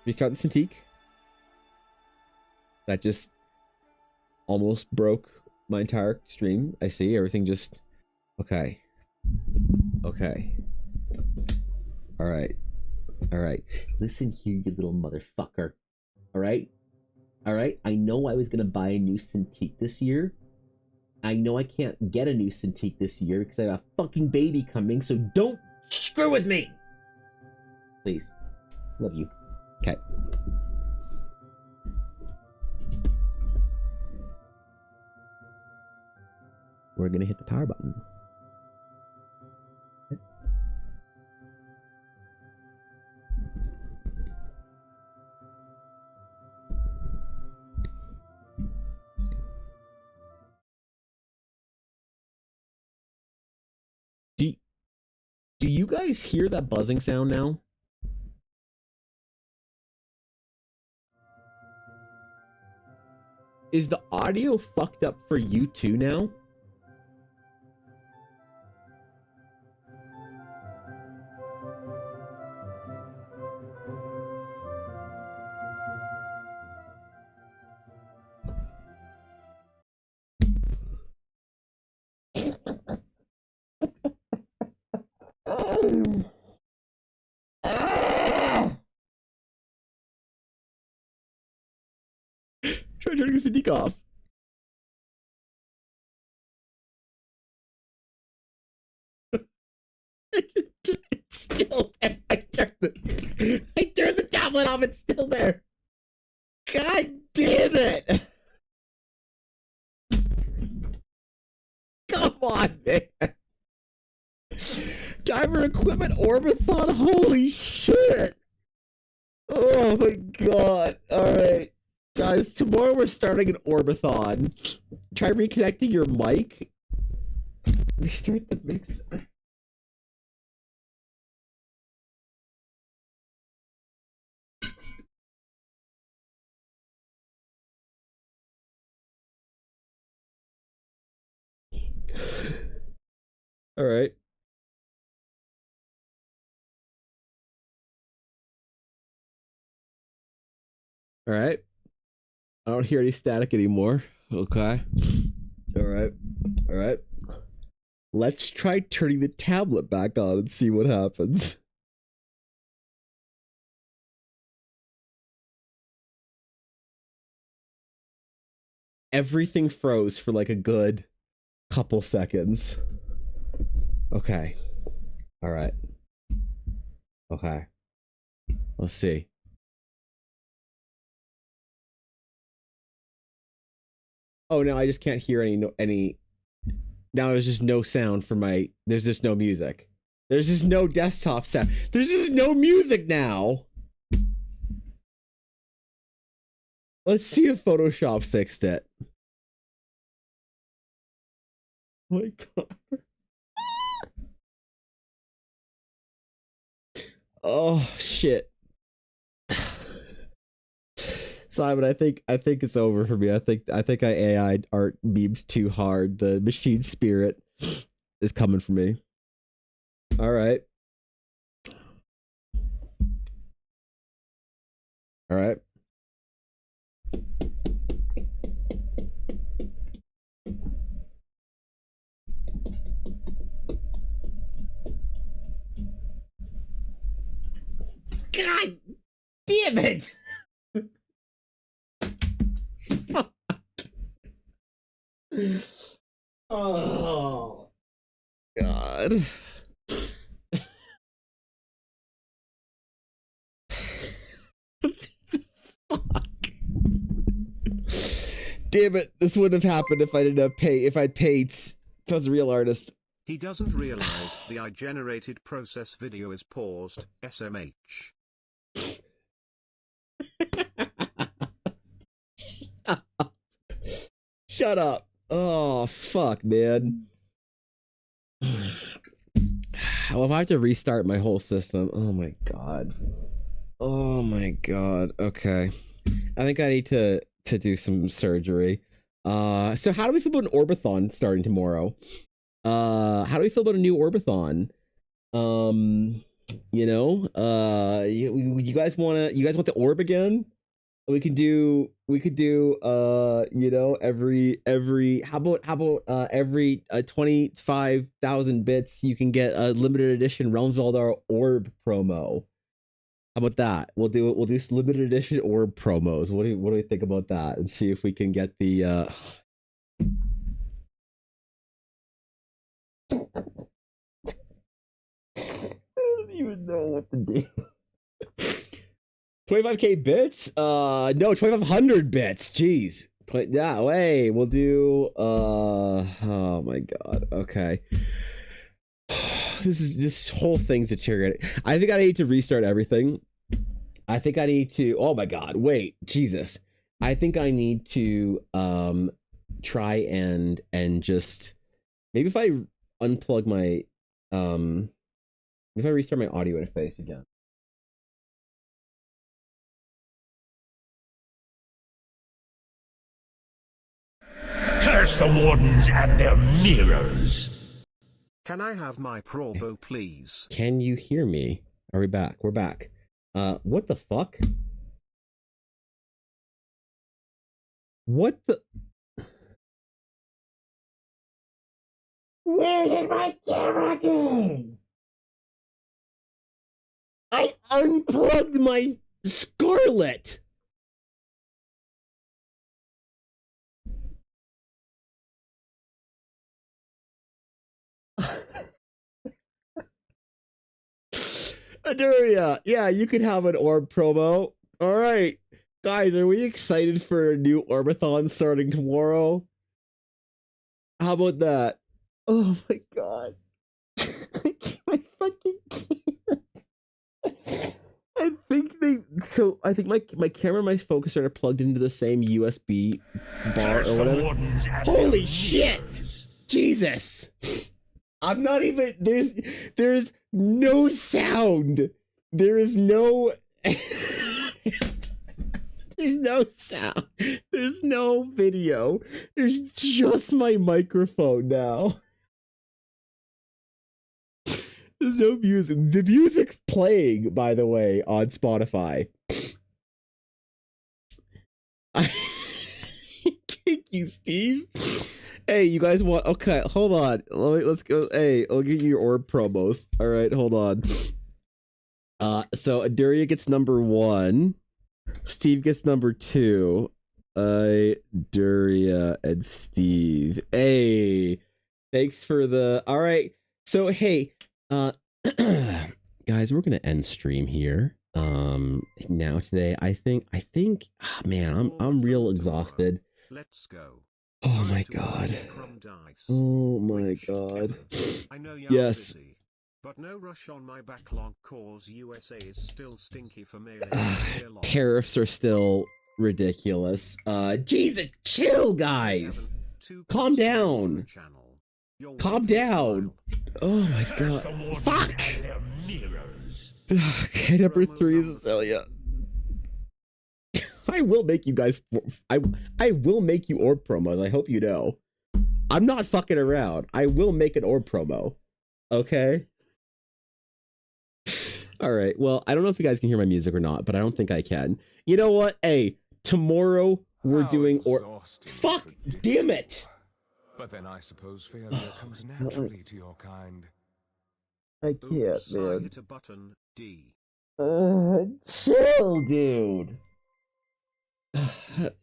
Restart the Cintiq. That just... almost broke my entire stream. I see. Everything just... Okay. Okay. Alright. Alright. Listen here, you little motherfucker. Alright? Alright? I know I was gonna buy a new Cintiq this year. I know I can't get a new Cintiq this year because I have a fucking baby coming, so don't screw with me! Please. Love you. Okay. We're gonna hit the power button. Do you guys hear that buzzing sound now? Is the audio fucked up for you too now? Try turning the sneak off. It's still there. I turned the tablet off. It's still there. God damn it. Come on, man. Diver equipment orbathon. Holy shit. Oh my god. Alright. Guys, tomorrow we're starting an orbathon. Try reconnecting your mic. Restart the mixer. All right. All right. I don't hear any static anymore. Okay. All right. All right. Let's try turning the tablet back on and see what happens. Everything froze for like a good couple seconds. Okay. All right. Okay. Let's see. Oh no, I just can't hear any. Now there's just no sound for my. There's just no music. There's just no desktop sound. There's just no music now. Let's see if Photoshop fixed it. Oh my god. Oh shit. Simon, I think it's over for me. I think I AI'd art beamed too hard. The machine spirit is coming for me. All right. All right. God damn it. Oh god. Fuck. Damn it, this wouldn't have happened if I didn't have if I'd paid if I was a real artist. He doesn't realize the I generated process video is paused. SMH. Shut up. Oh, fuck, man. Well, if I have to restart my whole system. Oh my god. Oh my god. Okay. I think I need to do some surgery. So how do we feel about an Orbathon starting tomorrow? How do we feel about a new Orbathon? You guys want the orb again? We could do how about every 25,000 bits you can get a limited edition Realms of Eldar orb promo. How about that? We'll do limited edition orb promos. What do we think about that? And see if we can get the I don't even know what to do. 25k bits? No, 2500 bits. Jeez. Yeah, wait, we'll do oh my god. Okay. This whole thing's deteriorating. I think I need to restart everything. I think I need to, oh my god, wait, Jesus. I think I need to try and just maybe if I unplug my if I restart my audio interface again. Curse the wardens and their mirrors. Can I have my probo, please? Can you hear me? Are we back? We're back. What the fuck? What the? Where did my camera go? I unplugged my Scarlet. Aduria, yeah, you could have an orb promo. All right, guys, are we excited for a new Orbathon starting tomorrow? How about that? Oh my god. I fucking can't. I think my camera and my focus are plugged into the same USB bar or whatever. Holy shit! Jesus! I'm not even there's no sound. There is no there's no sound. There's no video. There's just my microphone now. There's no music. The music's playing, by the way, on Spotify. Thank you, Steve. Hey, you guys want? Okay, hold on. Let's go. Hey, I'll give you your orb promos. All right, hold on. So Aduria gets number 1. Steve gets number 2. Aduria and Steve. Hey, thanks for the. All right. So hey, guys, we're gonna end stream here. Now today, I think. Oh, man, I'm real exhausted. Let's go. Oh my god. Oh my god. Yes. But no rush on my backlog cause USA is still stinky for mailing. Tariffs are still ridiculous. Jesus, chill, guys. Calm down. Calm down. Oh my god. Fuck. Okay, number 3 is Azalea. I will make you guys. I will make you orb promos. I hope you know. I'm not fucking around. I will make an orb promo. Okay. All right. Well, I don't know if you guys can hear my music or not, but I don't think I can. You know what? Hey, tomorrow we're doing or. Fuck! Damn it! But then I suppose failure comes naturally to your kind. I can't, man. Hit a button, D. Chill, dude.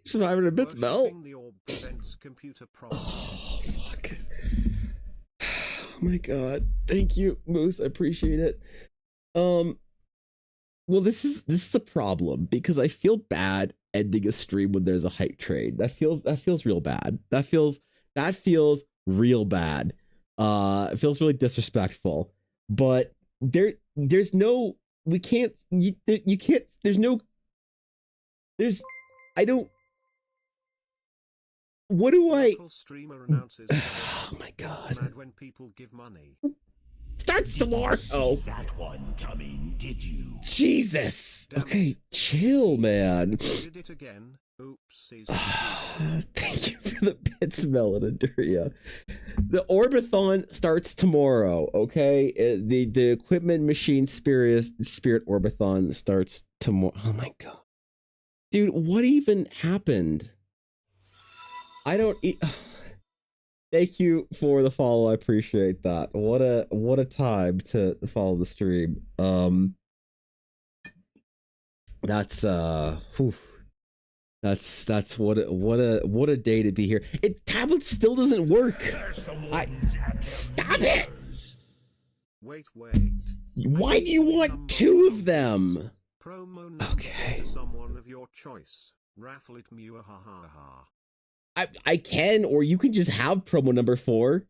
Surviving a bit smell. Oh fuck. Oh my god. Thank you, Moose. I appreciate it. Well, this is a problem because I feel bad ending a stream when there's a hype train. That feels real bad. That feels real bad. It feels really disrespectful. But there's no we can't you can't there's I don't. What do I? Oh my god! When people give money. Starts tomorrow. Oh, that one coming, did you? Jesus. Okay, chill, man. Did it again? Oops. Thank you for the bits, Melanaduria. The Orbathon starts tomorrow. Okay, the equipment machine spirit Orbathon starts tomorrow. Oh my god. Dude, what even happened? I don't. Thank you for the follow. I appreciate that. What a time to follow the stream. That's that's what a day to be here. Tablet still doesn't work. Stop it. Wait. Why do you want 2 of them? Promo number Okay. to someone of your choice. Raffle it me ha ha ha. I can, or you can just have promo number 4.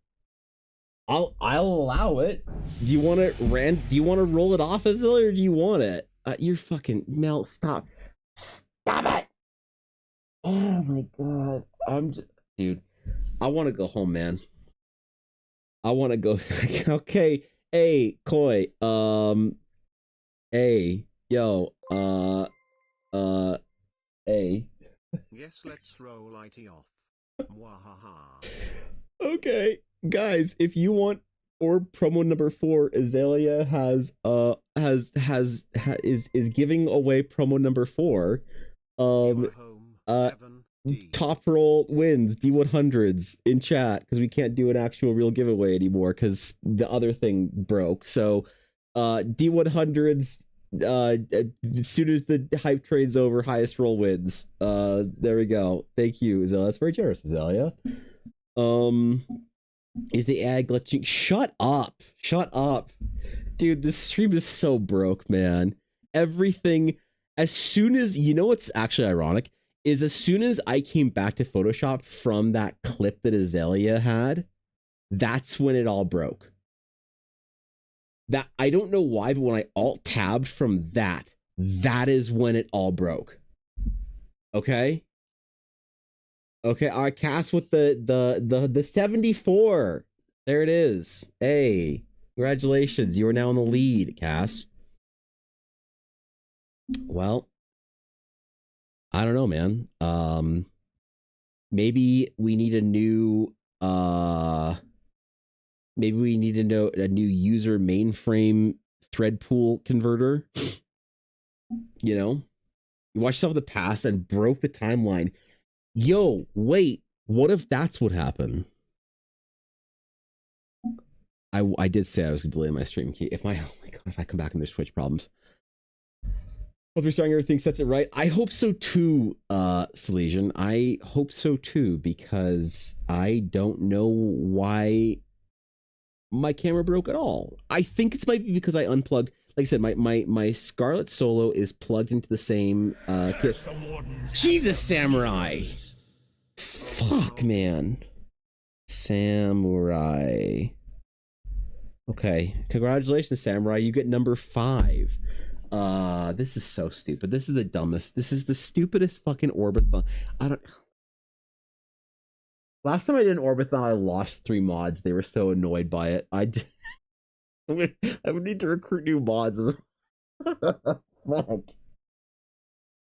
I'll allow it. Do you want to roll it off, Azil, or do you want it? You're fucking Mel. Stop it. Oh my god. Dude. I want to go home, man. I want to go. Okay. Hey, Koi. Hey, yo. Hey. Yes, let's roll IT off. Mwahaha. Okay, guys, if you want or promo number 4, Azalea is giving away promo number 4. You are home, Evan, D. Top roll wins D100s in chat, because we can't do an actual real giveaway anymore because the other thing broke. So D100s, as soon as the hype trade's over, highest roll wins. There we go. Thank you, Azalea. That's very generous, Azalea. Is the ad glitching? Shut up, dude. This stream is so broke, man. Everything, as soon as, you know what's actually ironic is, as soon as I came back to Photoshop from that clip that Azalea had, that's when it all broke. That, I don't know why, but when I alt tabbed from that is when it all broke. Okay. Okay, our cast with the 74. There it is. Hey, congratulations. You are now in the lead, Cass. Well, I don't know, man. Maybe we need a new maybe we need to know a new user mainframe thread pool converter. You know? You watched stuff in the past and broke the timeline. Yo, wait, what if that's what happened? I did say I was gonna delay my stream key. Oh my god, if I come back and there's Twitch problems. If restarting everything sets it right. I hope so too, Salesian. I hope so too, because I don't know why my camera broke at all. I think it's might be because I unplugged. Like I said, my Scarlet Solo is plugged into the same kit. Jesus, Samurai! Fuck, man. Samurai. Okay, congratulations, Samurai. You get number 5. This is so stupid. This is the dumbest. This is the stupidest fucking Orbathon. I don't. Last time I did an Orbathon, I lost 3 mods. They were so annoyed by it. I would need to recruit new mods. Fuck.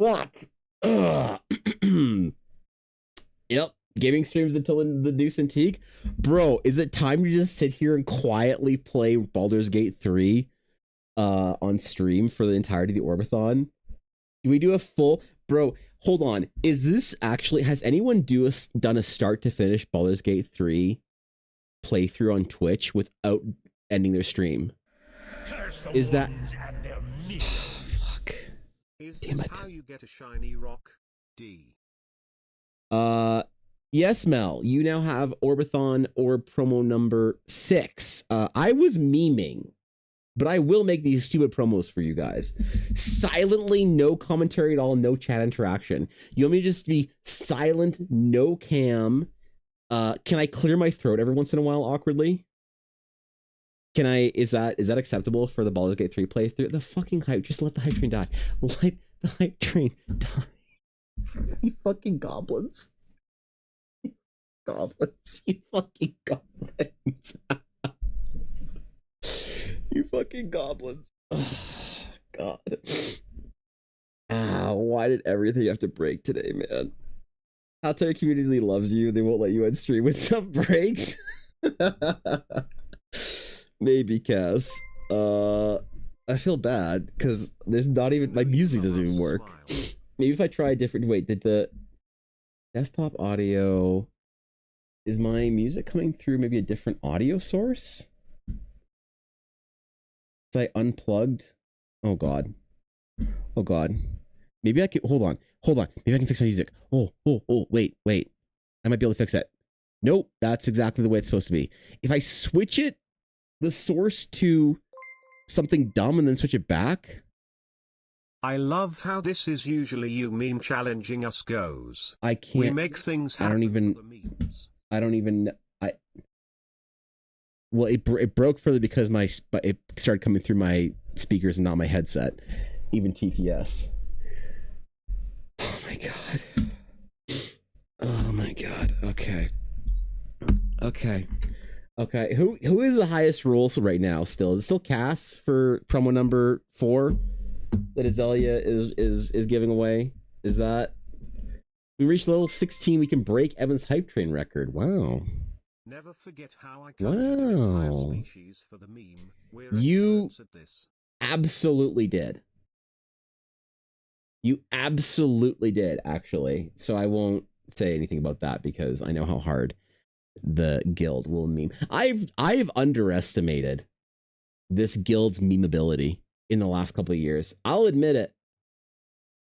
Fuck. Yep. Gaming streams until the Deuce Antique. Bro, is it time to just sit here and quietly play Baldur's Gate 3 on stream for the entirety of the Orbathon? Do we do a full... Bro, hold on. Is this actually... Has anyone done a start to finish Baldur's Gate 3 playthrough on Twitch without ending their stream? Is that... Fuck. Damn it. How you get a shiny rock? D. Yes, Mel. You now have Orbathon or promo number 6. I was memeing, but I will make these stupid promos for you guys. Silently, no commentary at all, no chat interaction. You want me to just be silent, no cam? Can I clear my throat every once in a while awkwardly? Can I, is that acceptable for the Baldur's Gate 3 playthrough? The fucking hype, just let the hype train die. Let the hype train die. You fucking goblins. Goblins. You fucking goblins. You fucking goblins. Oh, God. Why did everything have to break today, man? Hot Tire community loves you. They won't let you on stream when stuff breaks. Maybe, Cass. I feel bad because there's not even, my music doesn't even work. Maybe if I try a different, wait, did the desktop audio, is my music coming through maybe a different audio source? I unplugged. Oh god. Oh god. Maybe I can, hold on. Maybe I can fix my music. Oh, wait. I might be able to fix it. Nope, that's exactly the way it's supposed to be. If I switch it, the source to something dumb and then switch it back, I love how this is usually you meme challenging us goes. I can't. We make things I happen don't even. for the memes. I don't even. Well, it broke further because it started coming through my speakers and not my headset, even TTS. Oh my god. Oh my god. Okay. Who is the highest roll right now? Still, is it still Cass for promo number 4 that Azalea is giving away? Is that we reached level 16? We can break Evan's hype train record. Wow. Never forget how I conjured an entire species for the meme. We're experts at this. Absolutely did. You absolutely did, actually. So I won't say anything about that because I know how hard the guild will meme. I've underestimated this guild's memeability in the last couple of years. I'll admit it.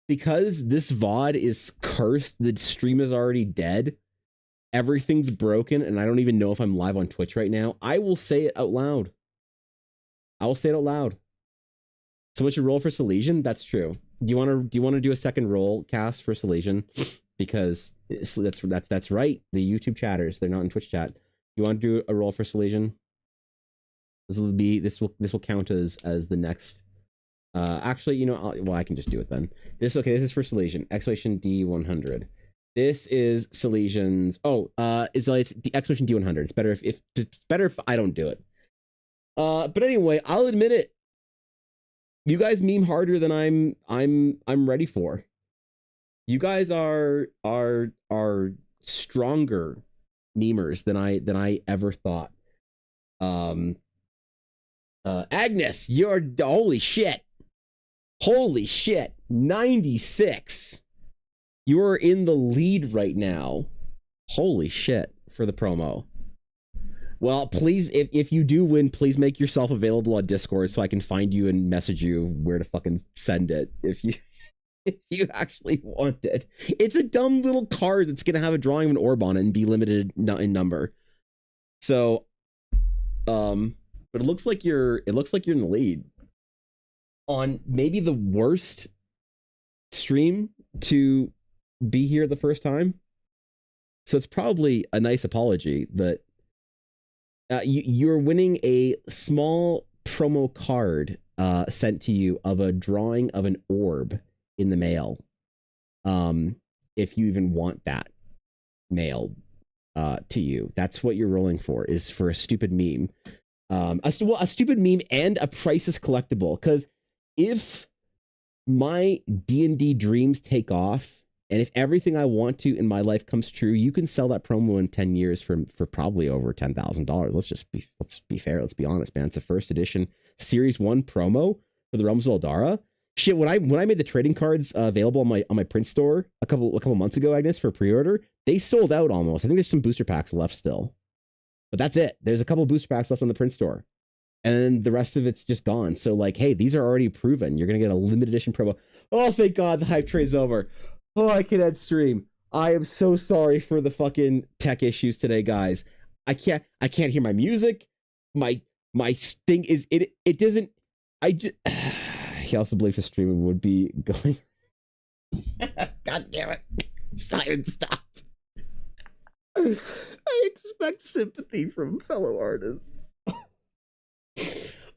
Because this VOD is cursed, the stream is already dead. Everything's broken, and I don't even know if I'm live on Twitch right now. I will say it out loud. I will say it out loud. So what's your roll for Silesian? That's true. Do you want to do a second roll cast for Silesian? Because that's right. The YouTube chatters, they're not in Twitch chat. Do you want to do a roll for Silesian? This will count as the next. Actually, you know, I can just do it then. This is for Silesian. Exclamation D100. This is Silesian's. It's exclamation D100. It's better if I don't do it. But anyway, I'll admit it. You guys meme harder than I'm ready for. You guys are stronger memers than I ever thought. Agnes, you're holy shit. 96. You're in the lead right now. Holy shit for the promo. Well, please, if you do win, please make yourself available on Discord so I can find you and message you where to fucking send it if you actually want it. It's a dumb little card that's gonna have a drawing of an orb on it and be limited in number. So, but it looks like you're in the lead on maybe the worst stream to be here the first time. So it's probably a nice apology that you're winning a small promo card sent to you of a drawing of an orb in the mail. If you even want that mailed to you, that's what you're rolling for, is for a stupid meme. A stupid meme and a priceless collectible. Because if my D&D dreams take off, and if everything I want to in my life comes true, you can sell that promo in 10 years for probably over $10,000. Let's be fair. Let's be honest, man. It's a first edition Series 1 promo for the Realms of Eldara. Shit, when I made the trading cards available on my print store a couple months ago, Agnes, for pre-order, they sold out almost. I think there's some booster packs left still. But that's it. There's a couple of booster packs left on the print store. And the rest of it's just gone. So like, hey, these are already proven. You're going to get a limited edition promo. Oh, thank God the hype train's over. Oh, I can end stream. I am so sorry for the fucking tech issues today, guys. I can't hear my music. My thing is it doesn't. He also believed his streaming would be going. God damn it! Stop. I expect sympathy from fellow artists.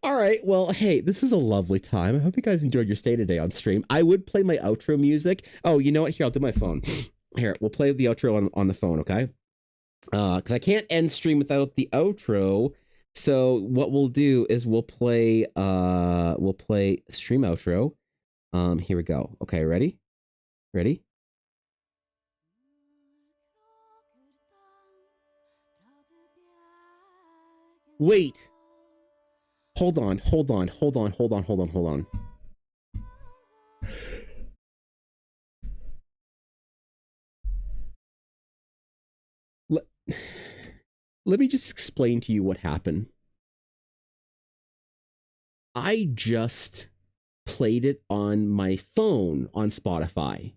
All right, well, hey, this was a lovely time. I hope you guys enjoyed your stay today on stream. I would play my outro music. Oh, you know what? Here, I'll do my phone. Here, we'll play the outro on the phone, okay? Because I can't end stream without the outro. So what we'll do is we'll play stream outro. Here we go. Okay, ready? Wait. Hold on. Let me just explain to you what happened. I just played it on my phone on Spotify,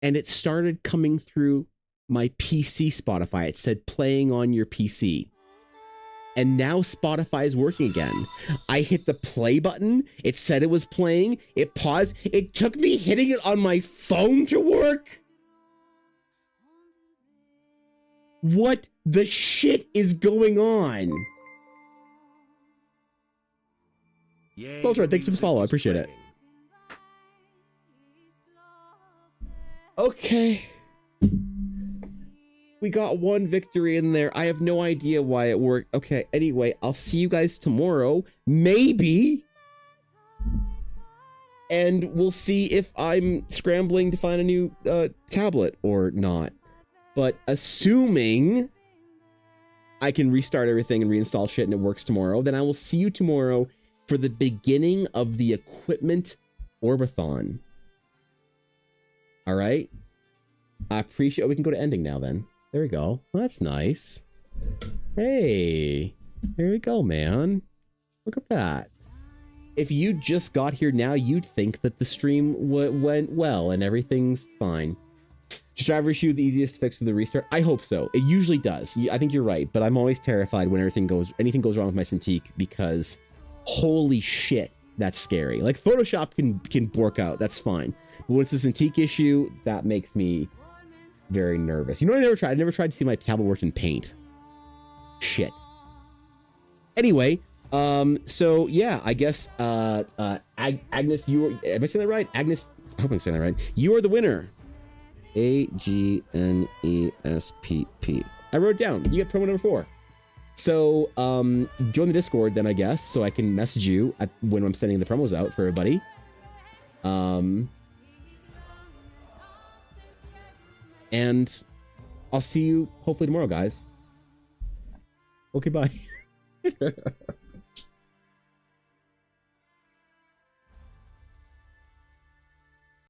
and it started coming through my PC Spotify. It said playing on your PC. and now Spotify is working again. I hit the play button. It said it was playing. It paused. It took me hitting it on my phone to work. What the shit is going on? Yay, Soldier, thanks for the follow. I appreciate it. Okay. We got one victory in there. I have no idea why it worked. Okay, anyway, I'll see you guys tomorrow. Maybe. And we'll see if I'm scrambling to find a new tablet or not. But assuming I can restart everything and reinstall shit and it works tomorrow, then I will see you tomorrow for the beginning of the equipment Orbathon. All right? I appreciate... Oh, we can go to ending now then. There we go. Well, that's nice. Hey, here we go, man. Look at that. If you just got here now, you'd think that the stream went well and everything's fine. Does driver issue the easiest fix for the restart? I hope so. It usually does. I think you're right, but I'm always terrified when anything goes wrong with my Cintiq because holy shit, that's scary. Like Photoshop can work out, that's fine. But when it's a Cintiq issue, that makes me very nervous. You know what I never tried? I never tried to see my tablet work in Paint. Shit. Anyway, so yeah, I guess Agnes, am I saying that right? Agnes, I hope I'm saying that right. You are the winner. AGNESPP. I wrote it down. You get promo number 4. So join the Discord then, I guess, so I can message you when I'm sending the promos out for everybody. And I'll see you hopefully tomorrow, guys. Okay, bye.